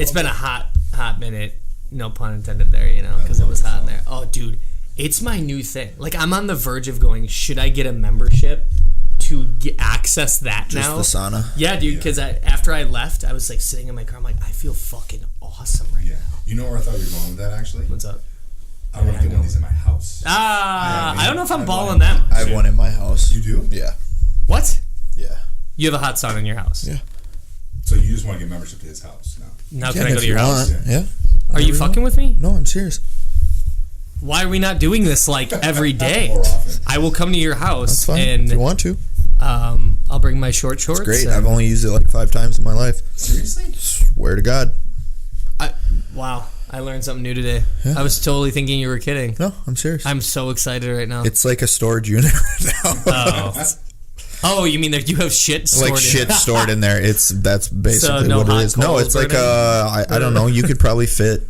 It's been a hot minute. No pun intended there, because it was hot in there. Oh, dude, it's my new thing. Like, I'm on the verge of going, should I get a membership to access that now? Just the sauna? Yeah, dude, because after I left, I was, like, sitting in my car. I'm like, I feel fucking awesome right now. You know where I thought you were going with that, actually? What's up? I want to get one of these in my house. I don't know if I'm balling that much. I have one in my house. You do? Yeah. What? Yeah. You have a hot sauna in your house? Yeah. So you just want to get membership to his house now? Now can I go to your house? Yeah. Are you fucking with me? No, I'm serious. Why are we not doing this like every day? More often. I will come to your house. That's fine. And if you want to. I'll bring my shorts. It's great. I've only used it like 5 times in my life. Seriously? Swear to God. Wow. I learned something new today. Yeah. I was totally thinking you were kidding. No, I'm serious. I'm so excited right now. It's like a storage unit right now. Oh, you mean that you have shit stored like shit stored in there. That's basically no what it hot is. No, coals it's like burning? I don't know. You could probably fit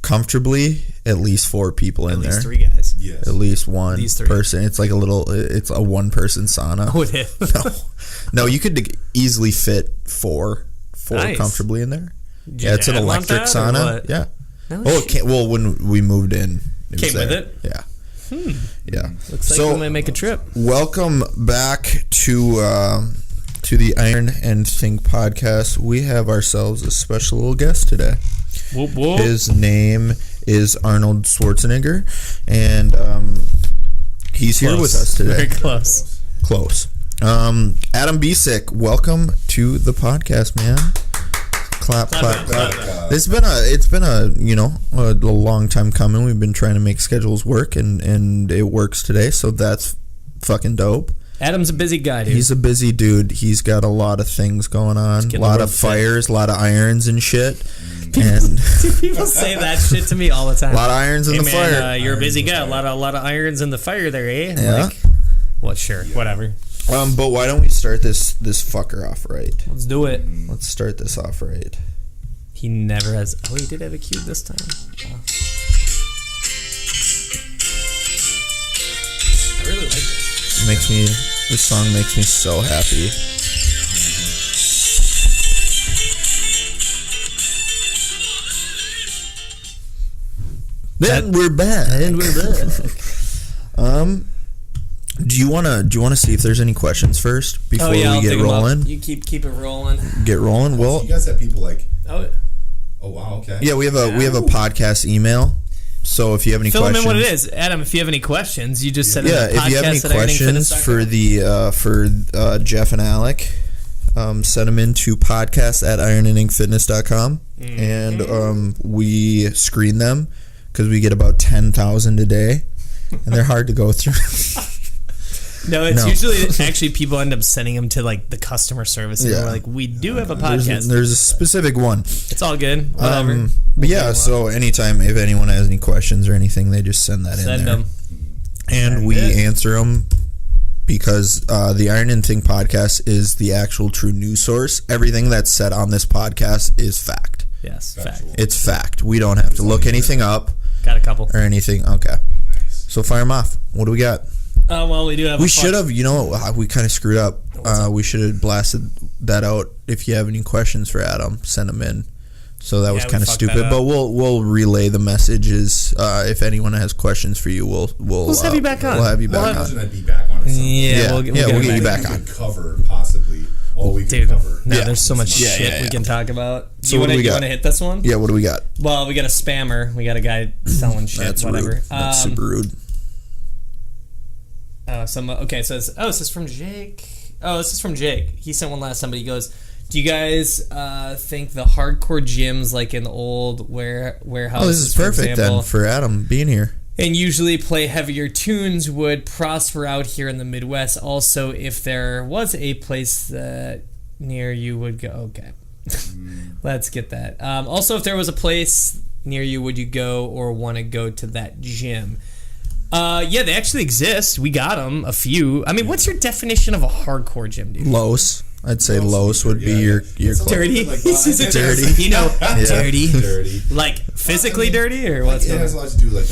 comfortably at least 4 people in there. At least 3 guys. Yes. At least one These 3. person. It's like it's a 1-person sauna. Oh, it is. No, you could easily fit 4 Nice. comfortably in there. Did Yeah, it's an you want electric that, or sauna. what? Yeah. No Oh, shit. when we moved in, it Came was with there. it? Yeah. Yeah. Looks like So- we might make a trip. Welcome back to the Iron and Think podcast. We have ourselves a special little guest today. Whoop, whoop. His name is Arnold Schwarzenegger, and he's here with us today. Very close. Close. Adam Besick, welcome to the podcast, man. Clap, clap, clap. It's been a long time coming. We've been trying to make schedules work, and it works today. So that's fucking dope. Adam's a busy guy, dude. He's a busy dude. He's got a lot of things going on, a lot of fires, a lot of irons and shit. And People say that shit to me all the time. a lot of irons in the fire. You're a busy guy. A lot of irons in the fire there, eh? Yeah. Like, well, sure, whatever. But why don't we start this fucker off right? Let's do it. Let's start this off right. He never has. Oh, he did have a cue this time. Wow. I really like this. This song makes me so happy. Then we're back. Do you wanna see if there's any questions first before we get rolling? You keep it rolling. Get rolling. Well, you guys have people like. Oh wow. Okay. yeah, we have a podcast email. So if you have any Fill questions, them in what it is, Adam. If you have any questions, you just send yeah. it. If you have any questions for Jeff and Alec, send them into podcast@ironandinkfitness.com, and we screen them because we get about 10,000 a day, and they're hard to go through. No, it's usually actually people end up sending them to like the customer service. And we're like, we do have a podcast. There's a specific one. It's all good. Whatever. But yeah, so anytime if anyone has any questions or anything, they just send that in there. Them. And we answer them because the Iron and Think podcast is the actual true news source. Everything that's said on this podcast is fact. Yes, fact. It's fact. We don't have to look anything up. Got a couple. Or anything. Okay. So fire them off. What do we got? Well, we do have. We should have. We kind of screwed up. We should have blasted that out. If you have any questions for Adam, send them in. So that was kind of stupid, but we'll relay the messages. If anyone has questions for you, we'll have you back on. We'll have you back on. I'd be back on. We'll get you back on. Cover possibly all we can cover. No, there's so much shit we can talk about. So what do we got? You want to hit this one? Yeah. What do we got? Well, we got a spammer. We got a guy selling shit. That's whatever. rude. That's super rude. Okay, it says, this is from Jake. This is from Jake. He sent one last time, but he goes, do you guys think the hardcore gyms like in the old warehouses? Oh, this is perfect then for Adam being here. And usually play heavier tunes would prosper out here in the Midwest. Also, if there was a place that near you would go. Okay, let's get that. Also, if there was a place near you, would you go or want to go to that gym? Yeah, they actually exist. We got them, a few. I mean, what's your definition of a hardcore gym, dude? Los. I'd say Los would be your dirty. Like, dirty. You know, Yeah. dirty. Dirty. Like physically dirty, or what's It has a lot to do like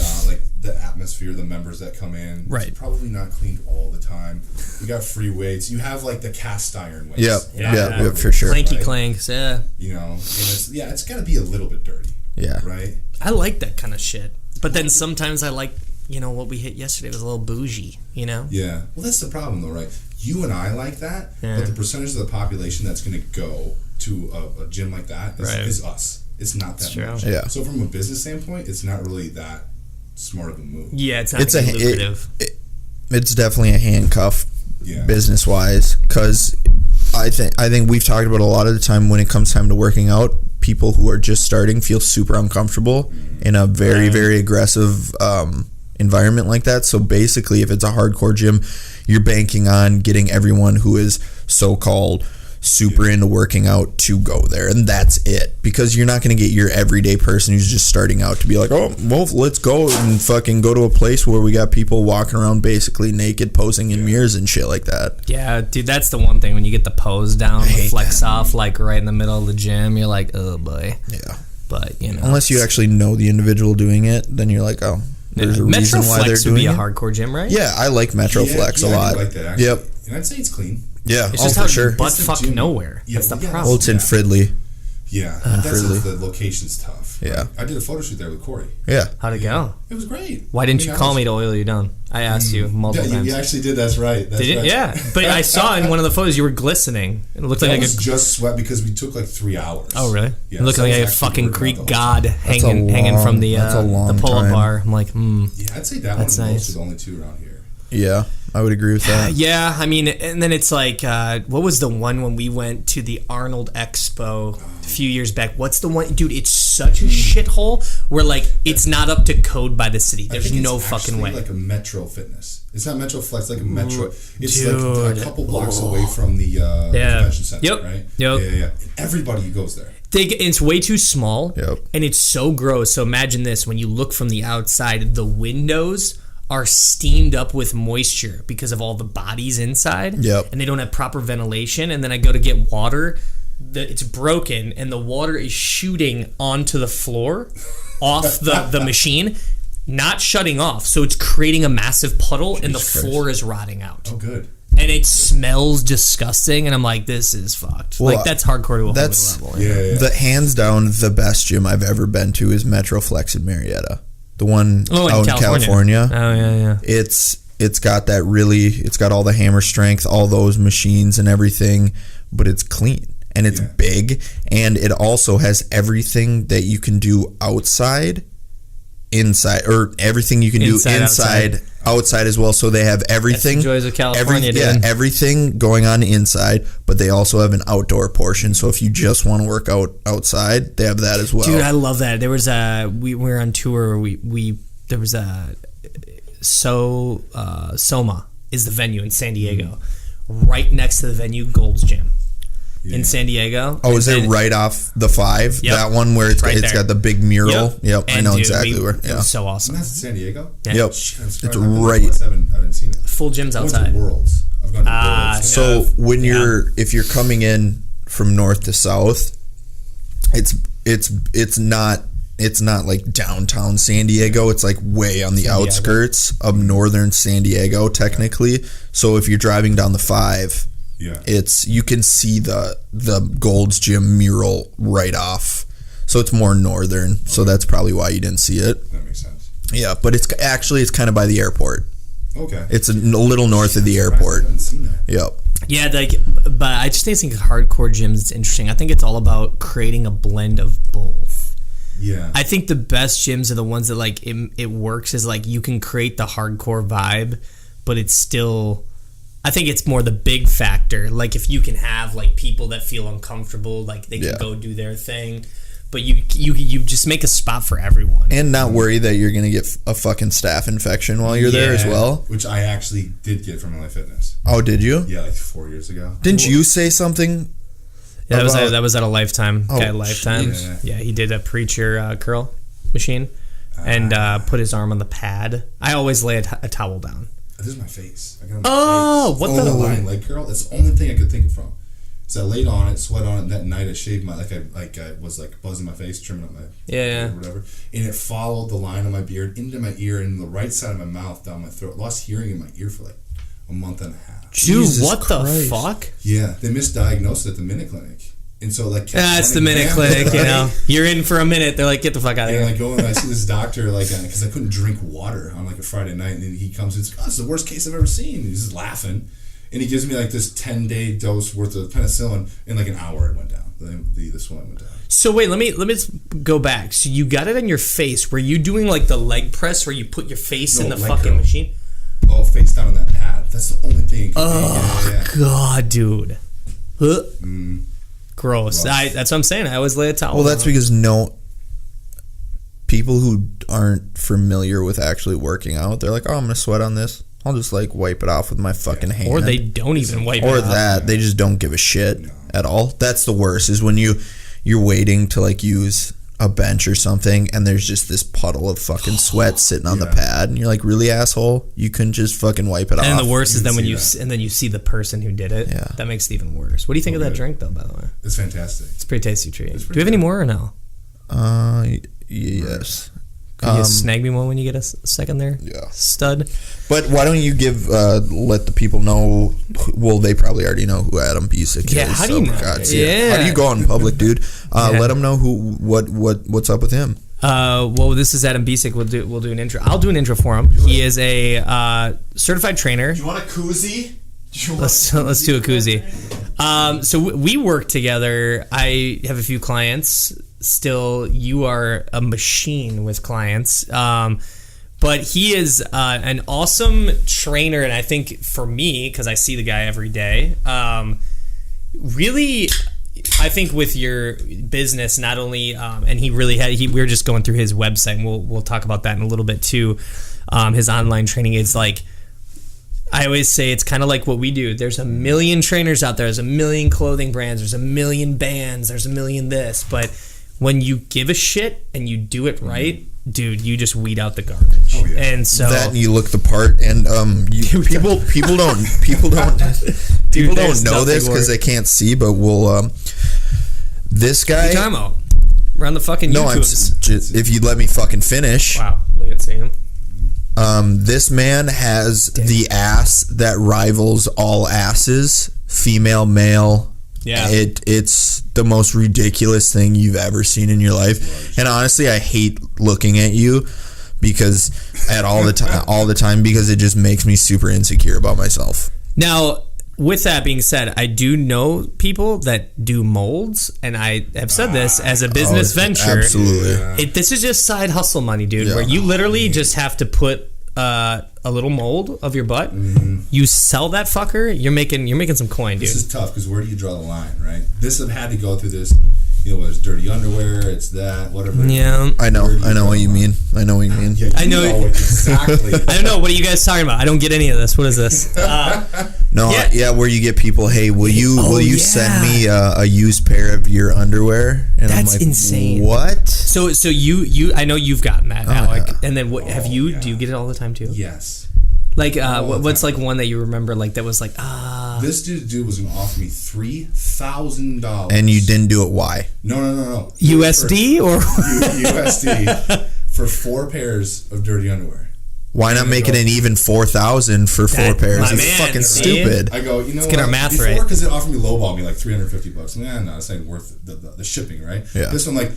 the atmosphere, the members that come in. Right. It's probably not cleaned all the time. You got free weights. You have like the cast iron weights. Yeah, for sure. Clanky clanks, yeah. You know, and it's got to be a little bit dirty. Yeah. Right? I like that kind of shit. But then sometimes I like, you know, what we hit yesterday was a little bougie, you know? Yeah. Well, that's the problem though, right? You and I like that, but the percentage of the population that's going to go to a gym like that is us. It's not that much. Yeah. So from a business standpoint, it's not really that smart of a move. Yeah, it's not lucrative. It's definitely a handcuff business-wise, because I think we've talked about a lot of the time when it comes time to working out, people who are just starting feel super uncomfortable in a very, very aggressive environment like that. So basically, if it's a hardcore gym, you're banking on getting everyone who is so-called super into working out to go there, and that's it, because you're not going to get your everyday person who's just starting out to be like, oh well, let's go and fucking go to a place where we got people walking around basically naked posing in mirrors and shit like that. Yeah, dude, that's the one thing when you get the pose down, the flex off like right in the middle of the gym, you're like, oh boy. Yeah, but you know, unless you actually know the individual doing it, then you're like, oh, there's a reason why they're doing it. Metro Flex would be a hardcore gym, right? Yeah, I like Metro Flex a lot. I like that, actually. Yep, and I'd say it's clean. Yeah, it's just for sure. Butt fuck nowhere. That's the problem. Well, it's in Fridley. Yeah, the location's tough. Yeah, right? I did a photo shoot there with Corey. Yeah, how'd it go? It was great. Why didn't you call me to oil you down? I asked you multiple times. You actually did. That's right. Did you? Yeah, but I saw in one of the photos you were glistening. It looked like I was just sweat because we took like 3 hours. Oh really? Yeah, it looked like a fucking Greek god hanging from the pull-up bar. I'm like, Yeah, I'd say that one's nice. The only two around here. Yeah, I would agree with that. Yeah, I mean, and then it's like, what was the one when we went to the Arnold Expo a few years back? What's the one? Dude, it's such a shithole where, like, it's not up to code by the city. There's no fucking way. It's like a Metro Fitness. It's not Metro Flex, like a Metro. It's like a couple blocks away from the convention center, right? Yep. Yeah. And everybody goes there. It's way too small, yep, and it's so gross. So imagine this. When you look from the outside, the windows are steamed up with moisture because of all the bodies inside. Yep. And they don't have proper ventilation. And then I go to get water. It's broken, and the water is shooting onto the floor off the machine, not shutting off. So it's creating a massive puddle, and the floor is rotting out. Oh, good. And it smells disgusting, and I'm like, this is fucked. Well, like, that's hardcore to a whole level. Yeah. The hands down, the best gym I've ever been to is Metro Flex in Marietta. The one out in California. Oh, yeah. It's got that it's got all the hammer strength, all those machines and everything, but it's clean and it's big, and it also has everything that you can do outside, inside, or everything you can do inside, outside as well. So they have everything. That's the joys of California, everything going on inside, but they also have an outdoor portion. So if you just want to work out outside, they have that as well. Dude, I love that. There was we were on tour. There was Soma is the venue in San Diego, right next to the venue Gold's Gym. In San Diego. Oh, is it right off the 5? Yep. That one where it's got the big mural? Yep. I know exactly where. It was so awesome. And that's in San Diego? Yeah. Yep. It's right. I haven't seen it. Full gyms outside. I've gone to Worlds. So when if you're coming in from north to south, it's not like downtown San Diego. It's like way on the outskirts of northern San Diego, technically. So if you're driving down the 5, you can see the Gold's Gym mural right off. So it's more northern. Okay. So that's probably why you didn't see it. That makes sense. Yeah, but it's kind of by the airport. Okay. It's a little north of the airport. I haven't seen that. Yep. Yeah, but I just think hardcore gyms, it's interesting. I think it's all about creating a blend of both. Yeah. I think the best gyms are the ones that like it works is like you can create the hardcore vibe, but it's still, I think it's more the big factor. Like if you can have like people that feel uncomfortable, like they can go do their thing, but you just make a spot for everyone. And not worry that you're going to get a fucking staph infection while you're there as well. Which I actually did get from LA Fitness. Oh, did you? Yeah, like 4 years ago. Didn't you say something? Yeah, that was at a Lifetime. Oh, Lifetime. Yeah, he did a preacher curl machine and put his arm on the pad. I always lay a towel down. This is my face. I got what the lying leg curl? That's the only thing I could think of from. So I laid on it, sweat on it, and that night I shaved my, I was like buzzing my face, trimming up my beard or whatever. And it followed the line of my beard into my ear and the right side of my mouth down my throat. Lost hearing in my ear for like a month and a half. Dude, what the fuck? Yeah, they misdiagnosed it at the Minute Clinic. And so like it's the Minute Clinic, right? You know. You're in for a minute. They're like, get the fuck out of here. And I go and I see this doctor like because I couldn't drink water on like a Friday night, and then he comes and says, "Oh, it's the worst case I've ever seen." And he's just laughing, and he gives me like this 10-day dose worth of penicillin. In like an hour, it went down. The swelling went down. So wait, let me go back. So you got it on your face. Were you doing like the leg press where you put your face in the fucking machine? Oh, face down on that pad. That's the only thing. God, dude. Gross. That's what I'm saying. I always lay a towel. Well, that's because people who aren't familiar with actually working out, they're like, oh, I'm gonna sweat on this. I'll just like wipe it off with my fucking hand. Or they don't even wipe it off. Or that they just don't give a shit at all. That's the worst. Is when you're waiting to like use a bench or something, and there's just this puddle of fucking sweat sitting on the pad, and you're like, really, asshole? You couldn't just fucking wipe it off. And the worst is then when you see the person who did it. Yeah. That makes it even worse. What do you think of that drink, though? By the way, it's fantastic. It's a pretty tasty treat. Do we have any more or no? Yes. Could you snag me one when you get a second there? Yeah. Stud. But why don't you let the people know? Well, they probably already know who Adam Besick is. Yeah, how do you know? How do you go out in public, dude? Let them know what's up with him. Well, this is Adam Besick. We'll do an intro. I'll do an intro for him. He is a certified trainer. Do you want a koozie? Let's do a koozie. So we work together. I have a few clients. Still, you are a machine with clients. But he is an awesome trainer, and I think for me, because I see the guy every day, really, I think with your business, not only, and he really had, we were just going through his website, and we'll talk about that in a little bit too. His online training is like, I always say it's kind of like what we do. There's a million trainers out there. There's a million clothing brands. There's a million bands. There's a million this. But when you give a shit and you do it right, dude, you just weed out the garbage. Oh, yeah. And so that, and you look the part, and people don't know this because they can't see, but we'll this guy. What are you talking about? We're on the fucking YouTubes. If you let me fucking finish. Wow, look at Sam. This man has the ass that rivals all asses, female, male. Yeah, it's the most ridiculous thing you've ever seen in your life, and honestly, I hate looking at you because all the time because it just makes me super insecure about myself. Now, with that being said, I do know people that do molds, and I have said this as a business venture. Absolutely, this is just side hustle money, dude. Yeah. Where you literally just have to put a little mold of your butt. Mm-hmm. You sell that fucker. You're making some coin, dude. This is tough because where do you draw the line, right? This have had to go through this. You know, whether it's dirty underwear, it's that, whatever. Yeah, I know what you mean. Yeah, I know exactly. I don't know. What are you guys talking about? I don't get any of this. What is this? Where you get people, hey, will you send me a used pair of your underwear? And that's I'm like, insane. What? So you I know you've gotten that, Alec. Yeah. And then what have you? Yeah. Do you get it all the time too? Yes. Like what's like one that you remember like that was like this dude was gonna offer me $3,000 and you didn't do it. Why? No. USD or USD for 4 pairs of dirty underwear. Why not make it an even 4,000 for 4 pairs? It's fucking stupid. I go, you know, let's get our math right. Before, because it offered me lowball me like $350. No, it's not worth the shipping, right? Yeah. This one, like,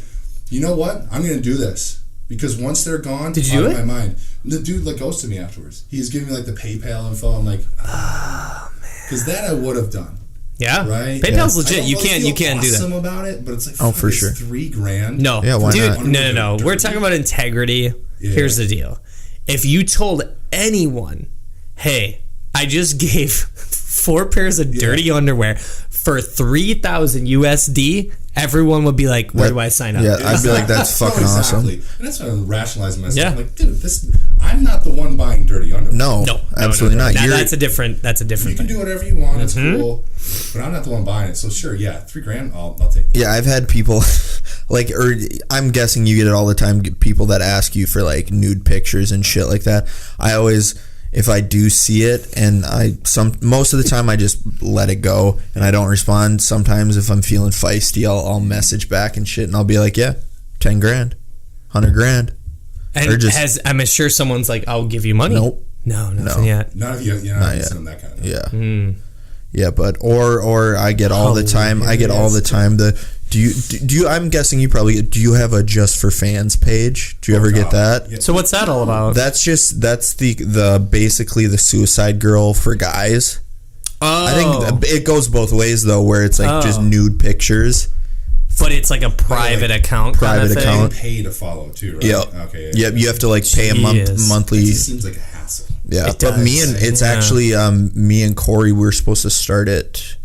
you know what? I'm gonna do this. Because once they're gone, did you do it? My mind. The dude like goes to me afterwards. He's giving me like the PayPal info. I'm like, man, because that I would have done. Yeah, right. PayPal's legit. You can't do that. Awesome about it, but it's like for sure $3,000. No, yeah, why not? No. We're talking about integrity. Yeah. Here's the deal: if you told anyone, "Hey, I just gave 4 pairs of dirty underwear for $3,000 USD," everyone would be like, where do I sign up? Yeah, I'd be like, that's fucking awesome. And that's why I'm rationalizing myself. Yeah. I'm like, dude, I'm not the one buying dirty underwear. No, absolutely not. Now, that's a different You can do whatever you want. It's cool. But I'm not the one buying it. So sure, yeah, $3,000, I'll take that. Yeah, I've had people like, or I'm guessing you get it all the time, people that ask you for like nude pictures and shit like that. I always, if I do see it, and most of the time I just let it go and I don't respond. Sometimes if I'm feeling feisty, I'll message back and shit, and I'll be like, yeah, 10 grand, 100 grand. And or just, I'm sure someone's like, I'll give you money. Nope. No, nothing yet. Not if you're not yet. That kind of thing. Yeah. Yeah, but or I get all the time. I get all the time. Do you? I'm guessing you probably do. You have a Just for Fans page? Do you ever get that? Yeah. So what's that all about? That's the basically the suicide girl for guys. Oh, I think it goes both ways though, where it's like just nude pictures. But it's like a private account. Private kind of account. Pay to follow too, right? Yep. Okay. Yep. You have to like pay a monthly. It just seems like a hassle. Yeah, It but does. Actually me and Corey we were supposed to start it.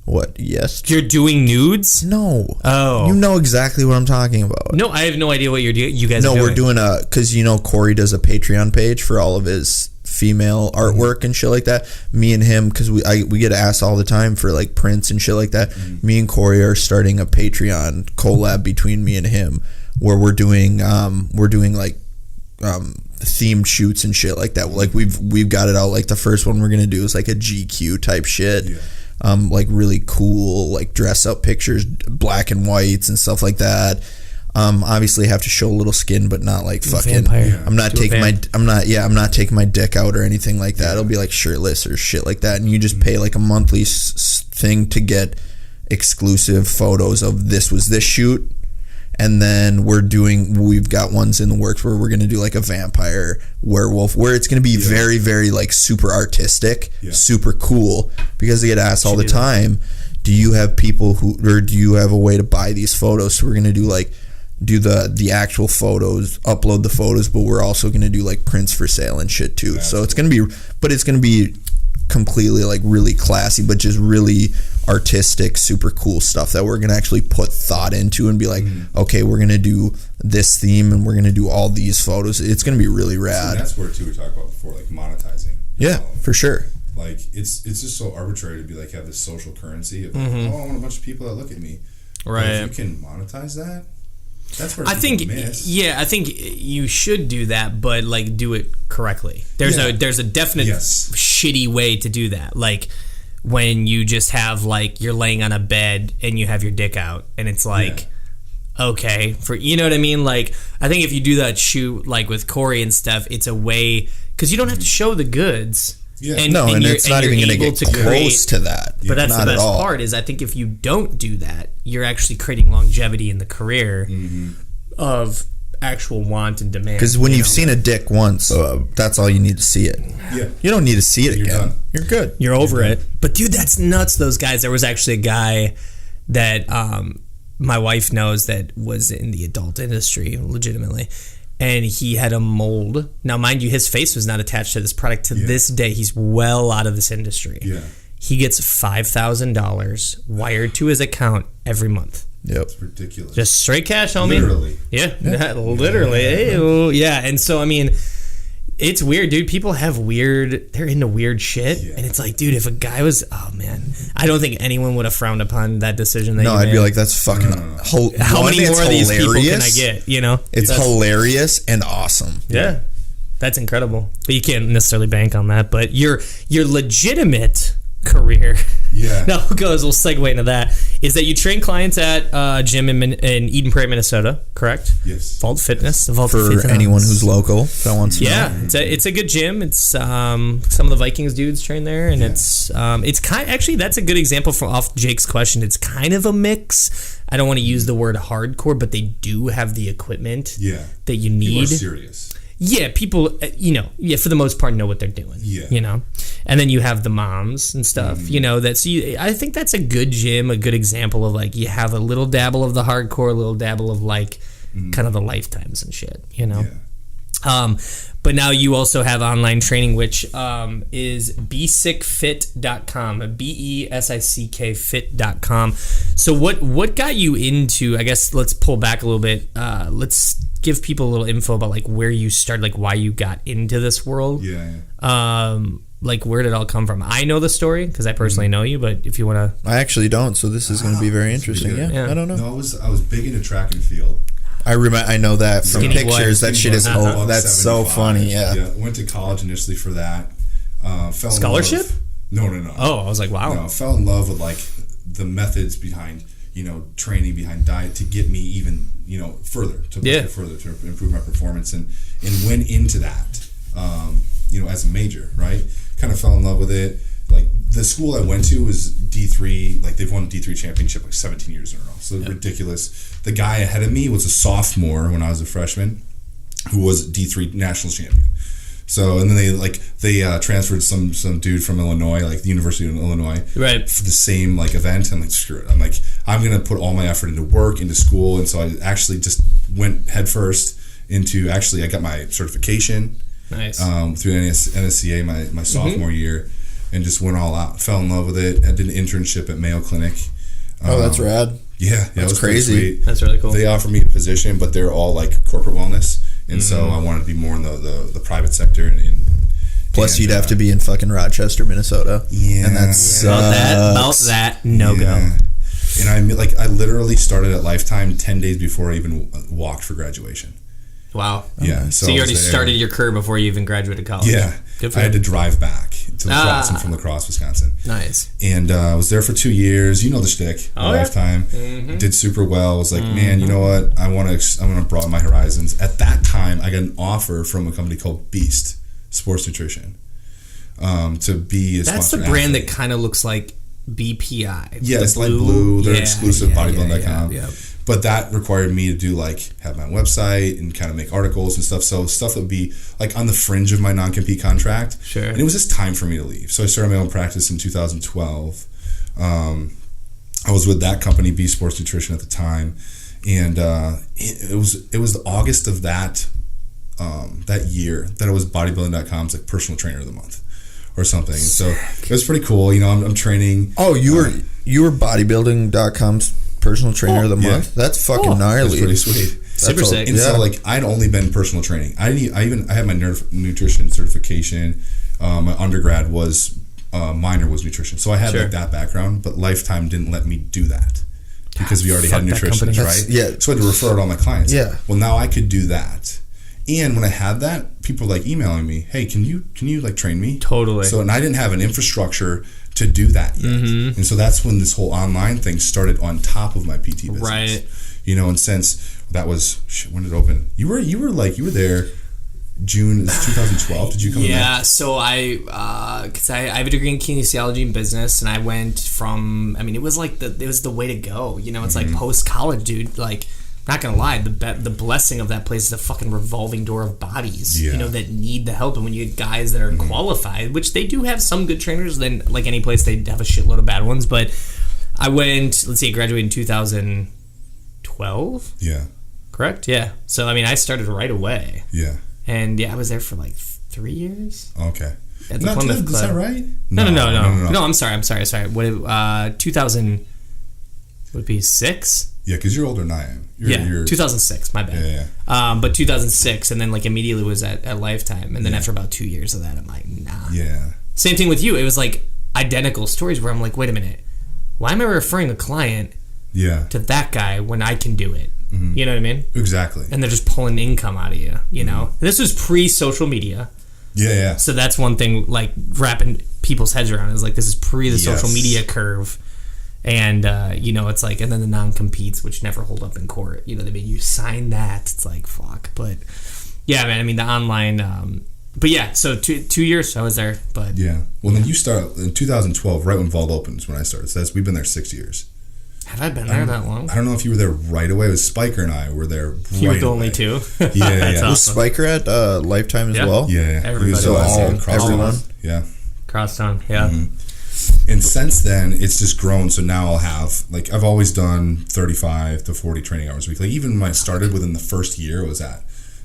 What? Yes. You're doing nudes? No. Oh. You know exactly what I'm talking about. No, I have no idea what you're doing. You guys. No, are doing. we're doing because Corey does a Patreon page for all of his female artwork and shit like that. Me and him, because we get asked all the time for like prints and shit like that. Me and Corey are starting a Patreon collab between me and him, where we're doing like themed shoots and shit like that. Like we've got it out. Like the first one we're gonna do is like a GQ type shit. Yeah. Like really cool, like dress up pictures, black and whites and stuff like that. Obviously have to show a little skin, but not like fucking. Vampire. I'm not taking my dick out or anything like that. It'll be like shirtless or shit like that, and you just pay like a monthly thing to get exclusive photos of this shoot. And then we've got ones in the works where we're going to do like a vampire werewolf, where it's going to be very, very like super artistic, super cool, because they get asked all the time, do you have people or do you have a way to buy these photos? So we're going to do the actual photos, upload the photos, but we're also going to do like prints for sale and shit too. So it's going to be completely like really classy, but just really artistic, super cool stuff that we're gonna actually put thought into and be like, okay, we're gonna do this theme and we're gonna do all these photos. It's gonna be really rad. So that's where too we talked about before, like monetizing. Yeah, for sure. Like it's just so arbitrary to be like have this social currency of like, I want a bunch of people that look at me. Right. But if you can monetize that, that's where I think you should do that, but like do it correctly. There's a definite shitty way to do that. Like when you just have like you're laying on a bed and you have your dick out and it's like okay, for you know what I mean? Like I think if you do that shoot like with Corey and stuff, it's a way because you don't have to show the goods. Yeah. And it's not even going to get close to that. But that's the best part is I think if you don't do that, you're actually creating longevity in the career of actual want and demand. Because when you've seen a dick once, that's all you need to see it. Yeah. You don't need to see it again. Done. You're good. You're over it. But dude, that's nuts, those guys. There was actually a guy that my wife knows that was in the adult industry, legitimately. And he had a mold. Now, mind you, his face was not attached to this product. To this day, he's well out of this industry. Yeah. He gets $5,000 wired to his account every month. Yep. It's ridiculous. Just straight cash, homie. Literally. Yeah. Literally. Yeah. And so, I mean, it's weird, dude. People they're into weird shit. Yeah. And it's like, dude, if a guy was, oh man, I don't think anyone would have frowned upon that decision that I'd be like, that's fucking, how many more of these people can I get, you know? It's hilarious and awesome. Yeah. That's incredible. But you can't necessarily bank on that. But your legitimate career, now we'll segue into that, is that you train clients at a gym in Eden Prairie, Minnesota, correct? Yes. Vault Fitness. For anyone who's local that wants to know. It's a good gym. It's some of the Vikings dudes train there, and it's actually that's a good example off Jake's question. It's kind of a mix. I don't want to use the word hardcore, but they do have the equipment that you need. People are serious. Yeah, people, for the most part know what they're doing, and then you have the moms and stuff, I think that's a good gym, a good example of like, you have a little dabble of the hardcore, a little dabble of like kind of the lifetimes and shit, but now you also have online training, which is besickfit.com, BESICK fit.com. So what got you into, I guess let's pull back a little bit, let's give people a little info about like where you started, like why you got into this world. Like where did it all come from? I know the story because I personally know you, but if you want to, I actually don't. So this is going to be very interesting. Yeah, I don't know. No, I was big into track and field. I know that from Skinny pictures. That shit is that's so funny. Yeah. Went to college initially for that. Fell Scholarship? In love. No. Oh, I was like, wow. No, fell in love with like the methods behind training, behind diet to get me even further to improve my performance, and went into that as a major, right? Kind of fell in love with it. Like the school I went to was D3, like they've won D3 championship like 17 years in a row. So ridiculous. The guy ahead of me was a sophomore when I was a freshman, who was D3 national champion. So and then they transferred some dude from Illinois, like the University of Illinois, right, for the same like event. I'm like, screw it. I'm like, I'm gonna put all my effort into work, into school, and so I actually just went headfirst into. Actually, I got my certification, nice, through NSCA my sophomore year, and just went all out. Fell in love with it. I did an internship at Mayo Clinic. That's rad. Yeah, that was crazy. That's really cool. They offered me a position, but they're all like corporate wellness. And so I wanted to be more in the private sector. Plus, you'd have to be in fucking Rochester, Minnesota. Yeah. And that's about that no-go. And I literally started at Lifetime 10 days before I even walked for graduation. Wow. Yeah. So you already started your career before you even graduated college. Yeah. Good for I had to drive back to Lacrosse. I'm from Lacrosse, Wisconsin. Nice. And I was there for 2 years. You know the shtick. Lifetime. Mm-hmm. Did super well. Was like, man, you know what? I want to broaden my horizons. At that time, I got an offer from a company called Beast Sports Nutrition to be a That's sponsor. the brand that kind of looks like BPI. Yeah, it's like blue. They're exclusive bodybuilding.com. Yeah. But that required me to do have my website and kind of make articles and stuff. So stuff that would be like on the fringe of my non-compete contract. Sure. And it was just time for me to leave. So I started my own practice in 2012. I was with that company, B Sports Nutrition, at the time, and it was the August of that year that I was Bodybuilding.com's like personal trainer of the month or something. So it was pretty cool. I'm training. Oh, you were Bodybuilding.com's personal trainer of the month. That's fucking gnarly. That's pretty sweet. Super sick. And so I'd only been personal training. I had my nutrition certification. My undergrad was minor was nutrition, so I had that background. But Lifetime didn't let me do that because we already had nutritionists, right? Yeah. So I had to refer to all my clients. Yeah. Well, now I could do that. And when I had that, people were emailing me, "Hey, can you train me?" Totally. So and I didn't have an infrastructure to do that yet. Mm-hmm. And so that's when this whole online thing started on top of my PT business. Right. And since that was when did it open? You were there June 2012. Did you come in there? So because I have a degree in kinesiology and business, and I went from it was the way to go. It's like post college, dude. Not gonna lie, the blessing of that place is a fucking revolving door of bodies, that need the help. And when you get guys that are qualified, which they do have some good trainers, then like any place they have a shitload of bad ones. But I went, I graduated in 2012. Yeah. Correct. Yeah. So I started right away. Yeah. And I was there for 3 years. Okay. At the Plymouth Club. Is that right? No. No, I'm sorry. What? 2000 would be 6. Yeah, because you're older than I am. You're 2006. My bad. Yeah. But 2006, and then immediately was at Lifetime, and then after about 2 years of that, I'm like, nah. Yeah. Same thing with you. It was identical stories where I'm like, wait a minute, why am I referring a client? To that guy when I can do it? Mm-hmm. You know what I mean? Exactly. And they're just pulling income out of you. You know, this was pre-social media. Yeah. So that's one thing, wrapping people's heads around is this is pre the social media curve. And, it's and then the non-competes, which never hold up in court. They made you sign that. It's fuck. But, yeah, man, the online... but, yeah, so 2 years I was there. But yeah. Well, then you start in 2012, right when Vault opens when I started. So we've been there 6 years. Have I been there that long? I don't know if you were there right away. It was Spiker and I were there right away. You were the only two? Yeah. Awesome. Was Spiker at Lifetime as well? Yeah. Everybody. So everyone? Yeah. Crosstown, yeah. Mm-hmm. And since then, it's just grown. So now I'll have, I've always done 35 to 40 training hours a week. Even when I started within the first year, it was at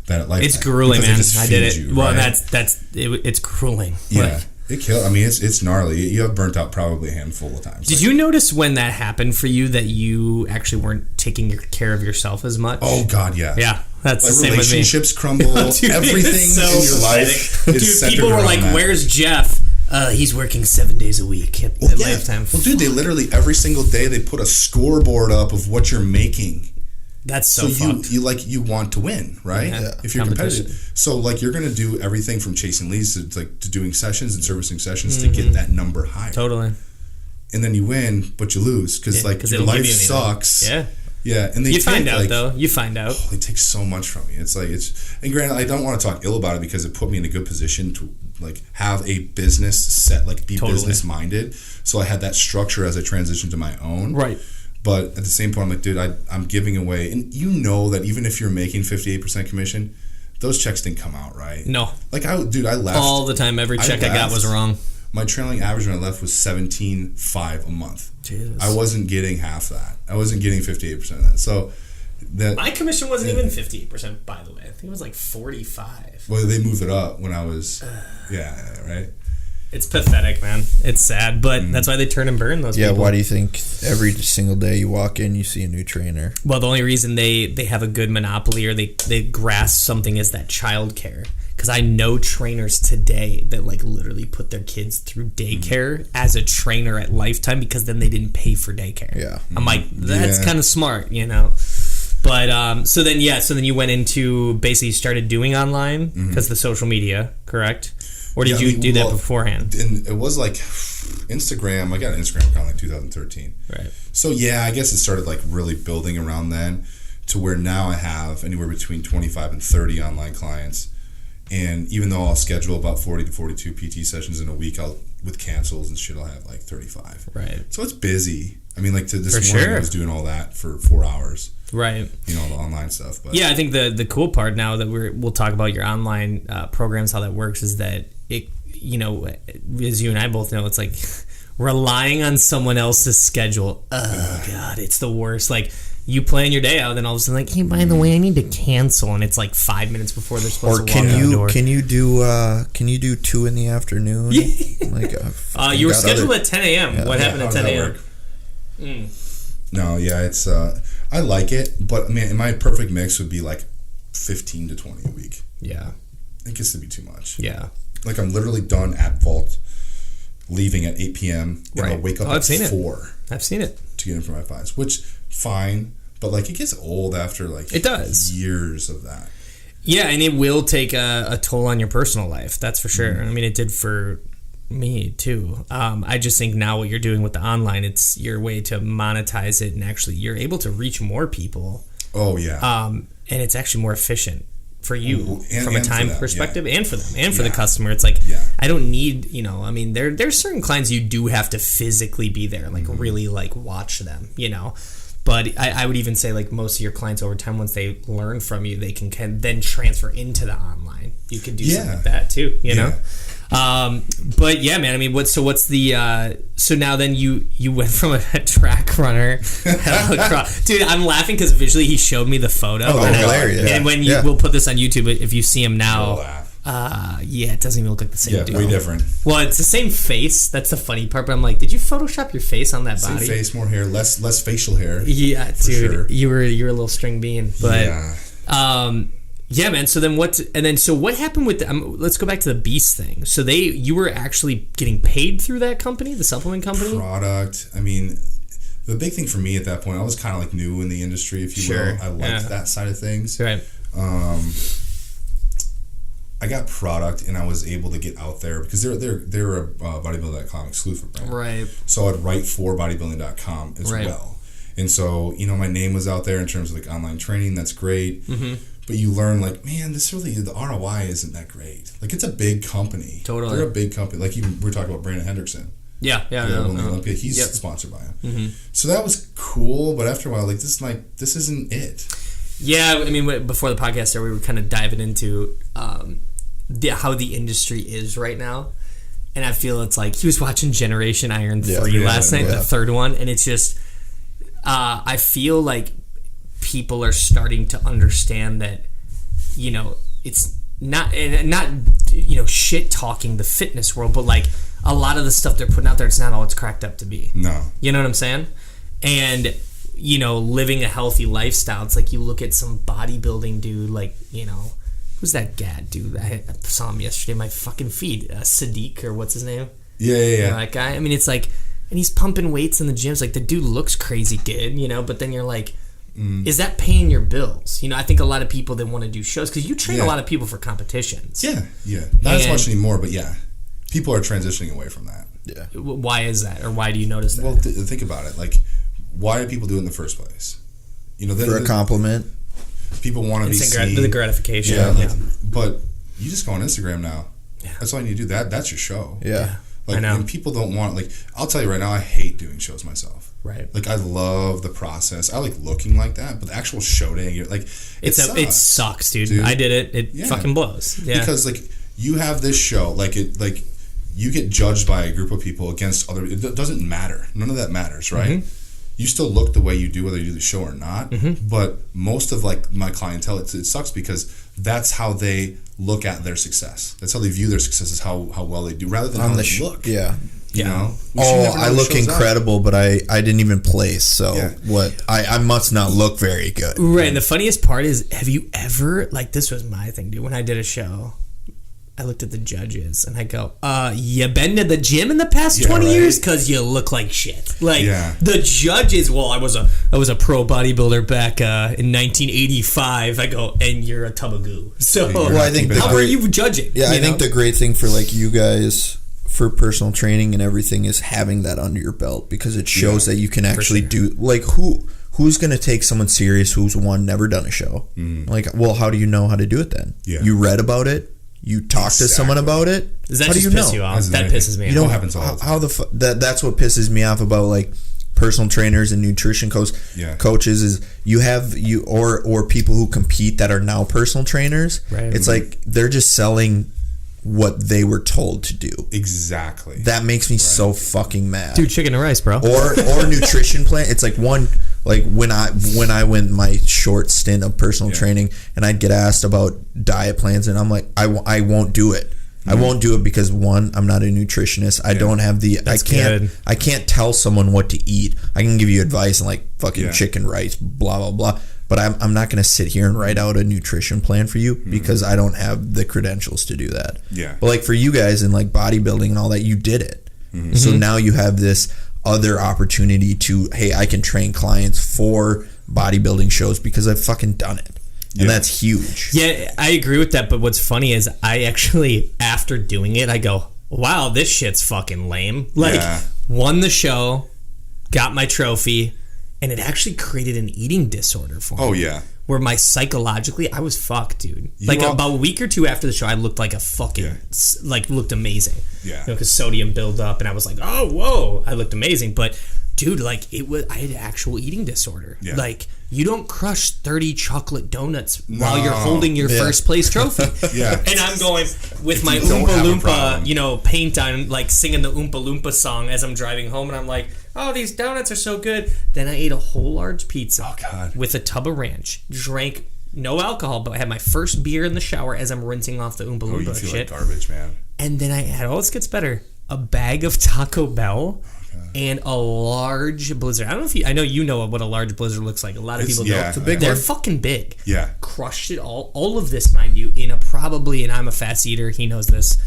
Lifetime. It's grueling, man. I did it. You, well, right? it's grueling. Yeah. It kills. It's gnarly. You have burnt out probably a handful of times. Did you notice when that happened for you that you actually weren't taking care of yourself as much? Oh God, yeah. Yeah, that's the same with me. Relationships crumble. Dude, everything in your life is centered people were around that. "Where's Jeff?" He's working 7 days a week at Lifetime. Well, dude, they literally every single day they put a scoreboard up of what you're making. That's so you want to win, right? Yeah. If you're competitive. So like you're going to do everything from chasing leads to doing sessions and servicing sessions to get that number higher. Totally. And then you win, but you lose because your life sucks. Yeah. Yeah, and you find out though. You find out. They take so much from me. And granted, I don't want to talk ill about it because it put me in a good position to like have a business set, like be business minded. So I had that structure as I transitioned to my own. Right. But at the same point, I'm like, dude, I'm giving away, and you know that even if you're making 58% commission, those checks didn't come out right. No. Like I left all the time. Every check I got was wrong. My trailing average when I left was $17,500 a month. Jesus. I wasn't getting half that. I wasn't getting 58% of that. So my commission wasn't even 58%, by the way. I think it was like 45. Well, they moved it up when I was, right? It's pathetic, man. It's sad, but that's why they turn and burn those people. Yeah, why do you think every single day you walk in, you see a new trainer? Well, the only reason they have a good monopoly or they grasp something is that childcare. Because I know trainers today that like literally put their kids through daycare as a trainer at Lifetime because then they didn't pay for daycare. Yeah. I'm like, that's kind of smart, you know? But so then you went into basically started doing online because the social media, correct? Or did you do that beforehand? And it was like Instagram. I got an Instagram account like 2013. Right. So yeah, I guess it started like really building around then to where now I have anywhere between 25 and 30 online clients. And even though I'll schedule about 40 to 42 PT sessions in a week, with cancels and shit, I'll have like 35. Right. So it's busy. I mean, like this morning I was doing all that for 4 hours. Right. You know, the online stuff. But yeah, I think the cool part now that we'll talk about your online programs, how that works, is that it, you know, as you and I both know, it's like relying on someone else's schedule. Oh God, it's the worst. Like you plan your day out, then all of a sudden, like, hey, by the way, I need to cancel, and it's like 5 minutes before they're supposed to walk out the door. Can you do 2 in the afternoon? Like you were scheduled at 10 a.m. Yeah. What happened at 10 a.m.? No, yeah, it's I like it, but man, my perfect mix would be like 15 to 20 a week. Yeah, it gets to be too much. Yeah, like I'm literally done at Vault, leaving at 8 p.m. and I'll wake up at 4. I've seen it to get in for my 5s, which fine, but like it gets old after like it does years of that. Yeah, and it will take a toll on your personal life. That's for sure. I mean, it did for me too. I just think now what you're doing with the online, it's your way to monetize it, and actually you're able to reach more people. Oh yeah. And it's actually more efficient for you from a time perspective, and for them, and for the customer. It's like I don't need, you know, I mean, there's certain clients you do have to physically be there, like really like watch them, you know. But I would even say like most of your clients over time, once they learn from you, they can then transfer into the online. You could do something like that too, you know. But yeah, man. I mean, what's the so now then you went from a track runner, dude. I'm laughing because visually he showed me the photo. Oh, hilarious! And when we'll put this on YouTube, if you see him now, it doesn't even look like the same dude. Way different. Well, it's the same face. That's the funny part. But I'm like, did you Photoshop your face on that body? Same face, more hair, less facial hair. Yeah, dude. Sure. You were a little string bean, but yeah, man. So then what happened with let's go back to the Beast thing. So you were actually getting paid through that company, the supplement company? Product. I mean, the big thing for me at that point, I was kind of like new in the industry, if you will. I liked that side of things. Right. I got product, and I was able to get out there because they're a bodybuilding.com exclusive brand. Right. So I'd write for bodybuilding.com as well. And so, you know, my name was out there in terms of like online training. That's great. Mm-hmm. But you learn like, man, the ROI isn't that great. Like, it's a big company. Totally. They're a big company. Like, even we were talking about Brandon Hendrickson. Yeah. Olympia. He's sponsored by him. Mm-hmm. So that was cool. But after a while, like, this isn't it. Yeah, I mean, before the podcast started, we were kind of diving into how the industry is right now. And I feel it's like he was watching Generation Iron 3 last night, the third one. And it's just, I feel like people are starting to understand that, you know, it's not you know, shit talking the fitness world, but like a lot of the stuff they're putting out there, it's not all it's cracked up to be. No. You know what I'm saying? And, you know, living a healthy lifestyle, it's like you look at some bodybuilding dude, like, you know, who's that gad dude? I saw him yesterday in my fucking feed. Sadiq, or what's his name? Yeah. You know, that guy. I mean, it's like, and he's pumping weights in the gyms. Like, the dude looks crazy good, you know, but then you're like, is that paying your bills? You know, I think a lot of people that want to do shows, because you train a lot of people for competitions. Yeah. Not as much anymore, but yeah. People are transitioning away from that. Yeah. Why is that? Or why do you notice that? Well, think about it. Like, why do people do it in the first place? You know, for a compliment. People want to be seen. The gratification. Yeah, but you just go on Instagram now. Yeah. That's all you need to do. That's your show. Yeah. Like, and people don't want, like, I'll tell you right now, I hate doing shows myself. Right. Like, I love the process. I like looking like that, but the actual show day, you're like, it sucks, dude. I did it. It fucking blows. Yeah. Because, like, you have this show, like, you get judged by a group of people against other. It doesn't matter. None of that matters, right? Mm-hmm. You still look the way you do, whether you do the show or not. Mm-hmm. But most of, like, my clientele, it sucks because that's how they look at their success. That's how they view their success, is how well they do, rather than how they look. Yeah. You know? I look incredible, but I didn't even place. So what? I must not look very good. Right. And the funniest part is, have you ever, like, this was my thing, dude. When I did a show, I looked at the judges and I go, you been to the gym in the past 20 years? Because you look like shit. Like, the judges, well, I was a pro bodybuilder back in 1985. I go, and you're a tub of goo. So, I think how are you judging? Yeah, I think the great thing for, like, you guys for personal training and everything is having that under your belt, because it shows that you can actually do, like, who's going to take someone serious who's never done a show? Like, well, how do you know how to do it then? You read about it. You talk to someone about it. Does that just piss you off? That pisses me off. You know, happens all the time. That's what pisses me off about, like, personal trainers and nutrition coaches is or people who compete that are now personal trainers. Right. It's like they're just selling what they were told to do. Exactly. That makes me so fucking mad. Dude, chicken and rice, bro. Or nutrition plan. It's like when I went my short stint of personal training and I'd get asked about diet plans and I'm like, I won't do it. I won't do it because, one, I'm not a nutritionist. I don't have the I can't tell someone what to eat. I can give you advice and, like, fucking chicken rice, blah blah blah. But I'm not going to sit here and write out a nutrition plan for you because I don't have the credentials to do that. Yeah. But, like, for you guys in, like, bodybuilding and all that, you did it. So now you have this other opportunity to, hey, I can train clients for bodybuilding shows because I've fucking done it. And that's huge. Yeah, I agree with that. But what's funny is I actually, after doing it, I go, wow, this shit's fucking lame. Like, won the show, got my trophy, and it actually created an eating disorder for me. Oh, yeah. Where psychologically, I was fucked, dude. About a week or two after the show, I looked like a fucking, looked amazing. Yeah. You know, because sodium built up, and I was like, oh, whoa, I looked amazing. But, dude, like, I had actual eating disorder. Yeah. Like, you don't crush 30 chocolate donuts while you're holding your first place trophy. And I'm going with my Oompa Loompa, you know, paint on, like, singing the Oompa Loompa song as I'm driving home, and I'm like, oh, these donuts are so good. Then I ate a whole large pizza with a tub of ranch, drank no alcohol, but I had my first beer in the shower as I'm rinsing off the Oompa Loompa you feel shit. like garbage, man. And then I had, this gets better, a bag of Taco Bell and a large blizzard. I know you know what a large blizzard looks like. A lot of people don't. It's a big They're one. fucking big. Yeah. Crushed it all of this, mind you, in and I'm a fast eater, he knows this.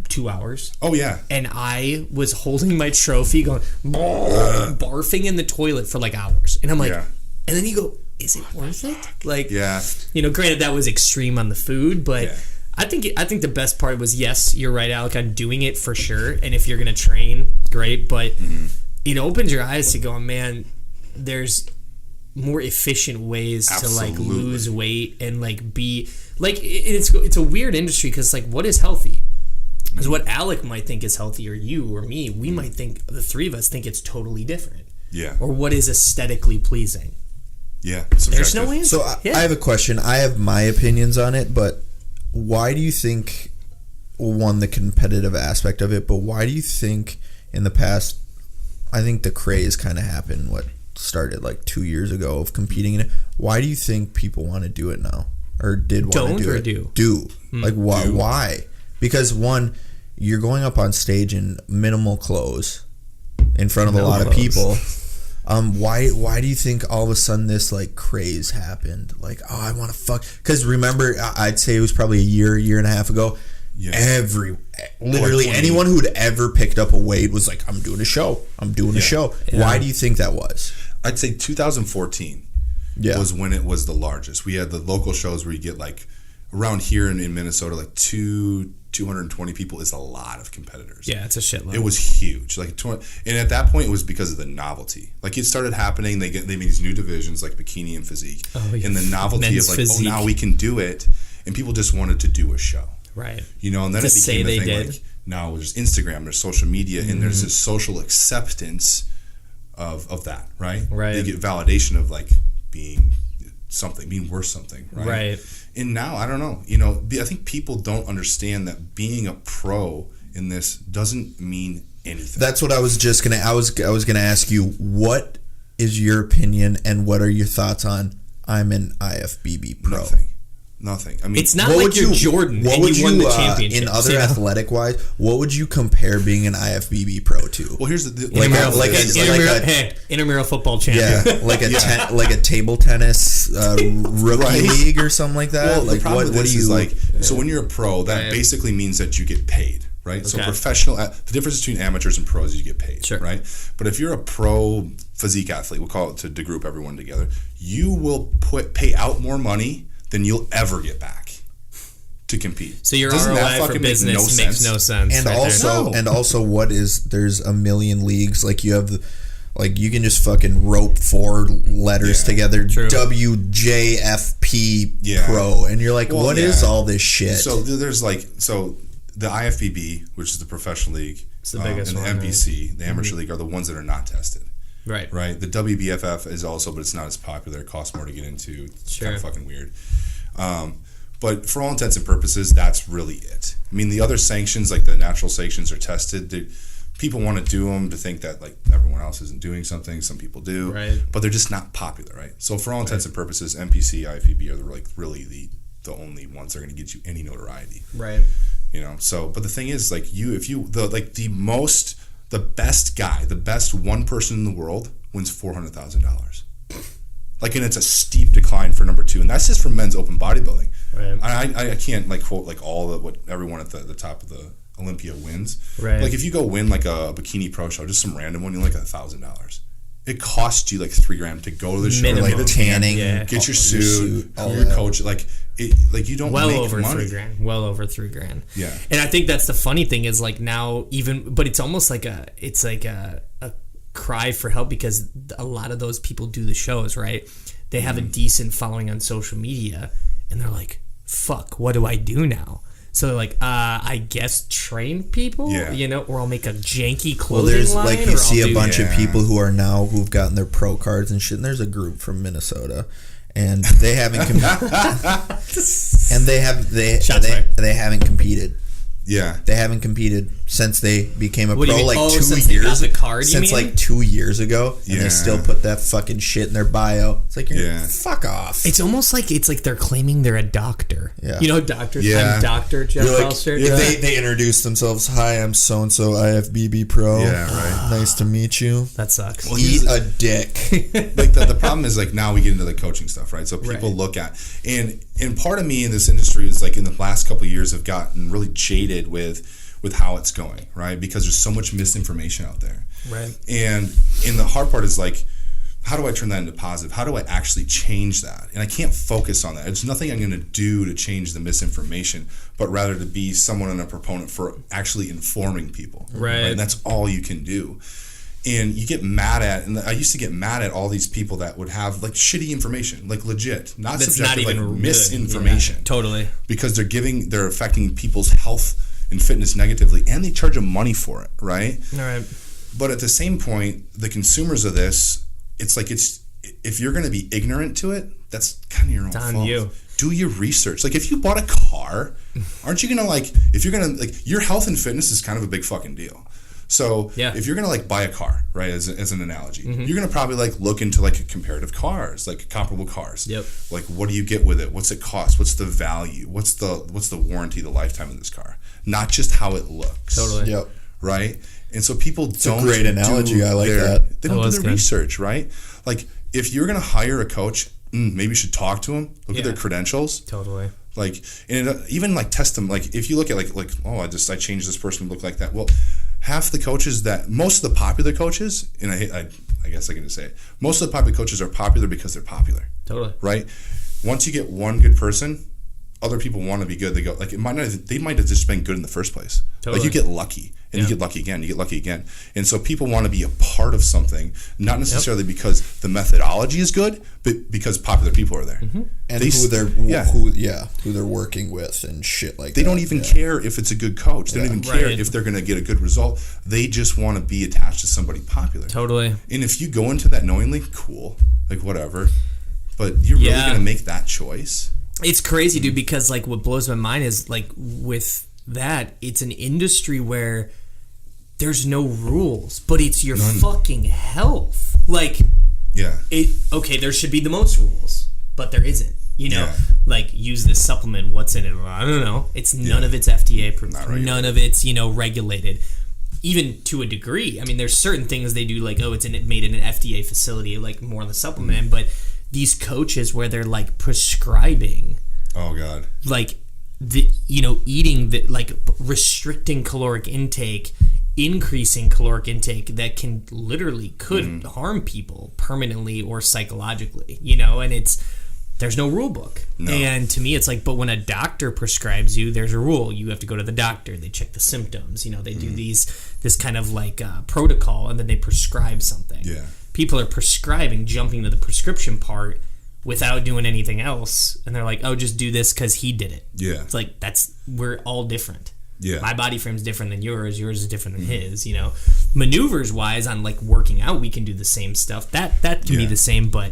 2 hours. Oh, yeah. And I was holding my trophy going, barfing in the toilet for like hours. And I'm like, and then you go, is it worth it? Like, you know, granted that was extreme on the food, but I think the best part was, yes, you're right, Alec, on doing it for sure. And if you're going to train, great. But it opens your eyes to go, man, there's more efficient ways to, like, lose weight and, like, be, like, it's a weird industry because, like, what is healthy? Because what Alec might think is healthy, or you or me, we might think, the three of us think it's totally different. Yeah. Or what is aesthetically pleasing. Yeah. There's no answer. So I have a question. I have my opinions on it, but why do you think, one, the competitive aspect of it, but why do you think in the past, I think the craze kind of happened, started like 2 years ago of competing in it. Why do you think people want to do it now? Or did want to do it? Do. Like, why? Do. Why? Because, one, you're going up on stage in minimal clothes in front of a lot of people. Why do you think all of a sudden this, like, craze happened? Like, oh, I want to fuck. Because remember, I'd say it was probably a year and a half ago. Yeah. Literally anyone who'd ever picked up a weight was like, I'm doing a show. I'm doing a show. Yeah. Why do you think that was? I'd say 2014. was when it was the largest. We had the local shows where you get like around here in Minnesota, like 220 people is a lot of competitors. Yeah, it's a shitload. It was huge, like 20, and at that point it was because of the novelty. Like it started happening. They made these new divisions like bikini and physique, and the novelty of like, physique. Now we can do it, and people just wanted to do a show, right? You know, and then it became a thing. Like now there's Instagram, there's social media, and there's this social acceptance of that, right? Right. They get validation of like being something, being worth something, right? Right. And now, I don't know, you know, I think people don't understand that being a pro in this doesn't mean anything. That's what I was just gonna. I was gonna ask you, what is your opinion and what are your thoughts on I'm an IFBB pro? Nothing. I mean, it's not like you're Jordan and you won the championship. In other athletic wise, what would you compare being an IFBB pro to? Well, here's the intramural football champion. Yeah, like a table tennis rookie league or something like that. Well, like the problem what with this do you is like? So when you're a pro, that basically means that you get paid. Right, so professional. The difference between amateurs and pros is you get paid. Sure. Right, but if you're a pro physique athlete, we'll call it to group everyone together. You will pay out more money than you'll ever get back to compete. So your ROI for business makes no sense. And also, what is there's a million leagues. Like you have like you can just fucking rope 4 letters together. True. WJFP pro, and you're like, what is all this shit? So there's like the IFBB, which is the professional league, it's the biggest and the NBC, the amateur league, are the ones that are not tested. Right. The WBFF is also, but it's not as popular. It costs more to get into. It's kind of fucking weird. But for all intents and purposes, that's really it. I mean, the other sanctions, like the natural sanctions, are tested. People want to do them to think that like everyone else isn't doing something. Some people do, but they're just not popular, right? So for all intents and purposes, NPC, IFBB are really the only ones that are going to get you any notoriety, right? You know. So, but the thing is, like the best guy, the best one person in the world wins $400,000. Like, and it's a steep decline for number 2, and that's just for men's open bodybuilding. Right. I can't like quote like all of what everyone at the top of the Olympia wins. Right. Like if you go win like a bikini pro show, just some random one, you like $1,000. It costs you like $3,000 to go to the show, like the tanning, get your suit, your coach. Like you don't make over money. $3,000. Well over $3,000. Yeah. And I think that's the funny thing is like now but it's almost like a cry for help because a lot of those people do the shows, right? They have a decent following on social media, and they're like, "Fuck, what do I do now?" So they're like, I guess train people, you know, or I'll make a janky clothing line. Like you see a bunch of people who've gotten their pro cards and shit. And there's a group from Minnesota, and they haven't they haven't competed. Yeah, they haven't competed since they became a pro. Like 2 since years. They got the card, since like 2 years ago, and they still put that fucking shit in their bio. It's like, fuck off. It's almost like they're claiming they're a doctor. Yeah. You know, doctors. Yeah. I'm Dr. Jeff Elster. They introduce themselves. Hi, I'm so and so IFBB pro. Yeah, right. Nice to meet you. That sucks. Well, eat a dick. Like the problem is like now we get into the coaching stuff, right? So people look at and part of me in this industry is like in the last couple of years have gotten really jaded with how it's going, right? Because there's so much misinformation out there. Right. And the hard part is like, how do I turn that into positive? How do I actually change that? And I can't focus on that. There's nothing I'm going to do to change the misinformation, but rather to be someone and a proponent for actually informing people. Right. And that's all you can do. And you get mad at, and I used to get mad at all these people that would have like shitty information, like legit, not that's subjective, not even like misinformation. Yeah, totally. Because they're affecting people's health and fitness negatively, and they charge them money for it, right? All right. But at the same point, the consumers of this, it's like if you're going to be ignorant to it, that's kind of your own fault. You. Do your research. Like if you bought a car, aren't you going to like if you're going to like your health and fitness is kind of a big fucking deal. So if you're going to like buy a car, right, as an analogy, you're going to probably like look into like comparative cars, like comparable cars. Yep. Like what do you get with it? What's it cost? What's the value? What's the warranty, the lifetime of this car? Not just how it looks. Totally. Yep. Right? And so people don't a great analogy. I like that. They don't do their research, right? Like if you're going to hire a coach, maybe you should talk to them, look at their credentials. Totally. Like and even like test them. Like if you look at like I changed this person to look like that. Well, half the coaches most of the popular coaches, and I I guess I can just say it. Most of the popular coaches are popular because they're popular. Totally. Right? Once you get one good person, other people want to be good. They go, like, they might have just been good in the first place. Totally. Like, you get lucky, and you get lucky again, and so people want to be a part of something, not necessarily because the methodology is good, but because popular people are there. Mm-hmm. And who they're working with and shit like that. They don't even care if it's a good coach. They don't even care if they're going to get a good result. They just want to be attached to somebody popular. Totally. And if you go into that knowingly, cool, like, whatever, but you're really going to make that choice. It's crazy, dude, because, like, what blows my mind is, like, with that, it's an industry where there's no rules, but it's your fucking health. Like, there should be the most rules, but there isn't. You know, like, use this supplement, what's in it? Well, I don't know. It's none of it's FDA approved. None of it's, regulated. Even to a degree. I mean, there's certain things they do, like, it's made in an FDA facility, like, more on the supplement end, but these coaches where they're, like, prescribing, like, eating like restricting caloric intake, increasing caloric intake that can literally could harm people permanently or psychologically, and there's no rule book. And to me, it's like, but when a doctor prescribes you, there's a rule. You have to go to the doctor. They check the symptoms. They do this kind of like protocol, and then they prescribe something. People are prescribing, jumping to the prescription part without doing anything else, and they're like, just do this because he did it. It's like, we're all different. My body frame's different than yours is different than his. Maneuvers wise, on like working out, we can do the same stuff. That can be the same, but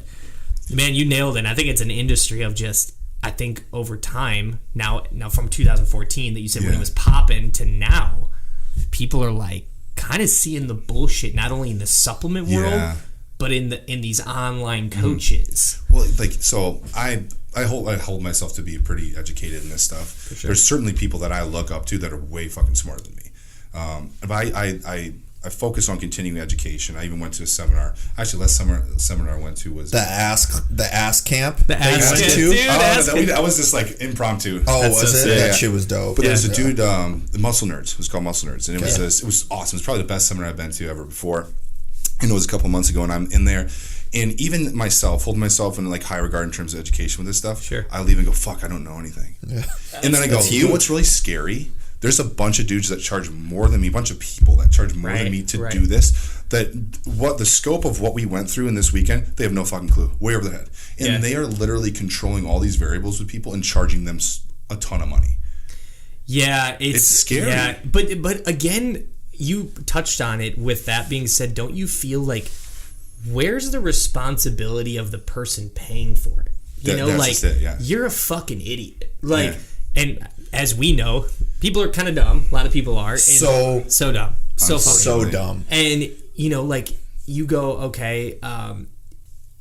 man, you nailed it. I think it's an industry of just, I think over time now from 2014 that you said when it was popping to now, people are like kind of seeing the bullshit not only in the supplement world, but in these online coaches. Well, like, so I hold myself to be pretty educated in this stuff. For sure. There's certainly people that I look up to that are way fucking smarter than me. But I focus on continuing education. I even went to a seminar. Actually, last seminar I went to was the ass camp. The ass camp, dude. That was just like impromptu. Oh, was it? That shit was dope. But there's a dude, the Muscle Nerds. It was called Muscle Nerds, and it was awesome. It was probably the best seminar I've been to ever before. And it was a couple months ago, and I'm in there, and even myself, holding myself in like high regard in terms of education with this stuff. Sure. I leave and go, fuck, I don't know anything. And then I go, you know what's really scary? There's a bunch of dudes that charge more than me, a bunch of people that charge more than me to do this. That what the scope of what we went through in this weekend, they have no fucking clue, way over their head, and they are literally controlling all these variables with people and charging them a ton of money. Yeah, it's scary. Yeah, but again, you touched on it. With that being said, don't you feel like where's the responsibility of the person paying for it? You're a fucking idiot. Like, and as we know, people are kind of dumb. A lot of people are. So dumb. So dumb. And, like, you go, okay,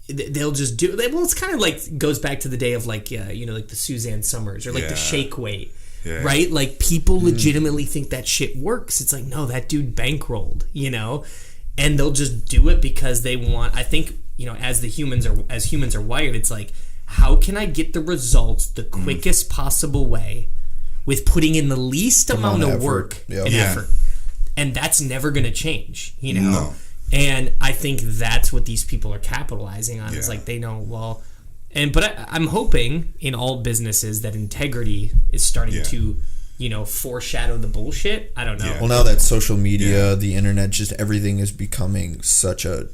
they'll just do... Well, it's kind of like, goes back to the day of, like, like the Suzanne Summers or, like, the shake weight. Yeah. Right? Like, people legitimately think that shit works. It's like, no, that dude bankrolled, and they'll just do it because they want... I think, as humans are wired, it's like, how can I get the results the quickest possible way with putting in the least amount of work and effort? And that's never going to change, No. And I think that's what these people are capitalizing on. It's like, they know, well... But I'm hoping in all businesses that integrity is starting to, foreshadow the bullshit. I don't know. Well, now that social media, the internet, just everything is becoming such a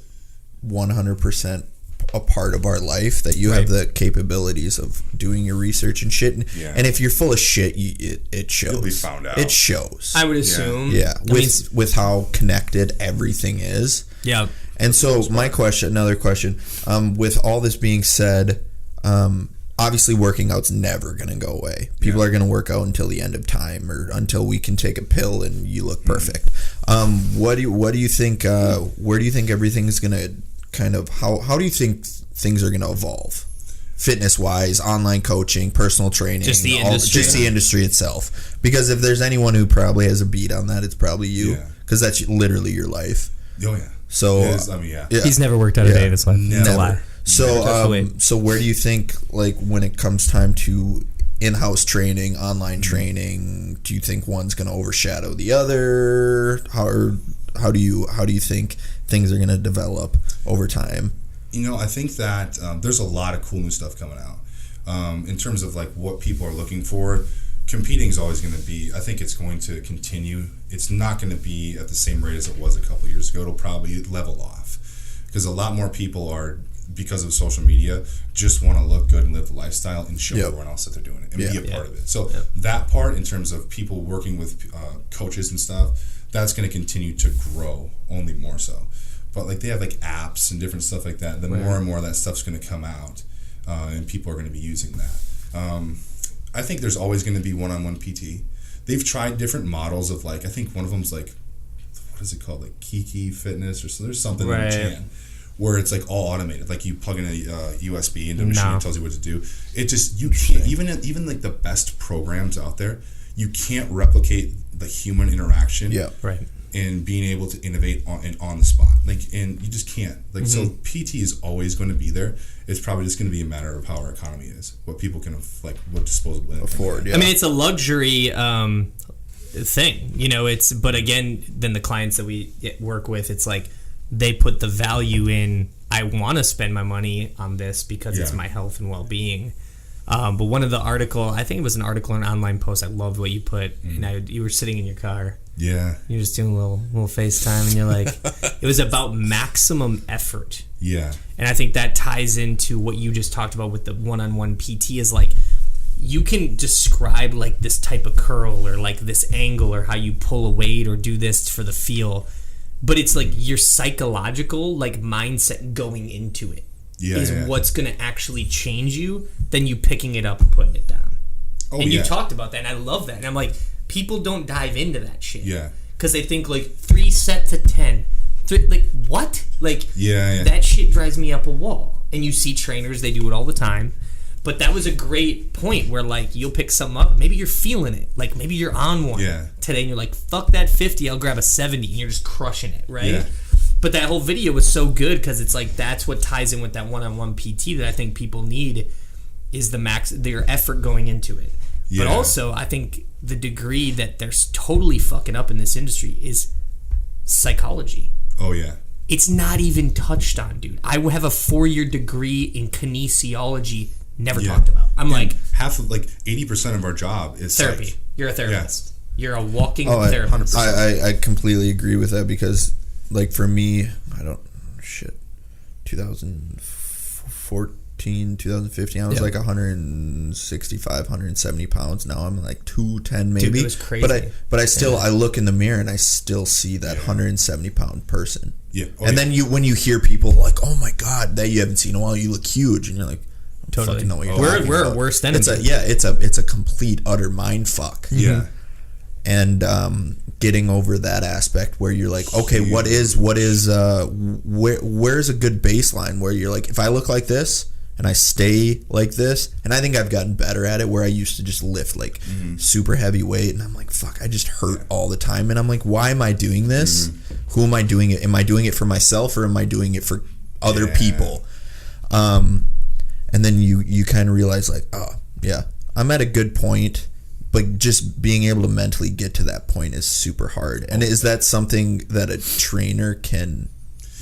100% a part of our life that you have the capabilities of doing your research and shit. And if you're full of shit, it shows. You'll be found out. It shows. I would assume. Yeah. With how connected everything is. Yeah. And so another question, with all this being said, obviously working out's never going to go away. People are going to work out until the end of time or until we can take a pill and you look perfect. What do you think, where do you think everything is going to kind of, how do you think things are going to evolve? Fitness wise, online coaching, personal training, just the industry itself. Because if there's anyone who probably has a beat on that, it's probably you. Because that's literally your life. Oh yeah. So he's never worked out a day in his life. Never. So where do you think, like, when it comes time to in-house training, online training, do you think one's going to overshadow the other? How do you think things are going to develop? over time? I think that there's a lot of cool new stuff coming out. In terms of like what people are looking for, competing is always going to be, I think it's going to continue. It's not going to be at the same rate as it was a couple years ago. It'll probably level off because a lot more people are, because of social media, just want to look good and live the lifestyle and show everyone else that they're doing it and be a part of it. So that part, in terms of people working with coaches and stuff, that's going to continue to grow only more so. But like they have like apps and different stuff like that. The more and more of that stuff's going to come out, and people are going to be using that. I think there's always going to be one-on-one PT. They've tried different models of like, I think one of them's like, what is it called? Like Kiki Fitness or so. There's something on Chan where it's like all automated. Like you plug in a USB into a machine and it tells you what to do. It just, you can't, even like the best programs out there, you can't replicate the human interaction. Yeah. Right. And being able to innovate on the spot, like, and you just can't. Like, so PT is always going to be there. It's probably just going to be a matter of how our economy is, what people can what disposable afford. I mean, it's a luxury thing, It's, but again, then the clients that we work with, it's like they put the value in. I want to spend my money on this because it's my health and well-being. But one of the article, I think it was an article in an online post. I loved what you put, and you were sitting in your car. Yeah. You're just doing a little FaceTime, and you're like, it was about maximum effort. Yeah. And I think that ties into what you just talked about with the one-on-one PT is like, you can describe like this type of curl or like this angle or how you pull a weight or do this for the feel, but it's like your psychological like mindset going into it is what's going to actually change you than you picking it up and putting it down. And you talked about that, and I love that. And I'm like, people don't dive into that shit. Yeah. Because they think, like, 3 set to 10. Like, what? Like, that shit drives me up a wall. And you see trainers, they do it all the time. But that was a great point where, like, you'll pick something up. Maybe you're feeling it. Like, maybe you're on one today, and you're like, fuck that 50, I'll grab a 70. And you're just crushing it, right? Yeah. But that whole video was so good because it's like, that's what ties in with that one-on-one PT that I think people need is their effort going into it. Yeah. But also, I think the degree that they're totally fucking up in this industry is psychology. Oh, yeah. It's not even touched on, dude. I have a 4-year degree in kinesiology, never talked about. I'm like... Half of, like, 80% of our job is therapy. Psych. You're a therapist. Yeah. You're a walking therapist. I completely agree with that because, like, for me, 2015, I was like 165, 170 pounds. Now I'm like 210 maybe. Dude, it was crazy. But I still I look in the mirror and I still see that 170 pound person. Yeah. And then when you hear people like, oh my god, that you haven't seen in a while, you look huge, and you're like, totally. Fucking know what you're talking about. We're worse than it's a complete utter mind fuck. Yeah. And getting over that aspect where you're like, okay, where's a good baseline where you're like, if I look like this and I stay like this, and I think I've gotten better at it where I used to just lift like super heavy weight, and I'm like, fuck, I just hurt all the time, and I'm like, why am I doing this? Who am I doing it? Am I doing it for myself or am I doing it for other people? And then you kind of realize like, oh yeah, I'm at a good point. But just being able to mentally get to that point is super hard. And is that something that a trainer can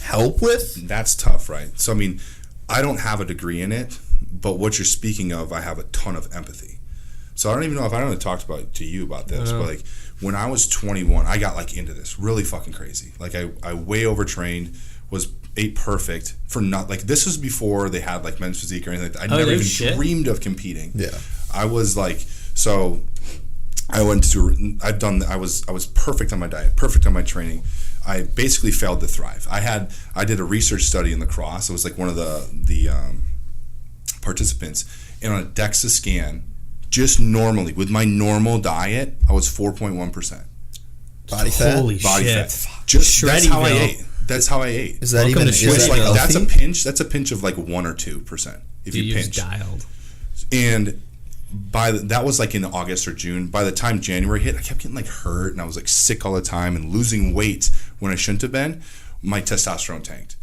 help with? That's tough, right? So, I mean, I don't have a degree in it, but what you're speaking of, I have a ton of empathy. So I don't even know if I don't talked to you about this, but like when I was 21, I got like into this really fucking crazy. Like I way overtrained, ate perfect for not like this was before they had like men's physique or anything like that. I never even dreamed of competing. Yeah, I was like so. I was perfect on my diet, perfect on my training. I basically failed to thrive. I did a research study in lacrosse. I was like one of the participants, and on a DEXA scan, just normally with my normal diet, I was 4.1%. Body fat. Holy shit! Just that's how I ate. That's how I ate. Is that even? Is that like healthy? That's a pinch. That's a pinch of like 1 or 2% if you pinch. Dialed. And that was like in August or June. By the time January hit, I kept getting like hurt and I was like sick all the time and losing weight when I shouldn't have been. My testosterone tanked.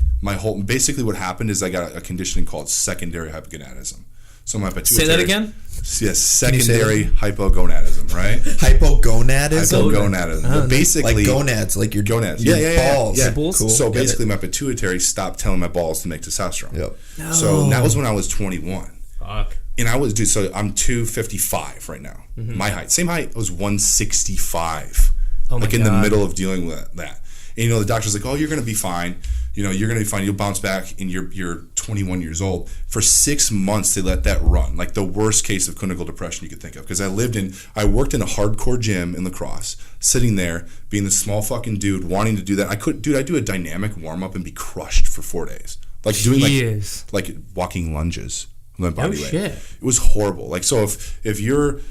Basically what happened is I got a condition called secondary hypogonadism. So my pituitary. Say that again? Yes, secondary hypogonadism, right? Hypogonadism? Hypogonadism. Basically, like gonads, like your gonads. Your Yeah. balls. Yeah. Cool. So basically, my pituitary stopped telling my balls to make testosterone. Yep. No. So that was when I was 21. Fuck. And I was, dude, so I'm 255 right now. My height. Same height, I was 165. Like in the middle of dealing with that. And, you know, the doctor's like, oh, you're going to be fine. You know, you're going to be fine. You'll bounce back, and you're 21 years old. For 6 months, they let that run. Like the worst case of clinical depression you could think of. Because I worked in a hardcore gym in La Crosse, sitting there, being this small fucking dude, wanting to do that. I'd do a dynamic warm-up and be crushed for 4 days. Like doing like walking lunges. My body weight. Shit. It was horrible. Like, so if your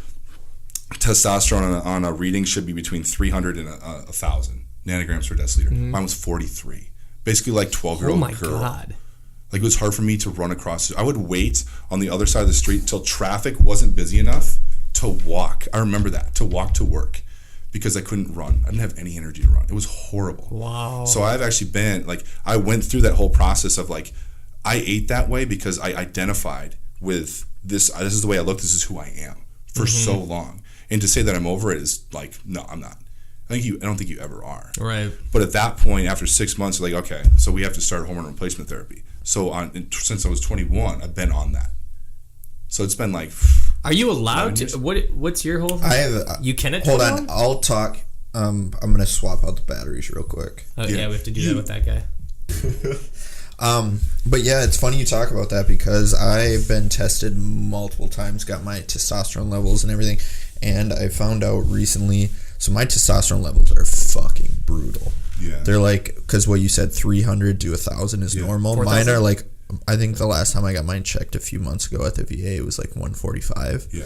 testosterone on a reading should be between 300 and 1,000 nanograms per deciliter, mine was 43. Basically like 12-year-old girl. Oh my God. Like, it was hard for me to run across. I would wait on the other side of the street till traffic wasn't busy enough to walk. I remember that, to walk to work, because I couldn't run. I didn't have any energy to run. It was horrible. Wow. So I've actually been, like, I went through that whole process of, like, I ate that way because I identified with this. This is the way I look. This is who I am for so long. And to say that I'm over it is like, no, I'm not. I don't think you ever are. Right. But at that point, after 6 months, like, okay, so we have to start hormone replacement therapy. So since I was 21, I've been on that. So it's been like. Are you allowed to? What's your whole? I have. You can. Hold on. I'll talk. I'm gonna swap out the batteries real quick. Oh yeah, we have to do that with that guy. But yeah, it's funny you talk about that because I've been tested multiple times, got my testosterone levels and everything, and I found out recently, so my testosterone levels are fucking brutal. Yeah. They're like, because what you said, 300 to 1,000 is normal. 4, mine are like, I think the last time I got mine checked a few months ago at the VA, it was like 145. Yeah.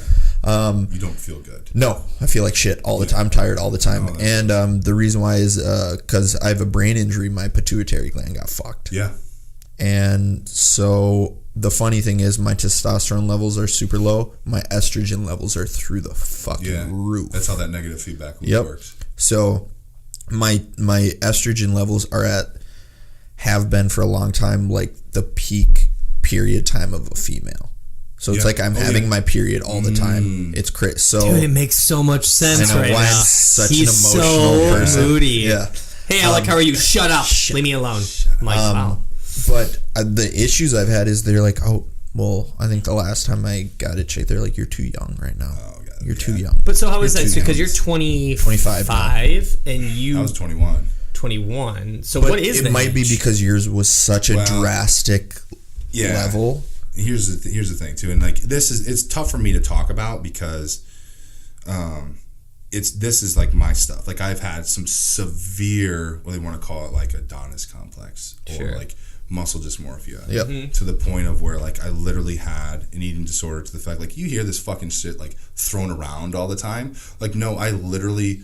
You don't feel good. No, I feel like shit all the time. I'm tired all the time. Oh, and the reason why is because I have a brain injury. My pituitary gland got fucked. Yeah. And so the funny thing is my testosterone levels are super low. My estrogen levels are through the fucking roof. That's how that negative feedback loop works. So my estrogen levels have been for a long time like the peak period time of a female. So it's like I'm having my period all the time. It's crazy. So dude, it makes so much sense right now. I'm such an emotional person. Moody. Yeah. Hey Alec, how are you? Shut up. Leave me alone. I'm like, wow. But the issues I've had is they're like, oh, well, I think the last time I got it checked, they're like, you're too young right now. Oh, God, you're too young. But so how is that? Because you're 25 and you... I was 21. 21. So what is that? It might be because yours was such a drastic level. Here's the thing, too. And, like, it's tough for me to talk about because this is, like, my stuff. Like, I've had some severe, what they want to call it, like, Adonis complex. Or, like, muscle dysmorphia. Yep. To the point of where, like, I literally had an eating disorder to the fact, like, you hear this fucking shit, like, thrown around all the time. Like, no, I literally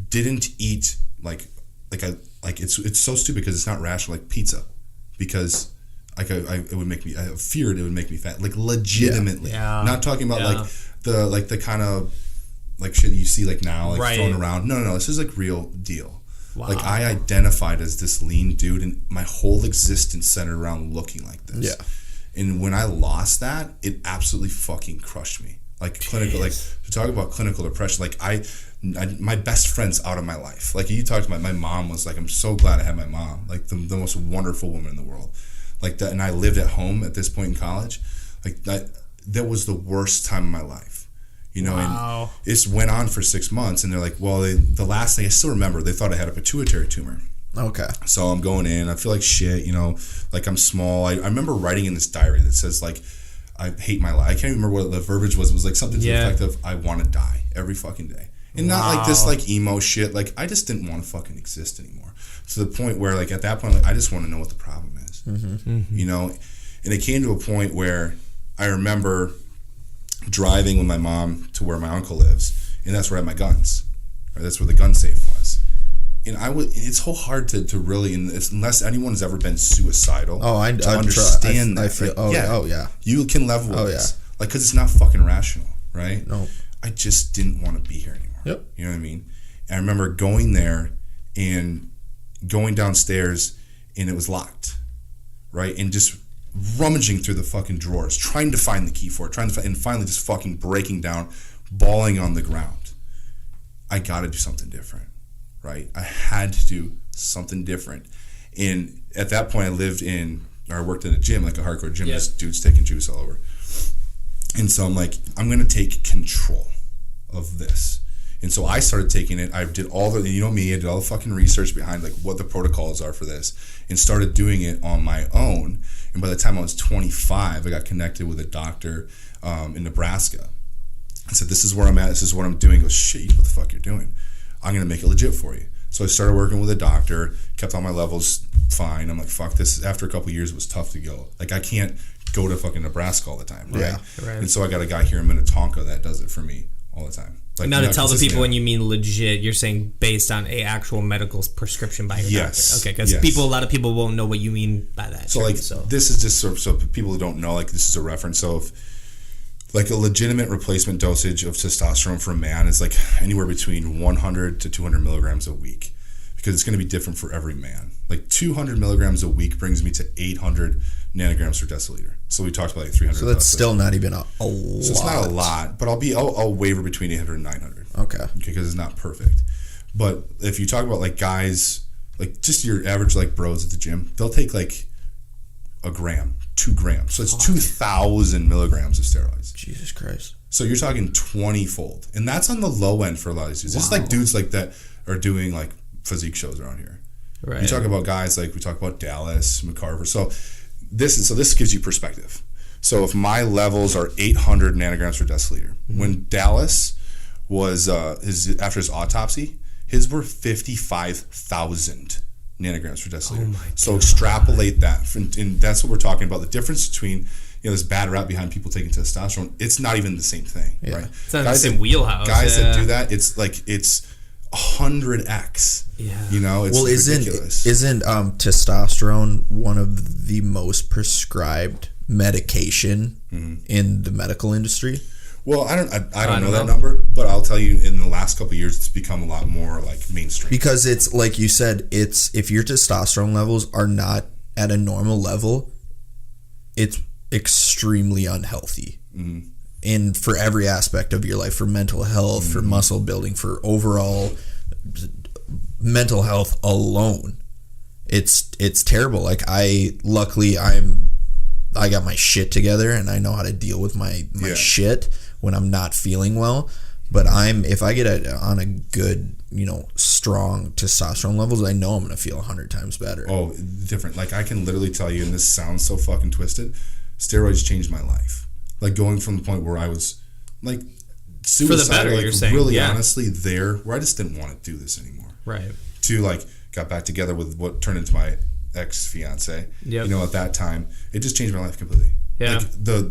didn't eat, it's so stupid because it's not rational, like pizza. Because, like, it would make me, I feared it would make me fat. Like, legitimately. Yeah. Not talking about, like, the kind of, like, shit you see, like, now, like, thrown around. No, this is, like, real deal. Wow. Like, I identified as this lean dude, and my whole existence centered around looking like this. Yeah. And when I lost that, it absolutely fucking crushed me. Like, clinical, like, to talk about clinical depression, like, my best friend's out of my life. Like, you talked about, my mom was like, I'm so glad I had my mom. Like, the most wonderful woman in the world. Like, that, and I lived at home at this point in college. Like, that was the worst time of my life. You know, and it went on for 6 months, and they're like, well, the last thing I still remember, they thought I had a pituitary tumor. Okay. So I'm going in, I feel like shit, you know, like I'm small. I remember writing in this diary that says, like, I hate my life. I can't even remember what the verbiage was. It was like something to the effect of, I want to die every fucking day. And not like this, like, emo shit. Like, I just didn't want to fucking exist anymore. To the point where, like, at that point, like, I just want to know what the problem is. You know? And it came to a point where I remember driving with my mom to where my uncle lives, and that's where I had my guns. Right? That's where the gun safe was. And it's so hard to really, unless anyone has ever been suicidal, to understand that. I feel, you can level with this. Like, because it's not fucking rational, right? No. I just didn't want to be here anymore. Yep. You know what I mean? And I remember going there and going downstairs, and it was locked, right? And just rummaging through the fucking drawers, trying to find the key for it, and finally just fucking breaking down, bawling on the ground. I got to do something different, right? I had to do something different. And at that point, I worked in a gym, like a hardcore gym. This dude's taking juice all over. And so I'm like, I'm going to take control of this. And so I started taking it. I did all the, me, I did all the fucking research behind like what the protocols are for this, and started doing it on my own. And by the time I was 25, I got connected with a doctor in Nebraska. I said, this is where I'm at. This is what I'm doing. He goes, shit, you know what the fuck you're doing. I'm going to make it legit for you. So I started working with a doctor, kept all my levels fine. I'm like, fuck this. After a couple of years, it was tough to go. Like, I can't go to fucking Nebraska all the time, right? Yeah, right. And so I got a guy here in Minnetonka that does it for me all the time. Like, now, to tell the people, when you mean legit, you're saying based on a actual medical prescription by your doctor. Okay, because a lot of people won't know what you mean by that. So this is just so people who don't know, like, this is a reference. So if like a legitimate replacement dosage of testosterone for a man is like anywhere between 100 to 200 milligrams a week, because it's going to be different for every man. Like 200 milligrams a week brings me to 800 nanograms per deciliter. So we talked about like 300. So that's still not even a lot. So it's not a lot, but I'll waver between 800 and 900. Okay, because it's not perfect. But if you talk about like guys, like just your average like bros at the gym, they'll take like a gram, 2 grams. So it's 2,000 milligrams of steroids. Jesus Christ. So you're talking 20-fold. And that's on the low end for a lot of these dudes. Wow. It's like dudes like that are doing like physique shows around here. Right. You talk about guys like we talk about Dallas, McCarver. So this gives you perspective. So if my levels are 800 nanograms per deciliter, when Dallas was after his autopsy, his were 55,000 nanograms per deciliter. Oh my God. So extrapolate that, and that's what we're talking about. The difference between this bad rap behind people taking testosterone, it's not even the same thing, right? It's not the same wheelhouse. Guys that do that, it's like it's 100x. Yeah, it's ridiculous. Isn't testosterone one of the most prescribed medication in the medical industry? Well, I don't know that number, but I'll tell you, in the last couple of years, it's become a lot more like mainstream. Because it's like you said, it's if your testosterone levels are not at a normal level, it's extremely unhealthy. Mm-hmm. And for every aspect of your life, for mental health, for muscle building, for overall mental health alone, it's terrible. Like I got my shit together and I know how to deal with my shit when I'm not feeling well. But if I get on a good, strong testosterone levels, I know I'm going to feel 100 times better. Oh, different. Like I can literally tell you, and this sounds so fucking twisted, steroids changed my life. Like going from the point where I was like suicidal, for the better, like you're saying. Really honestly there, where I just didn't want to do this anymore. Right. To like got back together with what turned into my ex-fiance. Yep. At that time, it just changed my life completely. Yeah.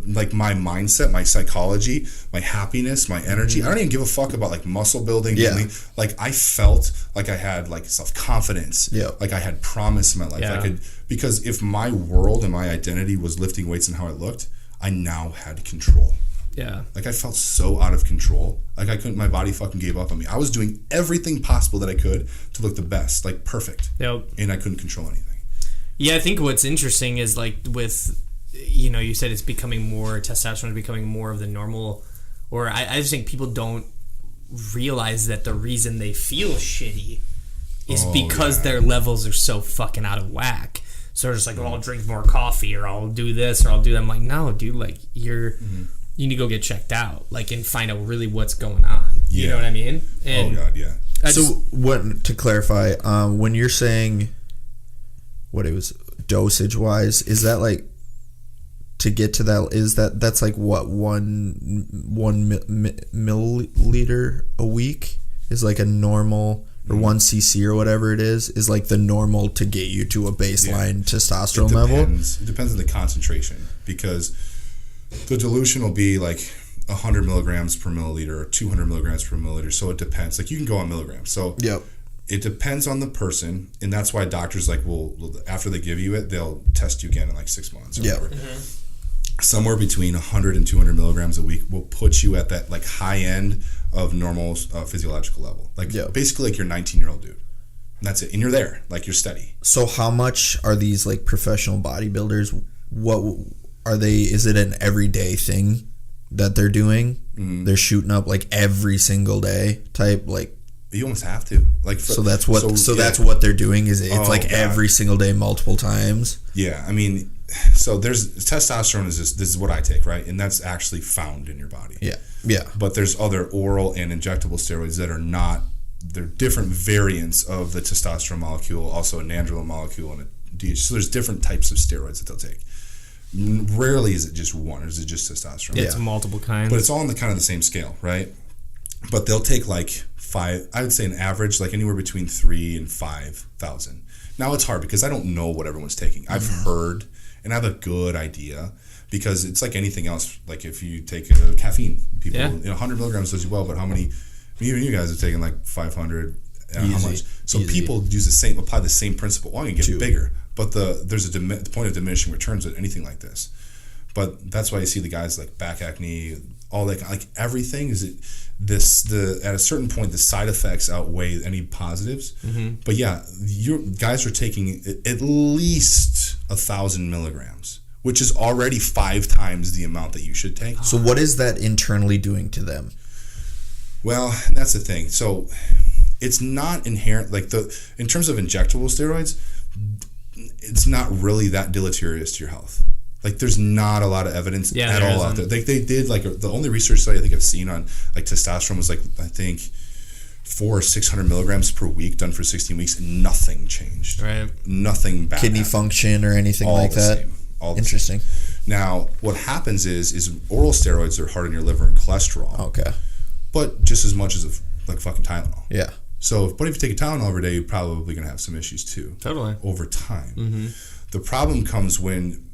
Like my mindset, my psychology, my happiness, my energy. I don't even give a fuck about like muscle building. Yeah. Like I felt like I had like self-confidence. Yeah. Like I had promise in my life. Yeah. Because if my world and my identity was lifting weights and how I looked, I now had control. Yeah. Like I felt so out of control. Like my body fucking gave up on me. I was doing everything possible that I could to look the best, like perfect. Yep. And I couldn't control anything. Yeah, I think what's interesting is like with, you said it's becoming more, testosterone is becoming more of the normal, or I just think people don't realize that the reason they feel shitty is because their levels are so fucking out of whack. So they're just like, I'll drink more coffee, or I'll do this, or I'll do that. I'm like, no, dude, like you need to go get checked out, like, and find out really what's going on. You know what I mean? And God, yeah. To clarify, when you're saying what it was dosage wise, is that like to get to that? That's like what one milliliter a week is like a normal. Or 1 cc or whatever it is like the normal to get you to a baseline testosterone level? It depends on the concentration, because the dilution will be like 100 milligrams per milliliter or 200 milligrams per milliliter. So it depends. Like you can go on milligrams. So it depends on the person, and that's why doctors will after they give you it, they'll test you again in like 6 months or whatever. Somewhere between 100 and 200 milligrams a week will put you at that like high end of normal physiological level. Like basically like your 19-year-old dude. And that's it. And you're there. Like you're steady. So how much are these like professional bodybuilders what are they? Is it an everyday thing that they're doing? Mm-hmm. They're shooting up like every single day type like. You almost have to So that's what that's what they're doing. Is it's every single day, multiple times. Yeah, I mean, so there's testosterone is this is what I take, right, and that's actually found in your body. Yeah. But there's other oral and injectable steroids that are not. They're different variants of the testosterone molecule, also a nandrolone molecule and a DH. So there's different types of steroids that they'll take. Rarely is it just one, or is it just testosterone? It's multiple kinds. But it's all on the kind of the same scale, right? But they'll take like 5, I would say an average, like anywhere between 3,000 and 5,000. Now it's hard because I don't know what everyone's taking. I've heard and I have a good idea because it's like anything else. Like if you take caffeine, people, 100 milligrams does you well, but how many, even you guys are taking like 500, how much? So people apply the same principle. Well, you can get bigger, but there's the point of diminishing returns with anything like this. But that's why you see the guys like back acne, all that, like everything is at a certain point the side effects outweigh any positives. Mm-hmm. But yeah, your guys are taking at least 1,000 milligrams, which is already 5 times the amount that you should take. So what is that internally doing to them? Well, that's the thing. So it's not inherent, like in terms of injectable steroids, it's not really that deleterious to your health. Like there's not a lot of evidence at all out there. Like they did the only research study I think I've seen on like testosterone was like I think 400 or 600 milligrams per week done for 16 weeks and nothing changed. Right. Nothing bad. Kidney function or anything all like the that. Same. All the Interesting. Same. Now what happens is oral steroids are hard on your liver and cholesterol. Okay. But just as much as like fucking Tylenol. Yeah. So, but if you take a Tylenol every day, you're probably going to have some issues too. Totally. Over time. Mm-hmm. The problem comes when,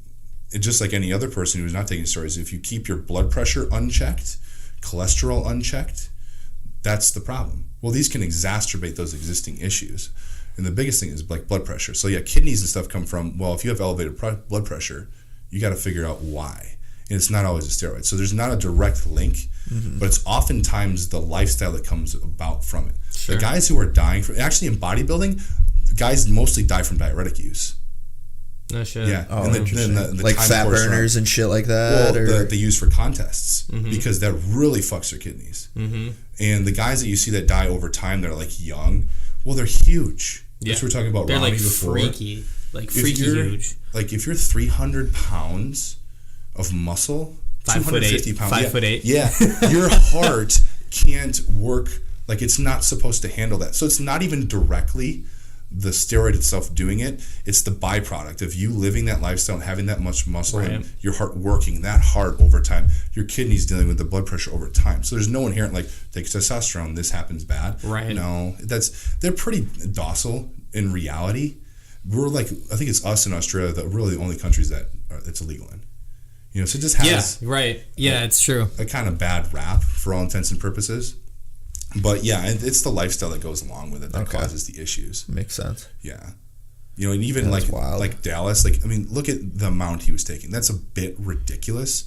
just like any other person who's not taking steroids, if you keep your blood pressure unchecked, cholesterol unchecked, that's the problem. Well, these can exacerbate those existing issues. And the biggest thing is like blood pressure. So yeah, kidneys and stuff come from, well, if you have elevated blood pressure, you got to figure out why. And it's not always a steroid. So there's not a direct link, but it's oftentimes the lifestyle that comes about from it. Sure. The guys who are dying from, actually in bodybuilding, guys mostly die from diuretic use. No shit. Yeah. Oh, and interesting. The like fat burners and shit like that? Well, they use for contests because that really fucks their kidneys. Mm-hmm. And the guys that you see that die over time, they're like young, well, they're huge. Yeah. That's what we're talking about. They're Ronnie like before. freaky huge. Like if you're 300 pounds of muscle, 250 pounds, 5'8". Yeah, your heart can't work. Like it's not supposed to handle that. So it's not even directly the steroid itself doing it. It's the byproduct of you living that lifestyle and having that much muscle and your heart working that hard over time. Your kidneys dealing with the blood pressure over time. So there's no inherent like take testosterone, this happens bad. Right. No, they're pretty docile in reality. We're like, I think it's us in Australia that are really the only countries that it's illegal in. You know, so it just has it's true. A kind of bad rap for all intents and purposes. But yeah, it's the lifestyle that goes along with it that causes the issues. Makes sense. Yeah. You know, and even That's like wild. Like Dallas, like I mean, look at the amount he was taking. That's a bit ridiculous.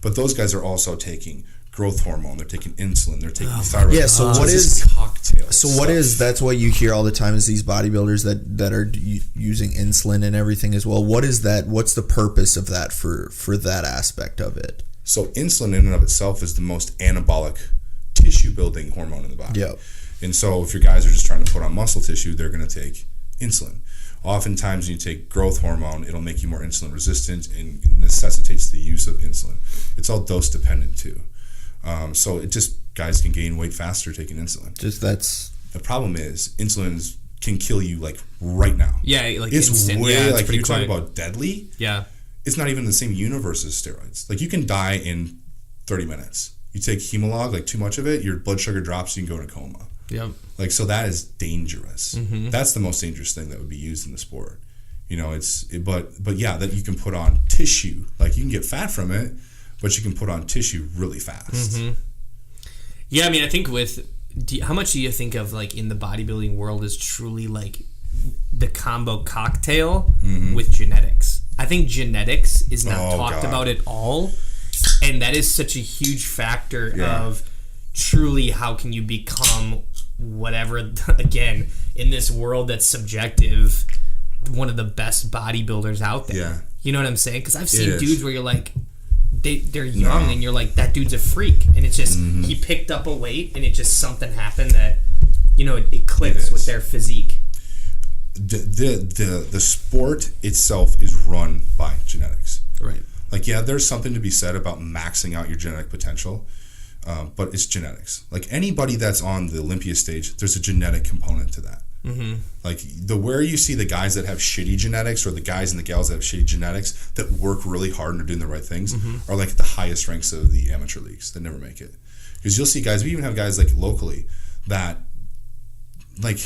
But those guys are also taking growth hormone, they're taking insulin, they're taking thyroid. Yeah, so what is cocktail? So what is that's what you hear all the time is these bodybuilders that are using insulin and everything as well. What is that? What's the purpose of that for that aspect of it? So insulin in and of itself is the most anabolic tissue building hormone in the body. Yep. And so if your guys are just trying to put on muscle tissue, they're going to take insulin. Oftentimes when you take growth hormone, it'll make you more insulin resistant and necessitates the use of insulin. It's all dose dependent too. So it just, guys can gain weight faster taking insulin. The problem is insulin can kill you like right now. Yeah, like it's instant. Way, yeah, like you're talking about deadly. Yeah. It's not even the same universe as steroids. Like you can die in 30 minutes. You take Humalog, like too much of it, your blood sugar drops, you can go in a coma. Yep. Like, so that is dangerous. Mm-hmm. That's the most dangerous thing that would be used in the sport. You know, but yeah, that you can put on tissue. Like you can get fat from it, but you can put on tissue really fast. Mm-hmm. Yeah, I mean, I think how much do you think of like in the bodybuilding world is truly like the combo cocktail with genetics? I think genetics is not talked about at all. And that is such a huge factor of truly how can you become whatever, again, in this world that's subjective, one of the best bodybuilders out there. Yeah. You know what I'm saying? Because I've seen dudes where you're like, they're young and you're like, that dude's a freak, and it's just he picked up a weight and it just something happened that, you know, it clicks with their physique. The sport itself is run by genetics. Right. Like, yeah, there's something to be said about maxing out your genetic potential, but it's genetics. Like, anybody that's on the Olympia stage, there's a genetic component to that. Mm-hmm. Like, where you see the guys that have shitty genetics, or the guys and the gals that have shitty genetics that work really hard and are doing the right things, are like the highest ranks of the amateur leagues that never make it. Because you'll see guys, we even have guys like locally that, like,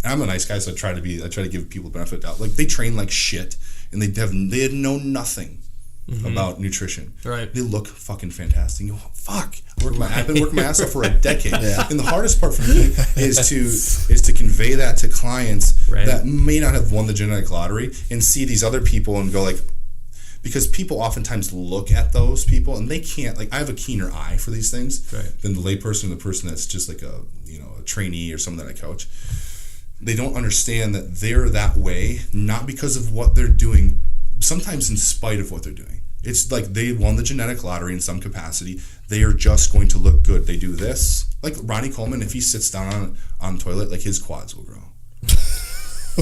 I'm a nice guy, so I try to give people the benefit of the doubt. Like, they train like shit, and they know nothing about nutrition. Right. They look fucking fantastic. You go, fuck. I've been working my ass off for a decade. And the hardest part for me is to convey that to clients that may not have won the genetic lottery and see these other people and go like, because people oftentimes look at those people and they can't, like, I have a keener eye for these things than the layperson or the person that's just like a trainee or someone that I coach. They don't understand that they're that way, not because of what they're doing, sometimes in spite of what they're doing. It's like they won the genetic lottery in some capacity. They are just going to look good. They do this. Like Ronnie Coleman, if he sits down on the toilet, like, his quads will grow.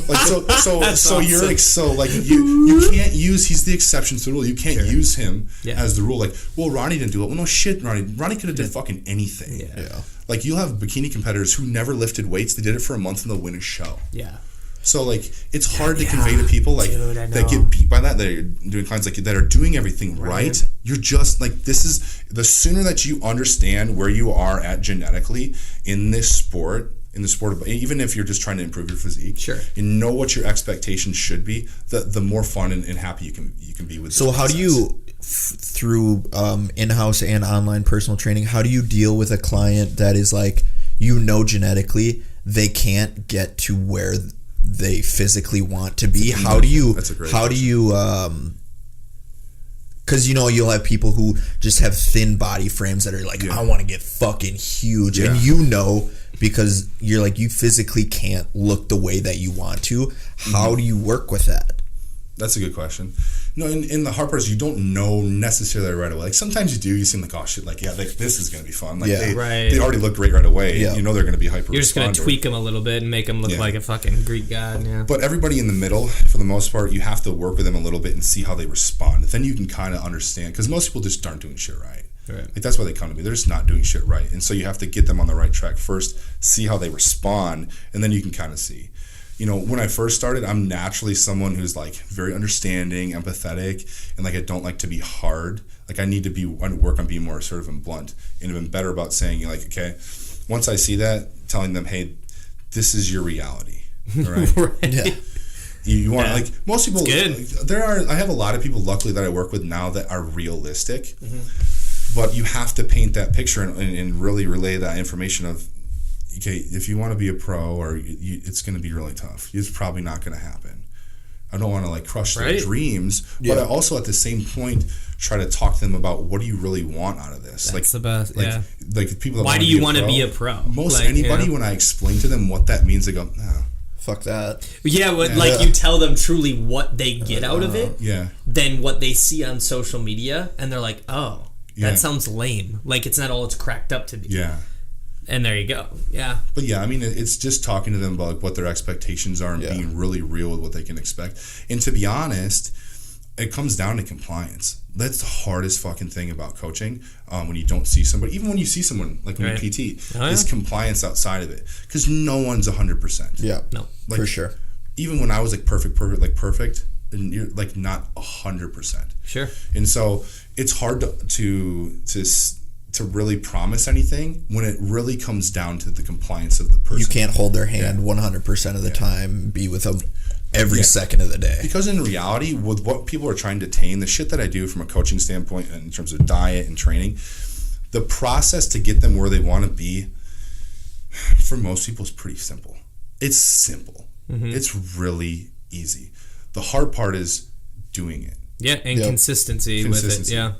Like, so awesome. You're like, so like you can't use, he's the exception to the rule. You can't use him as the rule. Like, well, Ronnie didn't do it. Well, no shit, Ronnie could have did fucking anything. Yeah. Like, you'll have bikini competitors who never lifted weights. They did it for a month and they'll win a show. Yeah. So, like, it's hard to convey to people, like, that get beat by that are doing clients, like, that are doing everything right. You're just, like, this is, the sooner that you understand where you are at genetically in this sport, even if you're just trying to improve your physique, and know what your expectations should be, the more fun and happy you can be with. So how do you, through in-house and online personal training, how do you deal with a client that is like, genetically they can't get to where they physically want to be? How do you because you'll have people who just have thin body frames that are like, I want to get fucking huge, and because you're like, you physically can't look the way that you want to. How do you work with that? That's a good question. No, and the hard part is you don't know necessarily right away. Like, sometimes you do. You seem like, oh shit, like, like, this is gonna be fun. Like, they already look great right away. Yeah. You know they're gonna be hyper. You're just gonna tweak them a little bit and make them look like a fucking Greek god. Yeah. But everybody in the middle, for the most part, you have to work with them a little bit and see how they respond. Then you can kind of understand, because most people just aren't doing shit right. Like, that's why they come to me. They're just not doing shit right, and so you have to get them on the right track first, see how they respond, and then you can kind of see. When I first started, I'm naturally someone who's like very understanding, empathetic, and like, I don't like to be hard. Like, I need to work on being more assertive and blunt, and I've been better about saying, like, okay, once I see that, telling them, hey, this is your reality. All right. Yeah. You want like, most people. I have a lot of people, luckily, that I work with now that are realistic, but you have to paint that picture and really relay that information of, okay, if you want to be a pro, it's going to be really tough. It's probably not going to happen. I don't want to like crush their dreams, but I also at the same point try to talk to them about, what do you really want out of this? That's the best. Like people. Why do you want to be a pro? Most anybody, when I explain to them what that means, they go, no. Fuck that. Yeah, like, you tell them truly what they get out of it, than what they see on social media, and they're like, oh, that sounds lame. Like, it's not all it's cracked up to be. Yeah. And there you go. Yeah. But I mean, it's just talking to them about like what their expectations are and being really real with what they can expect. And to be honest, it comes down to compliance. That's the hardest fucking thing about coaching, when you don't see somebody. Even when you see someone, like when you PT, is compliance outside of it. Because no one's 100%. Yeah. No. Like, for sure. Even when I was like perfect, and you're like not 100%. Sure. And so it's hard to really promise anything when it really comes down to the compliance of the person. You can't hold their hand 100% of the time, be with them every second of the day. Because in reality, with what people are trying to attain, the shit that I do from a coaching standpoint in terms of diet and training, the process to get them where they want to be, for most people, is pretty simple. It's simple. It's really easy. The hard part is doing it. Yeah, and consistency with it. Yeah.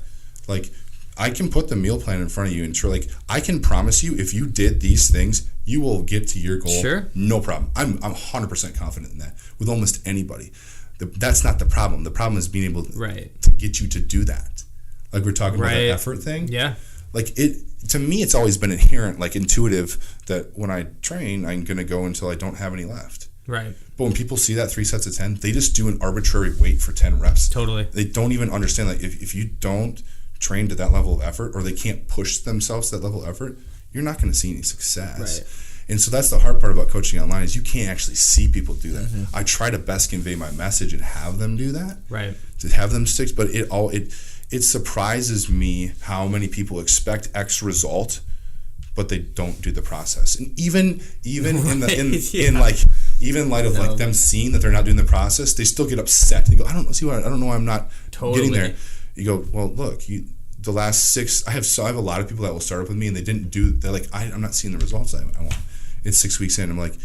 Like, I can put the meal plan in front of you and like, I can promise you, if you did these things, you will get to your goal. Sure. No problem. I'm 100% confident in that with almost anybody. That's not the problem. The problem is being able right. to get you to do that. Like we're talking about that effort thing. Yeah. Like to me, it's always been inherent, like intuitive, that when I train, I'm going to go until I don't have any left. Right. But when people see that 3 sets of 10, they just do an arbitrary weight for 10 reps. Totally. They don't even understand, like, if you don't train to that level of effort, or they can't push themselves to that level of effort, you're not going to see any success. Right. And so that's the hard part about coaching online, is you can't actually see people do that. Mm-hmm. I try to best convey my message and have them do that. Right. To have them stick, but it surprises me how many people expect X result, but they don't do the process. And even in light of like them seeing that they're not doing the process, they still get upset. They go, I don't know why I'm not getting there. You go, well, look, the last 6, I have a lot of people that will start up with me and they're like, I'm not seeing the results I want. It's 6 weeks in. I'm like,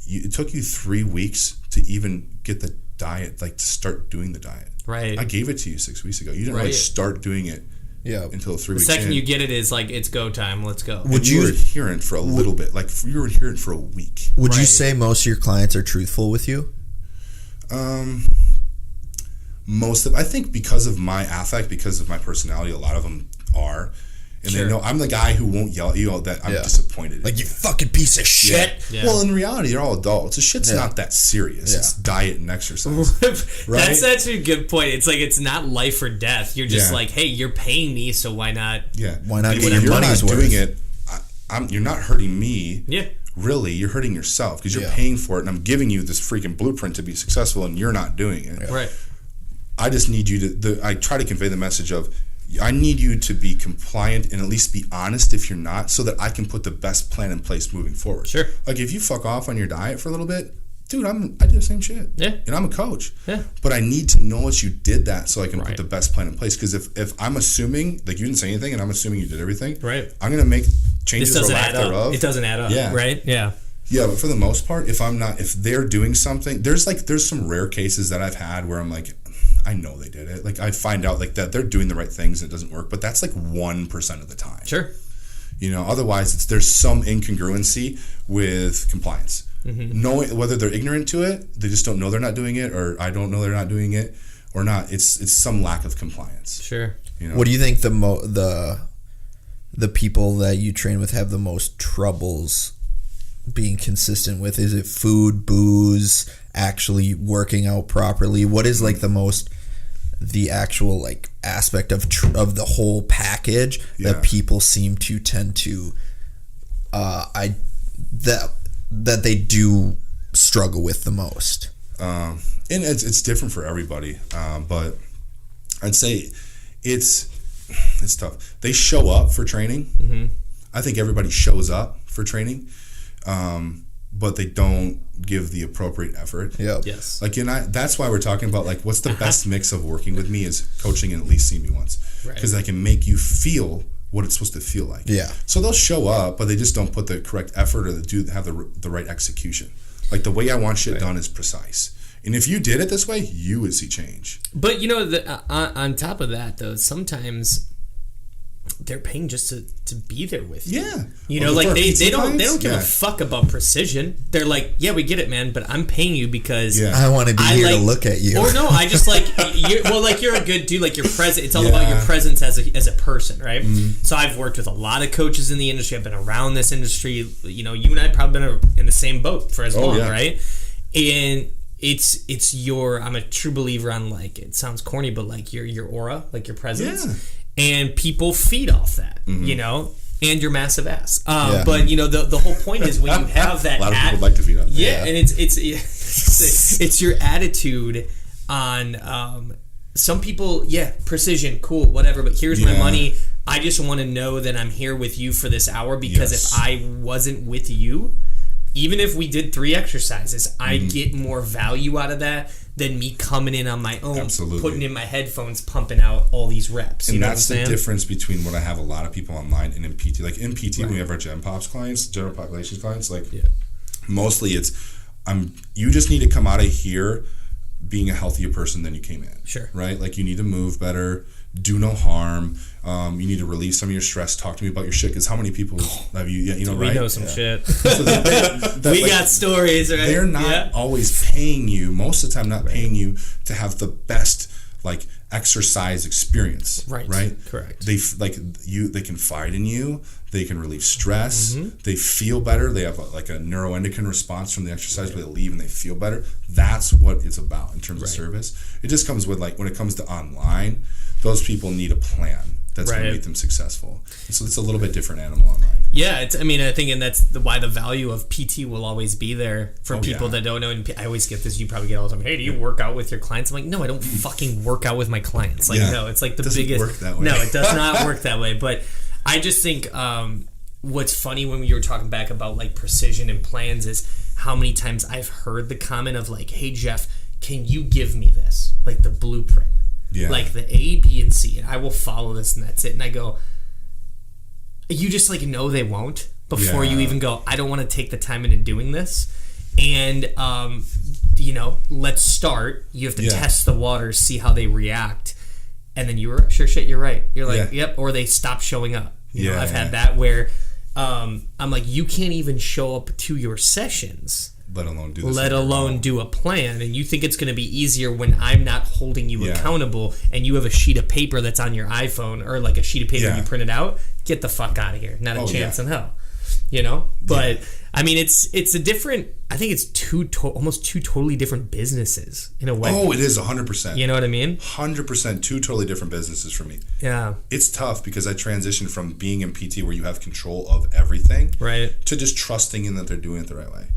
it took you 3 weeks to even get the diet, like to start doing the diet. Right. I gave it to you 6 weeks ago. You didn't really start doing it until 3 weeks in. The second you get it is like, it's go time, let's go. You were adherent for a little bit. Like, you were adherent for a week. Would you say most of your clients are truthful with you? I think because of my affect, because of my personality, a lot of them are. And they know I'm the guy who won't yell at you that I'm disappointed. Like, you fucking piece of shit. Yeah. Well, in reality, you're all adults. The shit's not that serious. It's diet and exercise. Right? That's actually a good point. It's like, it's not life or death. You're just like, hey, you're paying me, so why not? Yeah. Why not get your your money's worth? Doing it, you're not hurting me. Yeah. Really, you're hurting yourself because you're paying for it, and I'm giving you this freaking blueprint to be successful, and you're not doing it. Right. I just need you to. I try to convey the message of, I need you to be compliant and at least be honest if you're not, so that I can put the best plan in place moving forward. Sure. Like, if you fuck off on your diet for a little bit, dude, I do the same shit. Yeah. And I'm a coach. Yeah. But I need to know that you did that so I can put the best plan in place. Because if I'm assuming, like, you didn't say anything and I'm assuming you did everything, right, I'm going to make changes or lack thereof. It doesn't add up. Yeah. Right? Yeah. Yeah, but for the most part, if they're doing something, there's some rare cases that I've had where I'm like, I know they did it. Like, I find out like that they're doing the right things and it doesn't work, but that's like 1% of the time. Sure. Otherwise there's some incongruency with compliance. Mm-hmm. Knowing whether they're ignorant to it, they just don't know they're not doing it, or I don't know they're not doing it, or not. It's some lack of compliance. Sure. What do you think the people that you train with have the most troubles being consistent with? Is it food, booze, actually working out properly? What is like the actual like aspect of the whole package that people seem to tend to that they do struggle with the most? And it's different for everybody, but I'd say it's tough. They show up for training. Mm-hmm. I think everybody shows up for training, but they don't give the appropriate effort. Yeah. Yes. Like, that's why we're talking about, like, what's the best mix of working with me is coaching and at least see me once, because I can make you feel what it's supposed to feel like. Yeah. So they'll show up, but they just don't put the correct effort or have the right execution. Like, the way I want shit done is precise. And if you did it this way, you would see change. But on top of that, though, sometimes they're paying just to be there with you. Yeah. Like, they don't give a fuck about precision. They're like, yeah, we get it, man, but I'm paying you because I want to be here to look at you. Or no, I just like you're a good dude. Like, you're present. It's all about your presence as a person, right? Mm-hmm. So I've worked with a lot of coaches in the industry. I've been around this industry. You and I have probably been in the same boat for as long, right? And I'm a true believer on, like, it sounds corny, but like your aura, like your presence. Yeah. And people feed off that, and your massive ass. But the whole point is, when you have that, a lot of people like to feed off that. Yeah, and it's your attitude on. Some people, precision, cool, whatever. But here's my money. I just want to know that I'm here with you for this hour, because if I wasn't with you, even if we did 3 exercises, I get more value out of that than me coming in on my own, putting in my headphones, pumping out all these reps. And that's the difference between what I have a lot of people online and in PT. Like, in PT, when we have our Gen Pops clients, general population clients, like, mostly it's, you just need to come out of here being a healthier person than you came in. Sure. Right? Like, you need to move better, do no harm. You need to relieve some of your stress. Talk to me about your shit. Because how many people have you? You know, we right? know some shit. So we got stories, right? They're not always paying you. Most of the time, not paying you to have the best like exercise experience. Right. Correct. They They confide in you. They can relieve stress. They feel better. They have like a neuroendocrine response from the exercise where they leave and they feel better. That's what it's about in terms of service. It just comes with like when it comes to online, those people need a plan that's going to make them successful. And so it's a little bit different animal online. Yeah, I think, and that's why the value of PT will always be there for people that don't know. And I always get this, you probably get all the time, hey, do you work out with your clients? I'm like, no, I don't fucking work out with my clients. Like, no, it's like the biggest. Work that way. No, it does not work that way. But I just think what's funny when you were talking back about like precision and plans is how many times I've heard the comment of like, hey, Jeff, can you give me this? Like the blueprint. Yeah. Like the A, B, and C, and I will follow this, and that's it. And I go, you just like know they won't before you even go, I don't want to take the time into doing this. And, let's start. You have to test the waters, see how they react. And then you're right. You're like, yep. Or they stop showing up. You know, I've had that where I'm like, you can't even show up to your sessions. Let alone do a plan, and you think it's going to be easier when I'm not holding you accountable, and you have a sheet of paper that's on your iPhone or like a sheet of paper you printed out. Get the fuck out of here! Not a chance in hell, you know. But I mean, it's a different. I think it's almost two totally different businesses in a way. Oh, it is 100%. You know what I mean? 100%, two totally different businesses for me. Yeah, it's tough because I transitioned from being in PT where you have control of everything, right, to just trusting in that they're doing it the right way.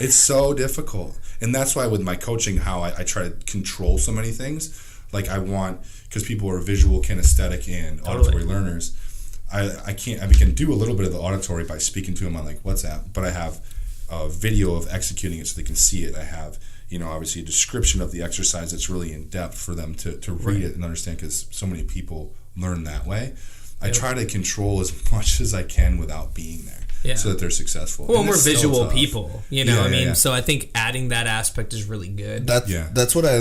It's so difficult. And that's why with my coaching, how I try to control so many things. Like I want, because people are visual, kinesthetic, and auditory learners. I can do a little bit of the auditory by speaking to them on like WhatsApp, but I have a video of executing it so they can see it. I have, obviously a description of the exercise that's really in depth for them to read it and understand, because so many people learn that way. I try to control as much as I can without being there. Yeah. So that they're successful. Well, we're visual people, So I think adding that aspect is really good. That's what I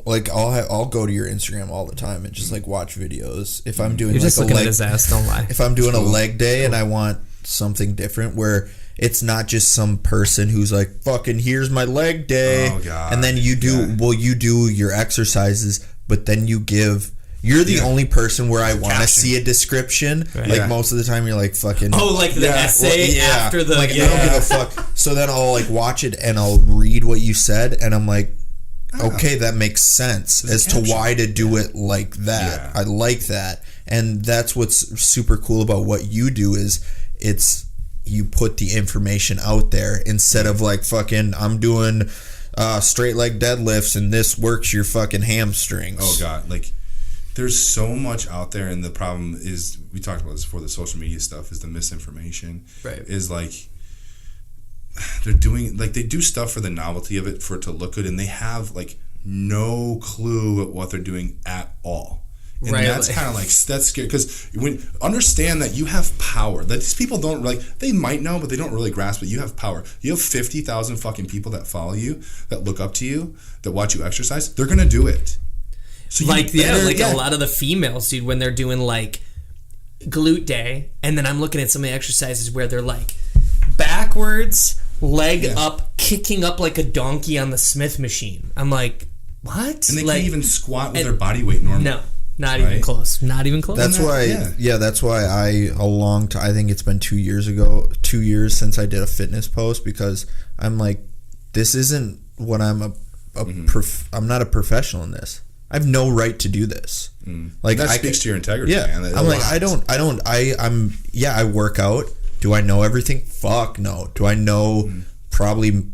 like. I'll go to your Instagram all the time and just like watch videos. If I'm doing just looking at his ass, don't lie. If I'm doing a leg day and I want something different where it's not just some person who's like, fucking here's my leg day. Oh, God. And then you do your exercises, but then you're the only person where I want to see a description. Right. Like most of the time, you're like fucking. Oh, like the essay after the. Like I don't give a fuck. So then I'll like watch it and I'll read what you said, and I'm like, okay, that makes sense as to why to do it like that. Yeah. I like that, and that's what's super cool about what you do is you put the information out there instead of like fucking I'm doing straight leg deadlifts and this works your fucking hamstrings. Oh God, like. There's so much out there, and the problem is, we talked about this before, the social media stuff is the misinformation. Right. Is like, they're doing, like, they do stuff for the novelty of it, for it to look good, and they have, like, no clue at what they're doing at all. And that's kind of like, that's scary, because understand that you have power. That these people don't, like, they might know, but they don't really grasp it. You have power. You have 50,000 fucking people that follow you, that look up to you, that watch you exercise. They're going to do it. So a lot of the females, dude, when they're doing like glute day, and then I'm looking at some of the exercises where they're like backwards, leg up, kicking up like a donkey on the Smith machine. I'm like, what? And they can't even squat with their body weight normally. No, not even close. Not even close. That's why I think it's been 2 years since I did a fitness post, because I'm like, this isn't what I'm I'm not a professional in this. I have no right to do this. Like that speaks to your integrity, man. I'm like, I work out. Do I know everything? Fuck no. Do I know probably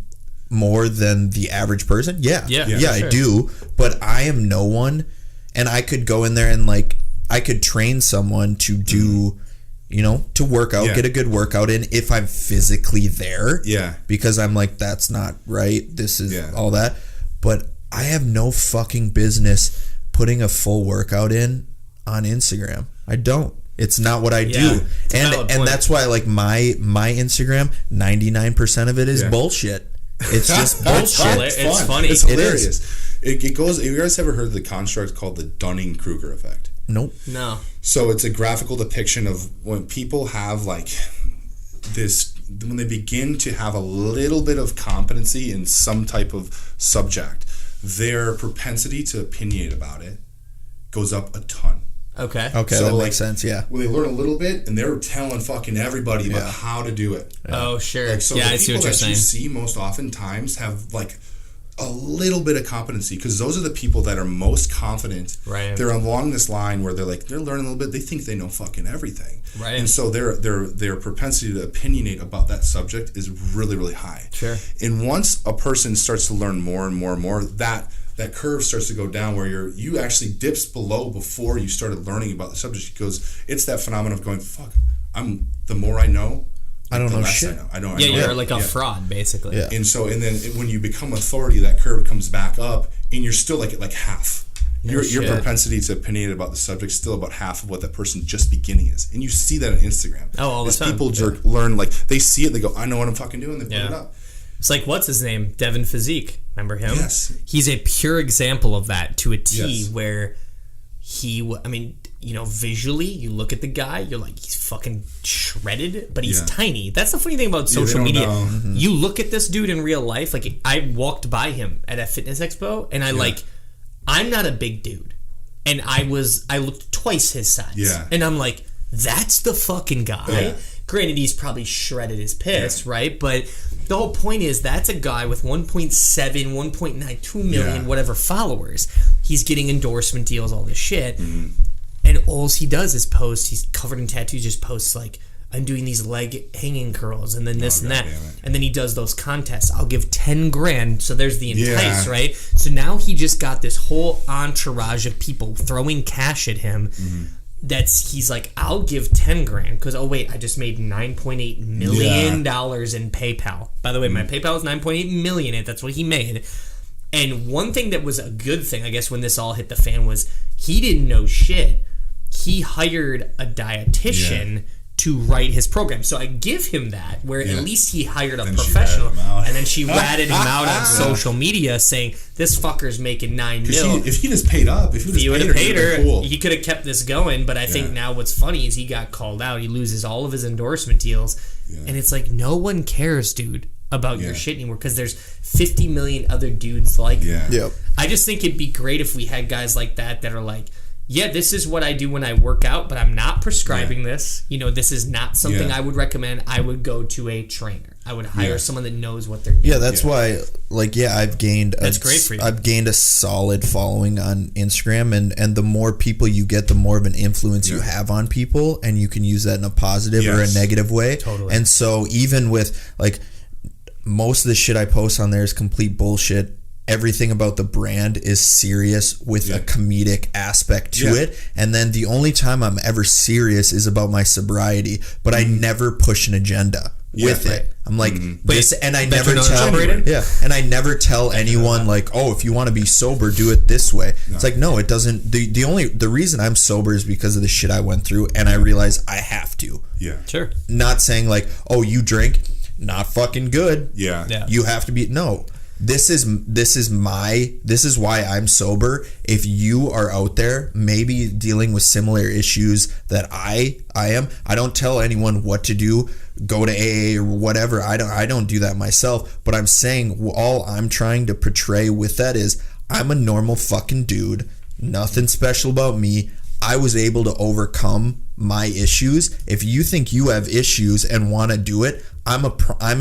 more than the average person? Yeah, sure. I do. But I am no one, and I could go in there and like I could train someone to do, to work out, get a good workout in if I'm physically there. Yeah, because I'm like, that's not right. This is all that, but I have no fucking business putting a full workout in on Instagram. I don't. It's not what I do. And that's why like my Instagram, 99% of it is bullshit. It's just bullshit. It's funny. It's hilarious. It goes. Have you guys ever heard of the construct called the Dunning-Kruger effect? Nope. No. So it's a graphical depiction of when people have like this, when they begin to have a little bit of competency in some type of subject, their propensity to opinionate about it goes up a ton. Okay, so that makes sense, yeah. When they learn a little bit and they're telling fucking everybody about how to do it. Yeah. Oh, sure. Like, so I the see what people you're that saying. you see most oftentimes have like a little bit of competency, because those are the people that are most confident. Right. They're along this line where they're learning a little bit. They think they know fucking everything. Right. And so their propensity to opinionate about that subject is really, really high. Sure. And once a person starts to learn more and more and more, that curve starts to go down where you actually dips below before you started learning about the subject, because it's that phenomenon of going, fuck, the more I know, I don't know shit. I know. You're like a fraud, basically. Yeah. And so, and then when you become authority, that curve comes back up, and you're still like at like half. Your propensity to opinionate about the subject is still about half of what that person just beginning is. And you see that on Instagram. Oh, all the time. People learn, like, they see it, they go, I know what I'm fucking doing, they put it up. It's like, what's his name? Devin Physique. Remember him? Yes. He's a pure example of that to a T, Yes. where visually, you look at the guy, you're like, he's fucking shredded, but he's tiny. That's the funny thing about social media. Mm-hmm. You look at this dude in real life, like, I walked by him at a fitness expo, and I'm not a big dude. And I looked twice his size. Yeah. And I'm like, that's the fucking guy. Yeah. Granted, he's probably shredded as piss, right? But the whole point is, that's a guy with 1.7, 1.92 million, whatever followers. He's getting endorsement deals, all this shit. Mm-hmm. And all he does is post. He's covered in tattoos, just posts like, I'm doing these leg hanging curls, and then this and that. And then he does those contests. I'll give 10 grand. So there's the entice, right? So now he just got this whole entourage of people throwing cash at him. Mm-hmm. He's like, I'll give 10 grand because, oh wait, I just made $9.8 million in PayPal. By the way, my PayPal is $9.8 million. That's what he made. And one thing that was a good thing, I guess, when this all hit the fan was he didn't know shit. He hired a dietitian to write his program. So I give him that, where at least he hired a professional. And then she ratted him out on social media saying, this fucker's making $9 million. If he just paid up, if he would have paid her, cool. He could have kept this going. But I think now what's funny is he got called out. He loses all of his endorsement deals. Yeah. And it's like, no one cares, dude, about your shit anymore, because there's 50 million other dudes like that. Yep. I just think it'd be great if we had guys like that are like, this is what I do when I work out, but I'm not prescribing this. This is not something I would recommend. I would go to a trainer. I would hire someone that knows what they're doing. Yeah, that's why, I've gained that's great for you. I've gained a solid following on Instagram, and the more people you get, the more of an influence you have on people, and you can use that in a positive or a negative way. Totally. And so even with, most of the shit I post on there is complete bullshit. Everything about the brand is serious with a comedic aspect to it. And then the only time I'm ever serious is about my sobriety, but I never push an agenda with it. I'm like, this, and I never tell and I never tell anyone if you want to be sober, do it this way. No. It's like, no, it doesn't. The reason I'm sober is because of the shit I went through, and I realize I have to. Yeah. Sure. Not saying you drink, not fucking good. Yeah. You have to be, no. This is why I'm sober. If you are out there maybe dealing with similar issues that I am, I don't tell anyone what to do. Go to AA or whatever. I don't do that myself. But I'm saying all I'm trying to portray with that is I'm a normal fucking dude. Nothing special about me. I was able to overcome my issues. If you think you have issues and want to do it, I'm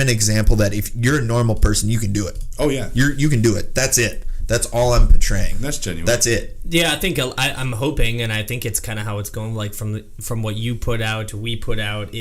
an example that if you're a normal person, you can do it. Oh yeah, you can do it. That's it. That's all I'm portraying. That's genuine. That's it. Yeah, I think I'm hoping, and I think it's kind of how it's going. From what you put out to we put out,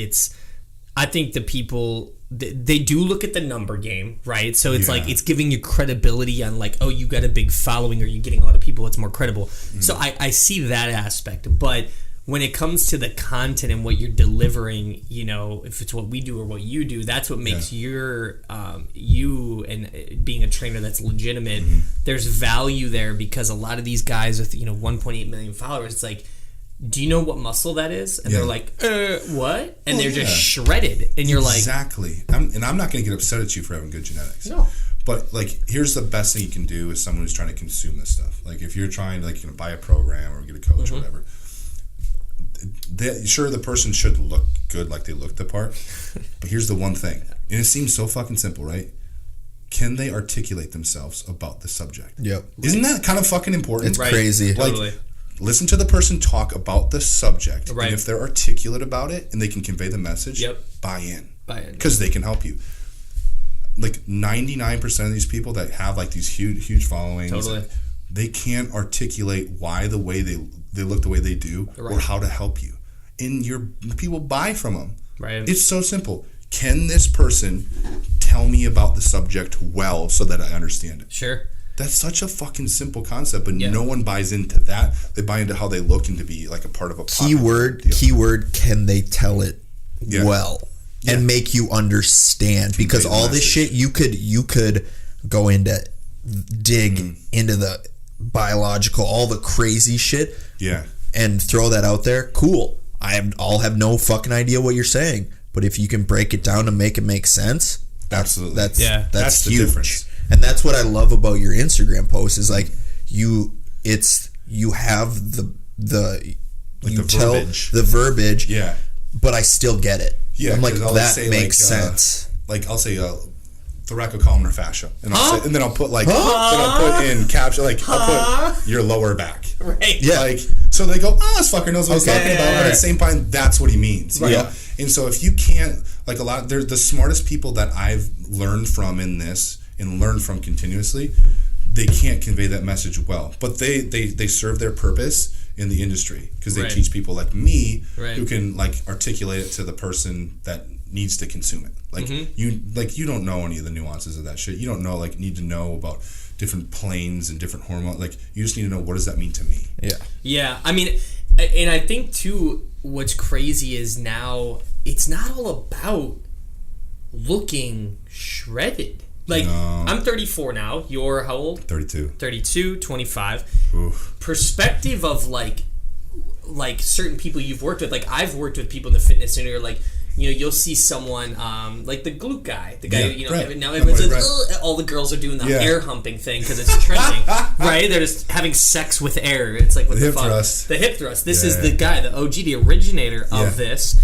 I think the people they do look at the number game, right? So it's it's giving you credibility on you got a big following or you're getting a lot of people. It's more credible. So I see that aspect, but when it comes to the content and what you're delivering, if it's what we do or what you do, that's what makes you and being a trainer that's legitimate. Mm-hmm. There's value there, because a lot of these guys with 1.8 million followers, it's like, do you know what muscle that is? And they're like, what? And they're just shredded. And you're like, exactly. I'm not going to get upset at you for having good genetics. No. But like, here's the best thing you can do as someone who's trying to consume this stuff. Like, if you're trying to like buy a program or get a coach or whatever, sure, the person should look good, like they look the part. But here's the one thing, and it seems so fucking simple, right? Can they articulate themselves about the subject? Yep. Isn't that kind of fucking important? It's crazy. Like, Totally. listen to the person talk about the subject, Right. and if they're articulate about it and they can convey the message, buy in. Because they can help you. Like 99% of these people that have like these huge followings, they can't articulate why the way they look the way they do, or how to help you. And people buy from them. Right. It's so simple. Can this person tell me about the subject well so that I understand it? Sure. That's such a fucking simple concept, but no one buys into that. They buy into how they look and to be like a part of a keyword. Can they tell it well and make you understand? Because all this shit you could go into dig into the biological, all the crazy shit, and throw that out there. Cool. I'll have no fucking idea what you're saying, but if you can break it down and make it make sense, that's huge. The difference. And that's what I love about your Instagram posts is like you have the verbiage, but I still get it. Yeah, I'm like, that makes sense. I'll say thoracocolumnar fascia, and I'll put in caption, like I'll put your lower back. Right. Yeah. Like, so they go, oh, this fucker knows what he's talking about. But at the same time, that's what he means. Right. You know? And so if you can't, like they're the smartest people that I've learned from in this and learned from continuously, they can't convey that message well. But they serve their purpose in the industry because they teach people like me who can like articulate it to the person that needs to consume it. Like you don't know any of the nuances of that shit. You don't need to know about different planes and different hormones. Like, you just need to know, what does that mean to me? Yeah. I mean, and I think too, what's crazy is now it's not all about looking shredded. Like, I'm 34 now. You're how old? 32, 25. Oof. Perspective of like certain people you've worked with. Like, I've worked with people in the fitness industry. Like, you'll see someone like the glute guy, the guy now everyone's like, all the girls are doing the air humping thing because it's trending, right? They're just having sex with air. It's like, what the fuck? The hip thrust. This is the guy, the OG, the originator of this.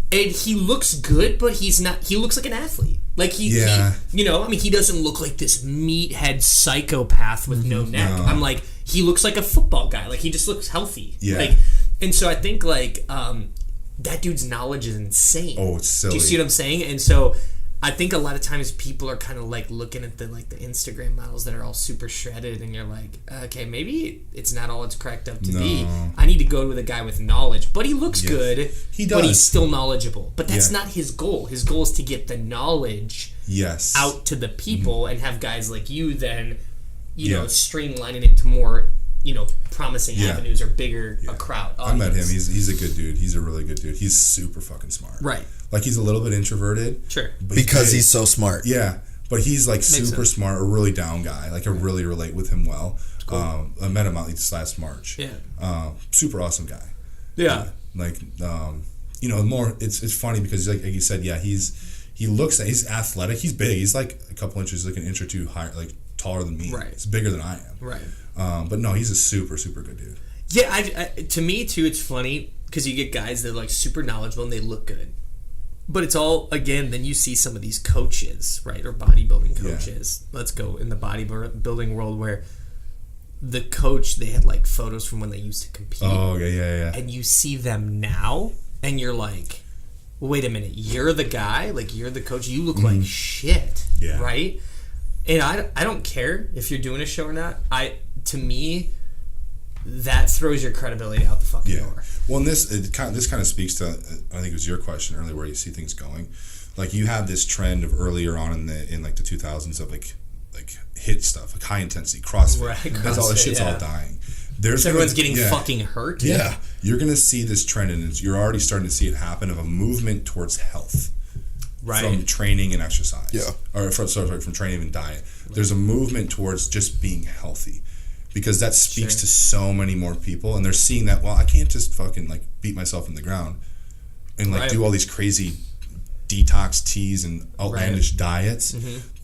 And he looks good, but he's not. He looks like an athlete. Like he he doesn't look like this meathead psychopath with no neck. No. I'm like, he looks like a football guy. Like, he just looks healthy. Yeah. Like, and so I think like that dude's knowledge is insane. Oh, it's silly. Do you see what I'm saying? And so I think a lot of times people are kind of like looking at the Instagram models that are all super shredded, and you're like, okay, maybe it's not all it's cracked up to be. I need to go with a guy with knowledge, but he looks good. He does, but he's still knowledgeable. But that's not his goal. His goal is to get the knowledge out to the people and have guys like you then, streamlining it to more promising avenues or bigger a crowd. I met him. He's a good dude. He's a really good dude. He's super fucking smart. Right. Like, he's a little bit introverted. Sure. Because he's so smart. Yeah. But he's like super smart, a really down guy. Like, I really relate with him well. Cool. I met him out this last March. Yeah. Super awesome guy. Yeah. More. It's funny because like you said, he's athletic. He's big. He's like a couple inches, like an inch or two higher, like taller than me. Right. He's bigger than I am. Right. But no, he's a super, super good dude. Yeah. I to me too, it's funny because you get guys that are like super knowledgeable and they look good. But it's all, again, then you see some of these coaches, right, or bodybuilding coaches. Yeah. Let's go in the bodybuilding world where the coach, they had like photos from when they used to compete. Oh, yeah. And you see them now, and you're like, well, wait a minute, you're the guy? Like, you're the coach? You look like shit, right? And I don't care if you're doing a show or not. To me, that throws your credibility out the fucking door. Well, and this kind of speaks to, I think it was your question earlier, where you see things going. Like, you had this trend of earlier on in the 2000s of like HIIT stuff, like high intensity CrossFit. Right, because all this shit's all dying. Everyone's getting fucking hurt. Yeah, you're gonna see this trend, and you're already starting to see it happen, of a movement towards health. Right. From training and exercise. Yeah. Or from training and diet. Right. There's a movement towards just being healthy. Because that speaks to so many more people, and they're seeing that, well, I can't just fucking like beat myself in the ground and like do all these crazy detox teas and outlandish diets.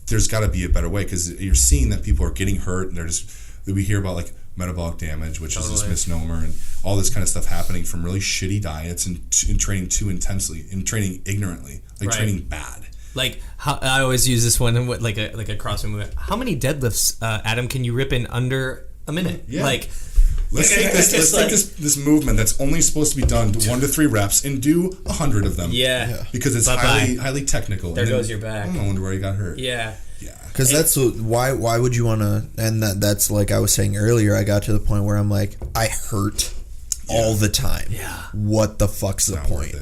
there's got to be a better way, because you're seeing that people are getting hurt, and we hear about like metabolic damage, which is this misnomer, and all this kind of stuff happening from really shitty diets and training too intensely and training ignorantly, like training bad. Like I always use this one like a CrossFit movement. How many deadlifts, Adam, can you rip in under a minute? Yeah. Like, let's take this movement that's only supposed to be done 1 to 3 reps and do 100 of them. Yeah. Because it's highly technical. There goes your back. I wonder where you got hurt. Yeah. Yeah. Because that's why would you want to, and that's like I was saying earlier, I got to the point where I'm like, I hurt all the time. Yeah. What the fuck's the point?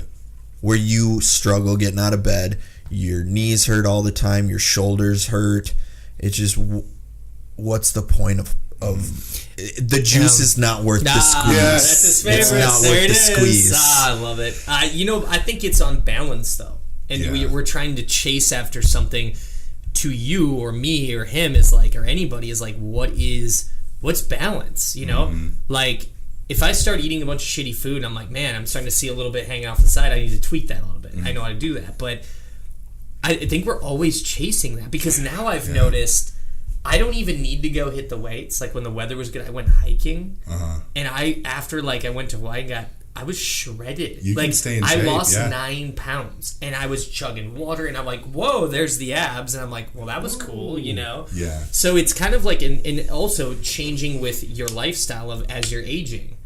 Where you struggle getting out of bed, your knees hurt all the time, your shoulders hurt. It's just, what's the point of the juice is not worth the squeeze. Yes. That's his favorite. It's not worth the squeeze. I love it. I think it's on balance though, and we're trying to chase after something. To you or me or him is like, or anybody is like, what's balance? You know, like if I start eating a bunch of shitty food, and I'm like, man, I'm starting to see a little bit hanging off the side. I need to tweak that a little bit. I know how to do that, but I think we're always chasing that, because now I've noticed I don't even need to go hit the weights. Like when the weather was good, I went hiking, and after I went to Hawaii, I was shredded. You can stay in shape. I lost 9 pounds, and I was chugging water, and I'm like, whoa, there's the abs, and I'm like, well, that was cool, you know? Yeah. So it's kind of like, and also changing with your lifestyle as you're aging,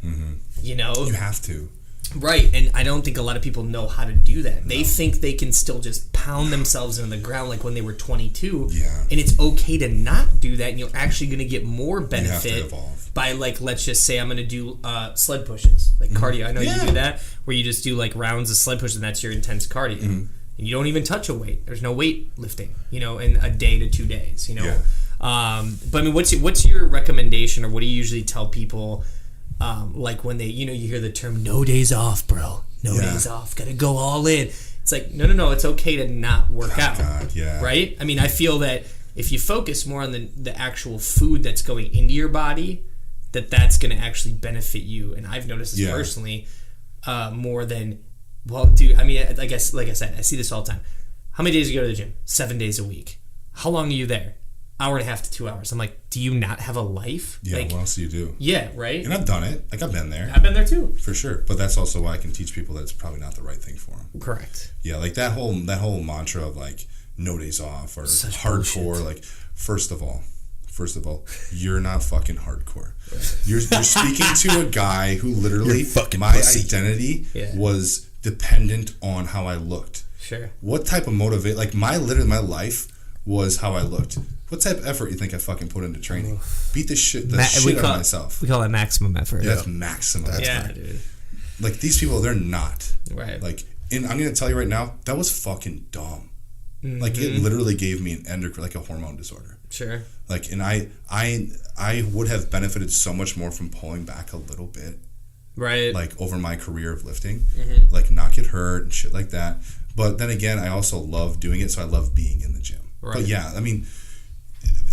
you know? You have to. Right, and I don't think a lot of people know how to do that. They think they can still just pound themselves into the ground like when they were 22, and it's okay to not do that, and you're actually going to get more benefit by, like, let's just say I'm going to do sled pushes, like cardio. I know you do that, where you just do, like, rounds of sled pushes, and that's your intense cardio. And you don't even touch a weight. There's no weight lifting, you know, in a day to 2 days, you know. But, I mean, what's your recommendation, or what do you usually tell people, like when they, you know, you hear the term no days off, bro, no days off, gotta go all in. It's like, no, it's okay to not work out. Right? I mean, I feel that if you focus more on the actual food that's going into your body, that's going to actually benefit you. And I've noticed this personally more than, well, dude, I mean, I guess, like I said, I see this all the time. How many days do you go to the gym? 7 days a week. How long are you there? Hour and a half to 2 hours. I'm like, do you not have a life? Yeah, like, what else do you do? Yeah, right? And I've done it. Like, I've been there. I've been there too. For sure. But that's also why I can teach people that it's probably not the right thing for them. Correct. Yeah, like that whole mantra of, like, no days off or such hardcore. Bullshit. Like, first of all, you're not fucking hardcore. You're speaking to a guy who literally, my identity was dependent on how I looked. Sure. What type of motivate? Like, my life was how I looked. What type of effort you think I fucking put into training? Beat the shit out of myself. We call that maximum effort. Yeah, that's maximum effort. Yeah, dude. Like, these people, they're not. Right. Like, and I'm going to tell you right now, that was fucking dumb. Like, it literally gave me an endocrine, like a hormone disorder. Sure. Like, and I would have benefited so much more from pulling back a little bit. Right. Like, over my career of lifting. Like, not get hurt and shit like that. But then again, I also love doing it, so I love being in the gym. Right. But yeah, I mean,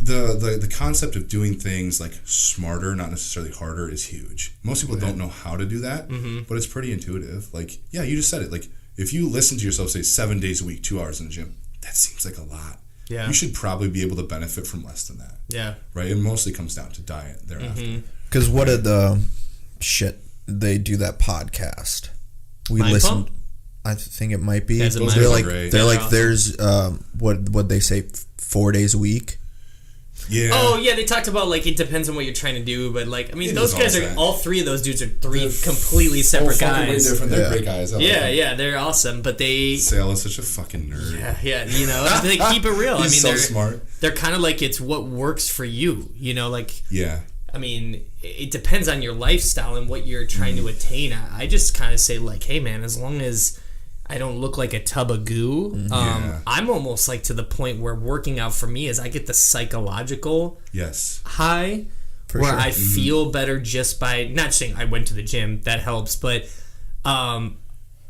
the concept of doing things like smarter, not necessarily harder, is huge. Most people don't know how to do that, but it's pretty intuitive. Like, yeah, you just said it. Like, if you listen to yourself say 7 days a week, 2 hours in the gym, that seems like a lot. Yeah. You should probably be able to benefit from less than that. Yeah. Right? It mostly comes down to diet thereafter. Because what did they do that podcast? We listened. I think it might be. They're like there's what they say 4 days a week. Yeah. Oh yeah, they talked about like it depends on what you're trying to do, but like I mean those guys are all three of those dudes are completely separate guys. Way different. They're great guys. Yeah, they're awesome, but they. Sale is such a fucking nerd. Yeah, you know they keep it real. He's I mean, so smart. They're kind of like it's what works for you. You know, like I mean, it depends on your lifestyle and what you're trying to attain. I just kind of say like, hey man, as long as I don't look like a tub of goo. I'm almost like to the point where working out for me is I get the psychological high where I feel better just by not saying I went to the gym, that helps, but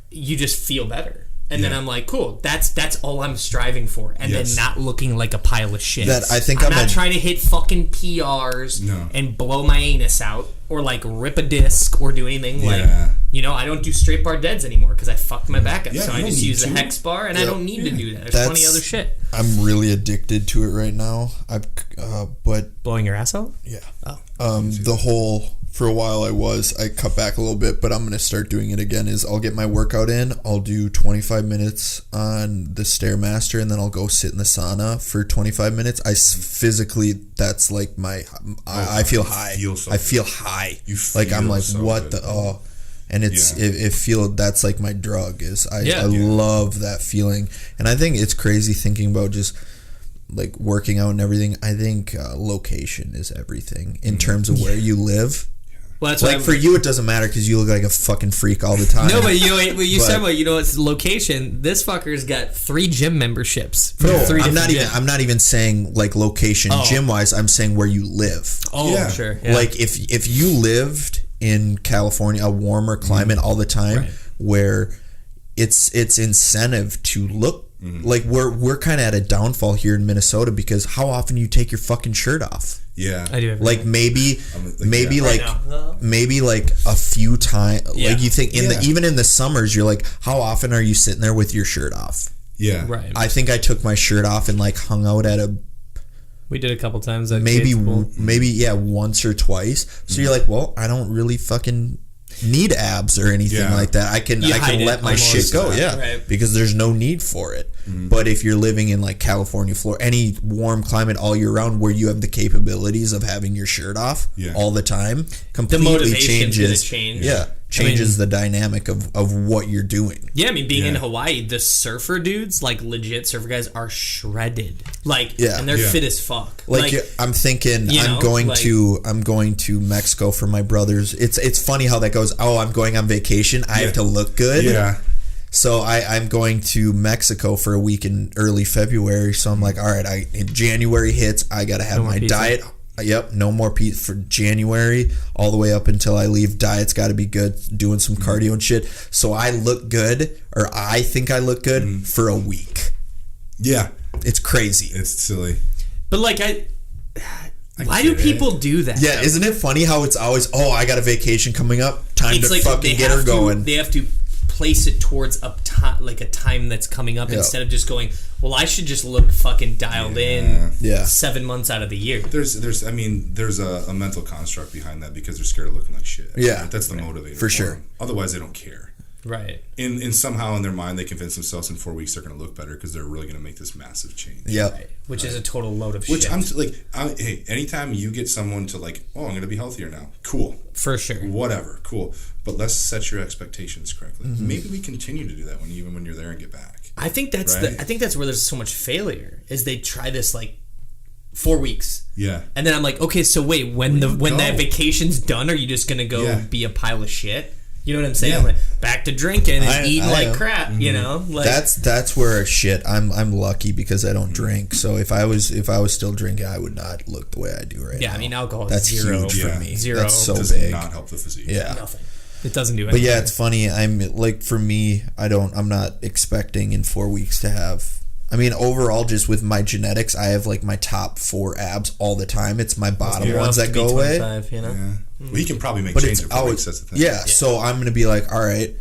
you just feel better. And then I'm like, cool, that's all I'm striving for. And then not looking like a pile of shit. That I think I'm not trying to hit fucking PRs and blow my anus out or like rip a disc or do anything like, I don't do straight bar deads anymore because I fucked my back up. So I just use the hex bar and I don't need to do that. There's plenty of other shit. I'm really addicted to it right now. But blowing your ass out? Yeah. For a while I cut back a little bit, but I'm going to start doing it again. I'll get my workout in. I'll do 25 minutes on the Stairmaster, and then I'll go sit in the sauna for 25 minutes. That's like I feel high. I feel high. I'm like, so what good. And that's like my drug I love that feeling. And I think it's crazy thinking about just like working out and everything. I think location is everything in terms of where you live. Well, that's like for you, it doesn't matter because you look like a fucking freak all the time. No, but it's location. This fucker's got 3 gym memberships. I'm not even saying like location gym wise. I'm saying where you live. Sure. Yeah. Like if you lived in California, a warmer climate all the time, where it's incentive to look. Like we're kind of at a downfall here in Minnesota because how often you take your fucking shirt off? Yeah, I do. Like maybe a few times. Like you think even in the summers, you're like, how often are you sitting there with your shirt off? Yeah, right. I think I took my shirt off and like hung out at a. We did a couple times. Maybe once or twice. So you're like, well, I don't really fucking need abs or anything like that. I can let my shit go, because there's no need for it. But if you're living in like California, Florida, any warm climate all year round where you have the capabilities of having your shirt off all the time, completely changes. Changes the dynamic of what you're doing. Yeah, I mean, being in Hawaii, the surfer dudes, like legit surfer guys, are shredded. Like, and they're fit as fuck. Like I'm thinking, I'm going to Mexico for my brothers. It's funny how that goes. Oh, I'm going on vacation. I have to look good. Yeah. So I'm going to Mexico for a week in early February. So I'm like, all right, January hits. I got to have my diet. Yep, no more pizza for January all the way up until I leave. Diet's got to be good, doing some cardio and shit. So I look good, or I think I look good for a week. Yeah. It's crazy. It's silly. But like why do people do that? Yeah, isn't it funny how it's always, I got a vacation coming up, time to fucking get her going. They have to place it towards a time that's coming up instead of just going, well, I should just look fucking dialed in 7 months out of the year. There's a mental construct behind that because they're scared of looking like shit. Yeah. Right? That's the motivator for sure. Them. Otherwise, they don't care. Right. In somehow in their mind, they convince themselves in 4 weeks they're going to look better because they're really going to make this massive change. Yeah. Right. Which is a total load of shit. Hey, anytime you get someone to like, I'm going to be healthier now. Cool. For sure. Whatever. Cool. But let's set your expectations correctly. Maybe we continue to do that when you're there and get back. I think that's where there's so much failure is they try this like 4 weeks. Yeah. And then I'm like, okay, so wait, when that vacation's done, are you just going to go be a pile of shit? You know what I'm saying? I'm like, back to drinking and eating like crap, you know? Like, that's where I'm lucky because I don't drink. So if I was still drinking, I would not look the way I do right now. Yeah, I mean, alcohol that's is zero. Huge for me. Zero. That's so does big. Not help the physique. Yeah. Nothing. It doesn't do anything. But yeah, it's funny. I'm like, for me, I'm not expecting in 4 weeks to have. I mean, overall, just with my genetics, I have like my top 4 abs all the time. It's my bottom ones that go away. You know? Yeah. Well, he can probably make changes in 4 weeks. That's the thing. Yeah, so I'm going to be like, all right,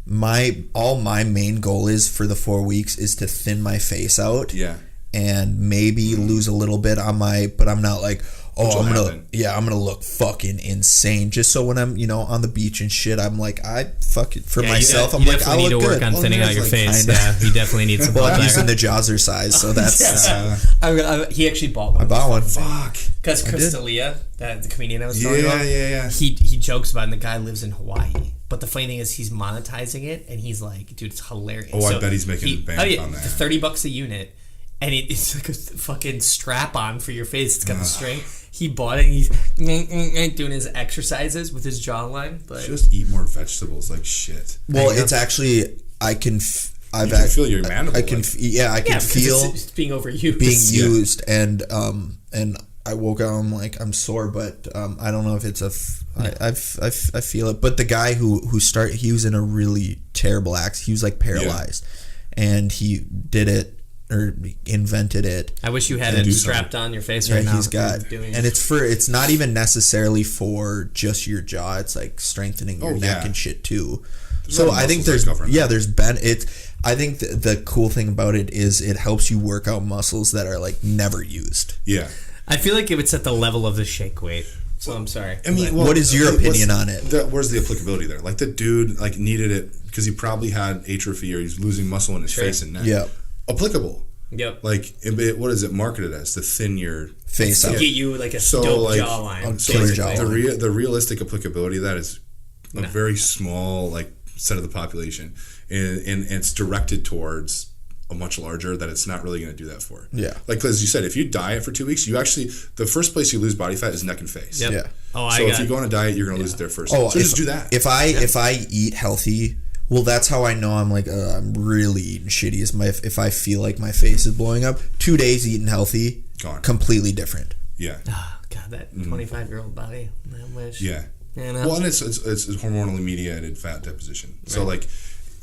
my main goal is for the 4 weeks is to thin my face out. Yeah. And maybe lose a little bit on but I'm not like, I'm gonna look fucking insane. Just so when I'm, on the beach and shit, I'm like, I fuck it for myself. You definitely need to work on thinning out your face. Yeah, you definitely need some. Well, I'm using the Jawser size, so that's. He actually bought one. I bought one. Fuck. Because Chris D'Elia, the comedian I was talking about, yeah. He jokes about it, and the guy lives in Hawaii. But the funny thing is, he's monetizing it, and he's like, dude, it's hilarious. Oh, I bet he's making bank on that. $30 a unit. And it's like a fucking strap-on for your face. It's got the string. He bought it, and he's doing his exercises with his jawline. But just eat more vegetables like shit. Well, it's actually, I can feel your mandible. I can feel it's being overused. Being used, and I woke up, I'm like, I'm sore, but I don't know if it's I feel it. But the guy who started, he was in a really terrible accident. He was like paralyzed. and he did it or invented it. I wish you had it strapped on your face right now. He's got, and it's not even necessarily for just your jaw. It's like strengthening your neck and shit too. So I think there's I think the cool thing about it is it helps you work out muscles that are like never used. Yeah. I feel like it's at the level of the shake weight. So I'm sorry. I mean, what is your opinion on it? Where's the applicability there? Like the dude like needed it because he probably had atrophy or he's losing muscle in his face and neck. Yeah. Applicable. Yep. Like what is it marketed as? To thin your face to up. get you like a dope jawline. So like the realistic applicability of that is a very small like set of the population, and it's directed towards a much larger that it's not really going to do that for. Yeah. Like as you said, if you diet for 2 weeks, you actually the first place you lose body fat is neck and face. Yep. Yeah. So if you go on a diet, you're going to lose it there first. So just do that. If I eat healthy, well, that's how I know I'm like I'm really eating shitty. Is if I feel like my face is blowing up, 2 days eating healthy, gone. Completely different. Yeah. Oh, God, that 25-year-old body. I wish. Yeah. You know? Well, and it's hormonally mediated fat deposition. Right. So like,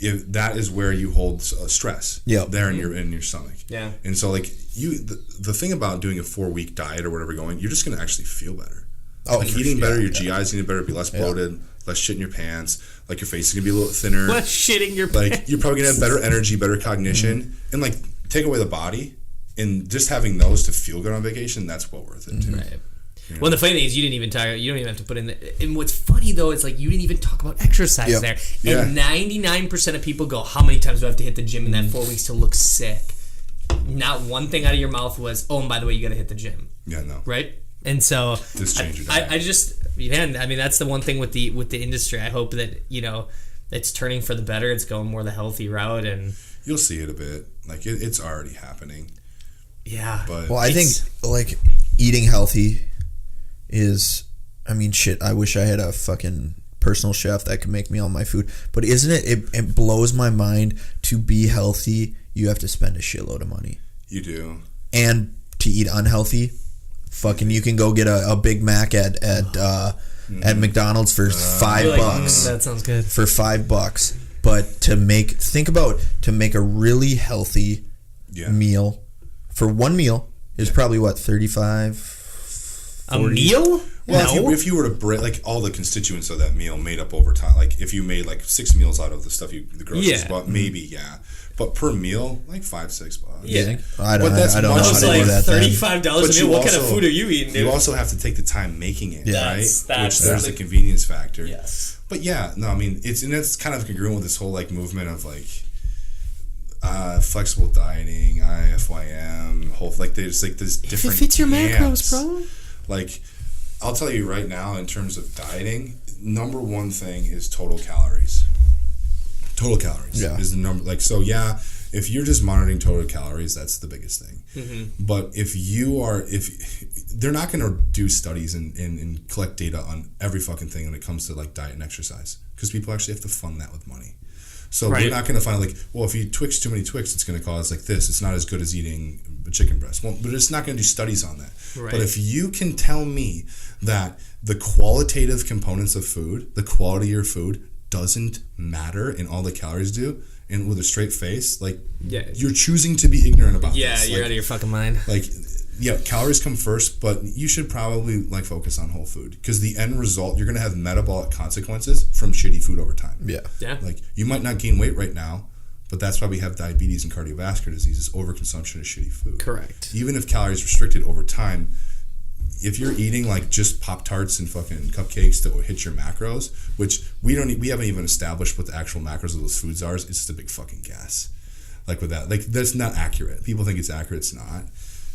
if that is where you hold stress. There in your stomach. Yeah. And so like the thing about doing a 4-week diet or whatever you're just gonna actually feel better. Oh, like eating better, your GI's gonna better, be less bloated, less shit in your pants. Like your face is gonna be a little thinner. Less shit in your pants. Like you're probably gonna have better energy, better cognition, and like take away the body, and just having those to feel good on vacation. That's well worth it too. Right. You know? Well, the funny thing is, you don't even have to put in the. And what's funny though, it's like you didn't even talk about exercise there. And 99% of people go, "How many times do I have to hit the gym in that 4 weeks to look sick?" Not one thing out of your mouth was, "Oh, and by the way, you got to hit the gym." Yeah, no. Right. And so this changes. I just, man, I mean, that's the one thing with the industry. I hope that it's turning for the better. It's going more the healthy route, and you'll see it a bit. Like it's already happening. Yeah. But I think like eating healthy is, I mean, shit, I wish I had a fucking personal chef that could make me all my food. But isn't it blows my mind to be healthy, you have to spend a shitload of money. You do. And to eat unhealthy, fucking you can go get a Big Mac at McDonald's for $5. That sounds good. For $5. But to make a really healthy meal, for one meal is probably what, 35 a meal? Well, no. if you were to break like all the constituents of that meal made up over time, like if you made like 6 meals out of the stuff the groceries bought, maybe but per meal like $5-6. Yeah, I don't know how to do that. $35 a meal. What kind of food are you eating, dude? You also have to take the time making it, right? Which there's the convenience factor. Yes, but I mean it's kind of congruent with this whole like movement of like flexible dieting, IFYM, whole like there's like this different. If it fits your macros, bro. Like, I'll tell you right now, in terms of dieting, number one thing is total calories. Total calories is the number. Like, so if you're just monitoring total calories, that's the biggest thing. Mm-hmm. But if they're not going to do studies and collect data on every fucking thing when it comes to like diet and exercise, because people actually have to fund that with money. So we're not going to find like, well, if you Twix too many Twix, it's going to cause like this. It's not as good as eating a chicken breast. Well, but it's not going to do studies on that. Right. But if you can tell me that the qualitative components of food, the quality of your food doesn't matter and all the calories do, and with a straight face, like you're choosing to be ignorant about this. Yeah, you're out of your fucking mind. Like, calories come first, but you should probably like focus on whole food because the end result, you're going to have metabolic consequences from shitty food over time. Yeah. Like you might not gain weight right now, but that's why we have diabetes and cardiovascular diseases, overconsumption of shitty food. Correct. Even if calories restricted over time, if you're eating like just Pop-Tarts and fucking cupcakes that will hit your macros, which we haven't even established what the actual macros of those foods are, it's just a big fucking guess. Like with that, like that's not accurate. People think it's accurate, it's not.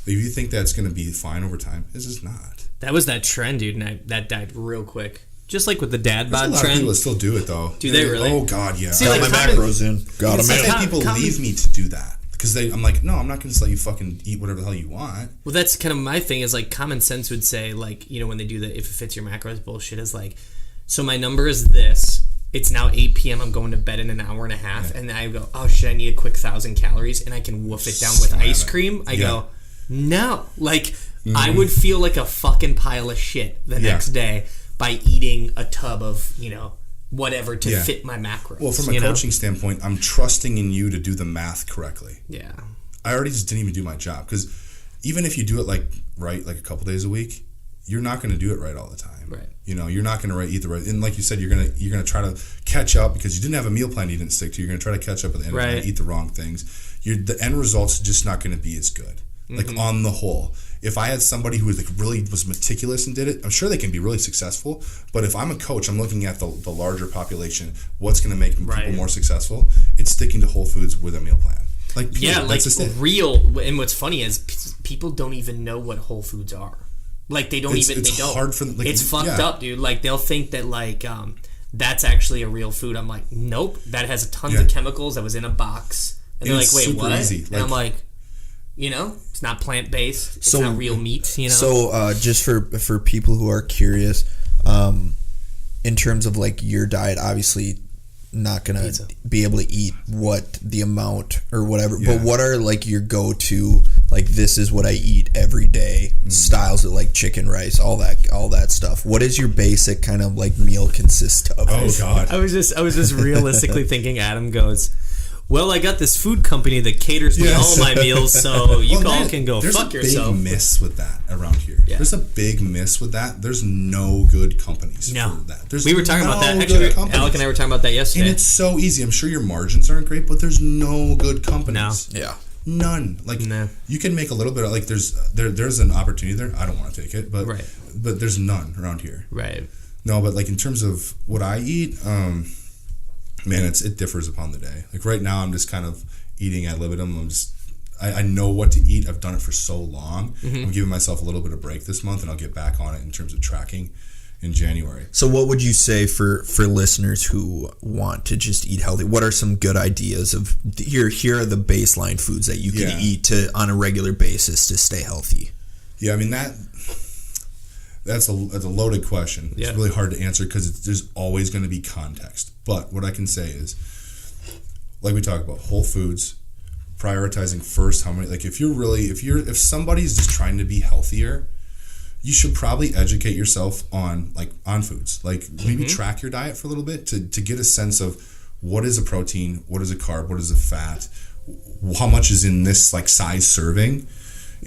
If you think that's going to be fine over time, it's just not. That was that trend, dude, and that died real quick. Just like with the dad bod trend. There's a lot of people that still do it, though. Do they really? Oh, God, yeah. See, got my macros in. Got them in. I think people leave me to do that. Because I'm like, no, I'm not going to let you fucking eat whatever the hell you want. Well, that's kind of my thing is like common sense would say like, when they do the if it fits your macros bullshit is like, so my number is this. It's now 8 p.m. I'm going to bed in an hour and a half. And then I go, oh, shit, I need a quick 1,000 calories. And I can woof it down with ice cream. I go, no. Like, I would feel like a fucking pile of shit the next day by eating a tub of, whatever to fit my macros. Well, from a coaching standpoint, I'm trusting in you to do the math correctly. Yeah. I already just didn't even do my job, because even if you do it like a couple days a week, you're not going to do it right all the time. Right. You're not going to eat the right, and like you said, you're going to try to catch up because you didn't have a meal plan you didn't stick to. You're going to try to catch up at the end of the day, eat the wrong things. The end result's just not going to be as good. Like on the whole, if I had somebody who was like really was meticulous and did it, I'm sure they can be really successful. But if I'm a coach, I'm looking at the larger population. What's going to make people more successful? It's sticking to whole foods with a meal plan. Like real. And what's funny is people don't even know what whole foods are. Like they don't. Hard for like, it's fucked up, dude. Like they'll think that like that's actually a real food. I'm like, nope, that has tons of chemicals that was in a box. And they're like, wait, what? Easy. And I'm like, it's not plant based. It's not real meat. So just for people who are curious, in terms of like your diet, obviously not gonna be able to eat what the amount or whatever. But what are like your go-to, like this is what I eat every day styles of like chicken, rice, all that stuff? What is your basic kind of like meal consist of? Oh God, I was just realistically thinking. Adam goes, well, I got this food company that caters me all my meals, so you all can go fuck yourself. There's a big miss with that around here. Yeah. There's a big miss with that. There's no good companies for that. We were talking about that. Actually, Alec and I were talking about that yesterday. And it's so easy. I'm sure your margins aren't great, but there's no good companies. No. Yeah. None. Like you can make a little bit of, like there's an opportunity there. I don't want to take it, but there's none around here. Right. No, but like in terms of what I eat, man, it differs upon the day. Like right now, I'm just kind of eating ad libitum. I know what to eat. I've done it for so long. I'm giving myself a little bit of break this month, and I'll get back on it in terms of tracking in January. So what would you say for listeners who want to just eat healthy? What are some good ideas of here are the baseline foods that you can eat on a regular basis to stay healthy? Yeah, I mean that's a loaded question. It's really hard to answer because there's always going to be context. But what I can say is, like we talked about, whole foods, prioritizing first how many, like if somebody's just trying to be healthier, you should probably educate yourself on foods. Like maybe track your diet for a little bit to get a sense of what is a protein, what is a carb, what is a fat, how much is in this like size serving.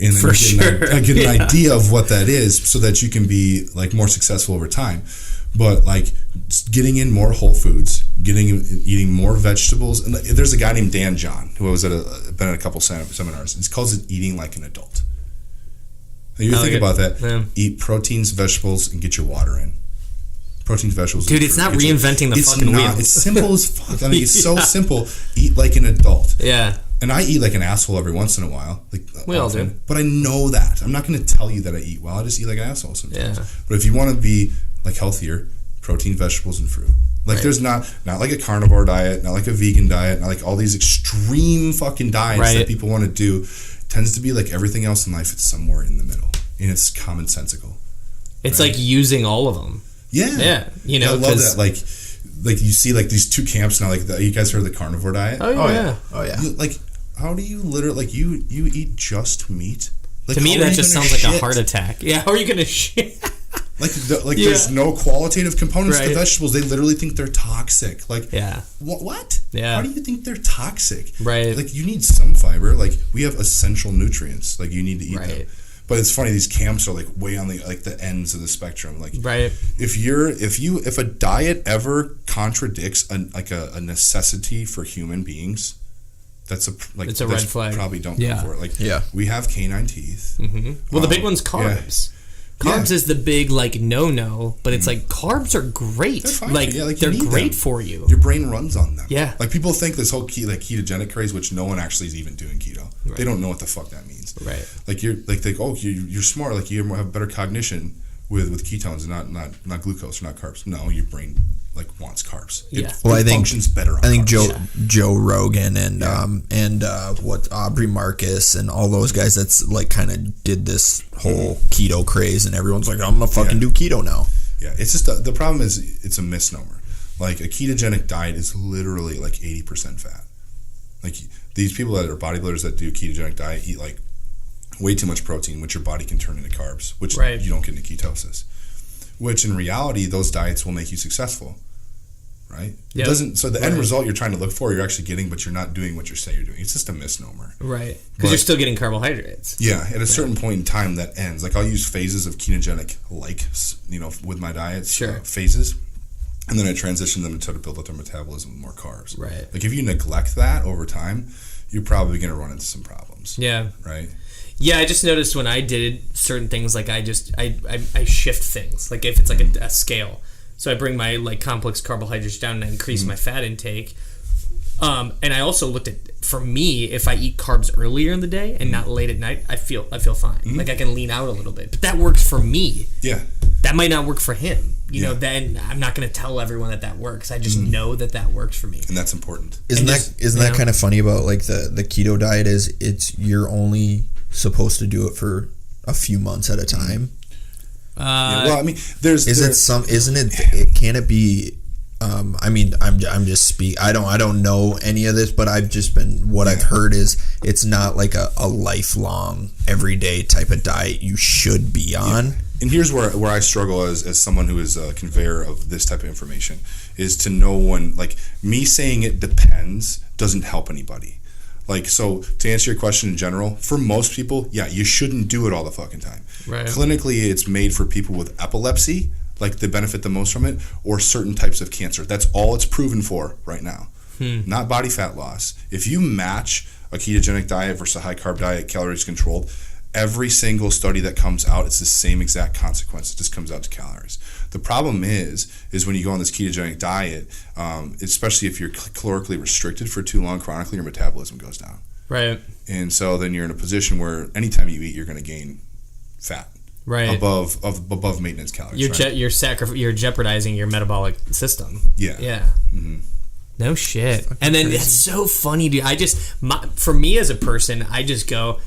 And then get an idea of what that is so that you can be like more successful over time. But like getting in more whole foods, eating more vegetables. And there's a guy named Dan John who was been at a couple seminars. He calls it eating like an adult. You think about that. Yeah. Eat proteins, vegetables, and get your water in. Proteins, vegetables. Dude, it's not reinventing the fucking wheel. It's simple as fuck. I mean, it's so simple. Eat like an adult. Yeah. And I eat like an asshole every once in a while. Like we all do. But I know that. I'm not going to tell you that I eat well. I just eat like an asshole sometimes. Yeah. But if you want to be like healthier, protein, vegetables, and fruit. Like there's not like a carnivore diet, not like a vegan diet, not like all these extreme fucking diets that people want to do. Tends to be like everything else in life. It's somewhere in the middle. And it's commonsensical. It's like using all of them. Yeah. Yeah. I love that. Like you see like these two camps now. Like you guys heard of the carnivore diet? Oh yeah. Like how do you literally like you eat just meat? Like, to me, that just sounds like a heart attack. Yeah. How are you gonna shit? There's no qualitative components to vegetables. They literally think they're toxic. Like what? Yeah. How do you think they're toxic? Right. Like you need some fiber. Like we have essential nutrients. Like you need to eat them. But it's funny, these camps are like way on the ends of the spectrum. Like if a diet ever contradicts a necessity for human beings, it's a red flag. Probably don't go for it. Like we have canine teeth. Mm-hmm. Well, the big one's carbs. Carbs is the big no, but it's like carbs are great. They're fine. They're great for you. Your brain runs on them. Yeah. Like people think this whole ketogenic craze, which no one actually is even doing keto. Right. They don't know what the fuck that means. Right. Like you're you're smart. Like you have better cognition with ketones and not glucose or not carbs. No, your brain wants carbs. Yeah. It functions better on carbs. Joe Rogan and Aubrey Marcus and all those guys that's kind of did this whole keto craze, and everyone's like, I'm gonna fucking do keto now. Yeah, it's just the problem is it's a misnomer. Like a ketogenic diet is literally 80% fat. Like these people that are bodybuilders that do ketogenic diet eat way too much protein, which your body can turn into carbs, which you don't get into ketosis. Which in reality, those diets will make you successful. right? Yep. It doesn't. So the end result you're trying to look for, you're actually getting, but you're not doing what you say you're doing. It's just a misnomer, right? Because you're still getting carbohydrates. Yeah, at a certain point in time that ends. Like I'll use phases of ketogenic, with my diets, phases, and then I transition them to try to build up their metabolism with more carbs. Right. Like if you neglect that over time, you're probably going to run into some problems. Yeah. Right. Yeah, I just noticed when I did certain things, like I shift things. Like if it's like a scale. So I bring my like complex carbohydrates down and I increase my fat intake. And I also looked at, for me, if I eat carbs earlier in the day and not late at night, I feel fine. Like I can lean out a little bit. But that works for me. Yeah. That might not work for him. You know, then I'm not going to tell everyone that works. I just know that works for me. And that's important. Isn't that kind of funny about like the keto diet is you're only supposed to do it for a few months at a time? Well, I mean, can it be? I mean, I'm just speak. I don't know any of this, but I've just been. What I've heard is it's not like a lifelong, everyday type of diet you should be on. Yeah. And here's where I struggle as someone who is a conveyor of this type of information is to know when, like me saying it depends doesn't help anybody. Like, so to answer your question in general, for most people, yeah, you shouldn't do it all the fucking time. Right. Clinically, it's made for people with epilepsy, like they benefit the most from it, or certain types of cancer. That's all it's proven for right now. Not body fat loss. If you match a ketogenic diet versus a high carb diet, calories controlled, every single study that comes out, it's the same exact consequence. It just comes out to calories. The problem is when you go on this ketogenic diet, especially if you're calorically restricted for too long chronically, your metabolism goes down. Right. And so then you're in a position where anytime you eat, you're going to gain fat. Right. Above maintenance calories. You're jeopardizing your metabolic system. Yeah. Yeah. Mm-hmm. No shit. And then it's so funny, dude. For me as a person, I just go,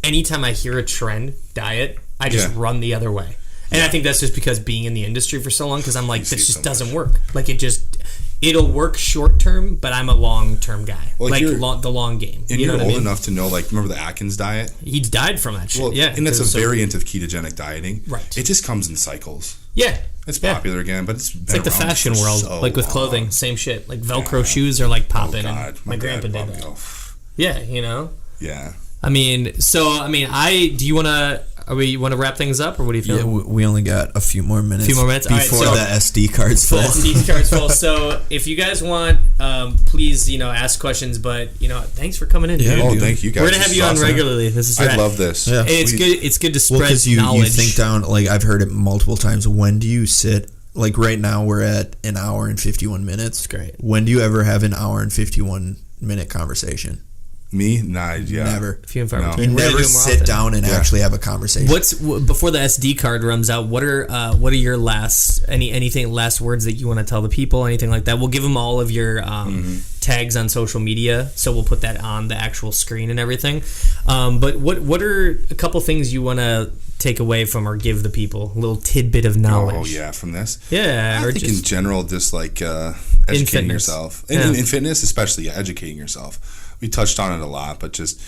anytime I hear a trend diet, I just run the other way. And I think that's just because being in the industry for so long, because I'm like, this just doesn't work. Like it'll work short term, but I'm a long term guy. Well, the long game. And you're old enough to know, like, remember the Atkins diet? He died from that shit. Well, yeah. And that's a variant of ketogenic dieting. Right. It just comes in cycles. Yeah. It's popular again, but it's like the fashion world, like with clothing, same shit. Like Velcro shoes are like popping. Oh God, my grandpa did that. Yeah, you know. Yeah. I mean, do you want to? You want to wrap things up, or what do you feel? Yeah, we only got a few more minutes. Before the SD card's full. SD card's full. So if you guys want, please, ask questions. But thanks for coming in. Yeah. Dude. Oh, thank you guys. We're gonna have you on regularly. This is. I love this. Yeah. It's good. It's good to spread knowledge. You think down. Like I've heard it multiple times. When do you sit? Like right now, we're at an hour and 51 minutes. That's great. When do you ever have an hour and 51 minute conversation? Me? Nah, yeah. Never. Few and far between. You never sit down and actually have a conversation. Before the SD card runs out? What are your last last words that you want to tell the people? Anything like that? We'll give them all of your tags on social media, so we'll put that on the actual screen and everything. But what are a couple things you want to take away from or give the people a little tidbit of knowledge? Oh yeah, from this. Yeah, I think in general, just like educating yourself, and in fitness especially, educating yourself. We touched on it a lot, but just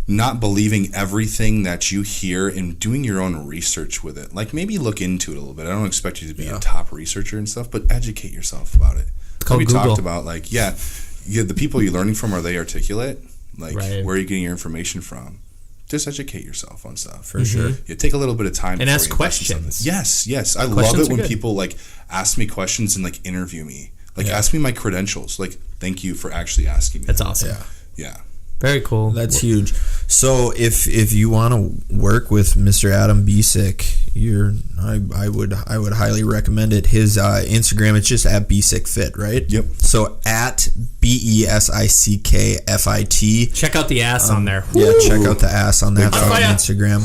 not believing everything that you hear and doing your own research with it. Like maybe look into it a little bit. I don't expect you to be a top researcher and stuff, but educate yourself about it. We talked about the people you're learning from, are they articulate? Like where are you getting your information from? Just educate yourself on stuff. For sure. Yeah, take a little bit of time and ask questions. Yes. I love it when people like ask me questions and like interview me. Like ask me my credentials. Like thank you for actually asking me. That's awesome. Yeah. Very cool. That's huge. So if you want to work with Mr. Adam Besick, I would highly recommend it. His Instagram, it's just at BesickFit, right? Yep. So at BESICKFIT. Check out the ass on there. Yeah, check out the ass on that on Instagram.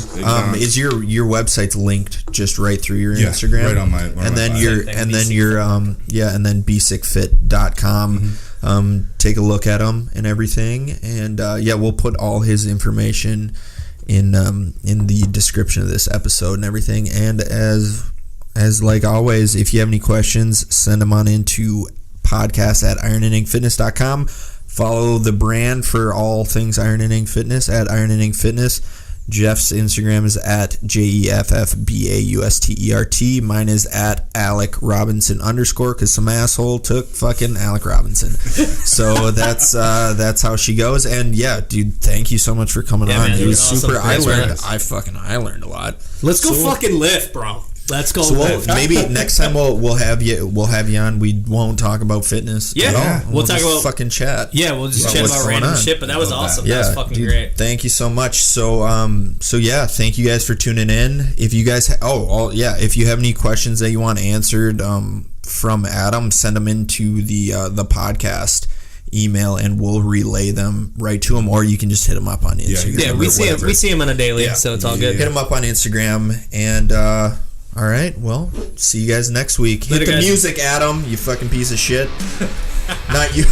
Is your website's linked just right through your Instagram? Right on my. And then BesickFit.com. Take a look at them and everything, and we'll put all his information in the description of this episode and everything. And as like always, if you have any questions, send them on into podcast@ironandingfitness.com. Follow the brand for all things Iron and Ink Fitness at Iron and Ink Fitness. Jeff's Instagram is at JEFFBAUSTERT. Mine is at Alec Robinson _ because some asshole took fucking Alec Robinson. So that's how she goes. And yeah, dude, thank you so much for coming on. Man, it was awesome. super. I learned a lot. Let's go fucking lift, bro. Let's go. So maybe next time we'll have you on. We won't talk about fitness at all. We'll talk about fucking chat. Yeah, we'll just chat about random shit. But that was awesome. That was fucking great. Thank you so much. So yeah, thank you guys for tuning in. If you guys if you have any questions that you want answered from Adam, send them into the podcast email and we'll relay them right to him, or you can just hit him up on Instagram. Yeah, we see him on a daily, so it's all good. Hit him up on Instagram and. All right, well, see you guys next week. Hit the music, Adam, you fucking piece of shit. Not you.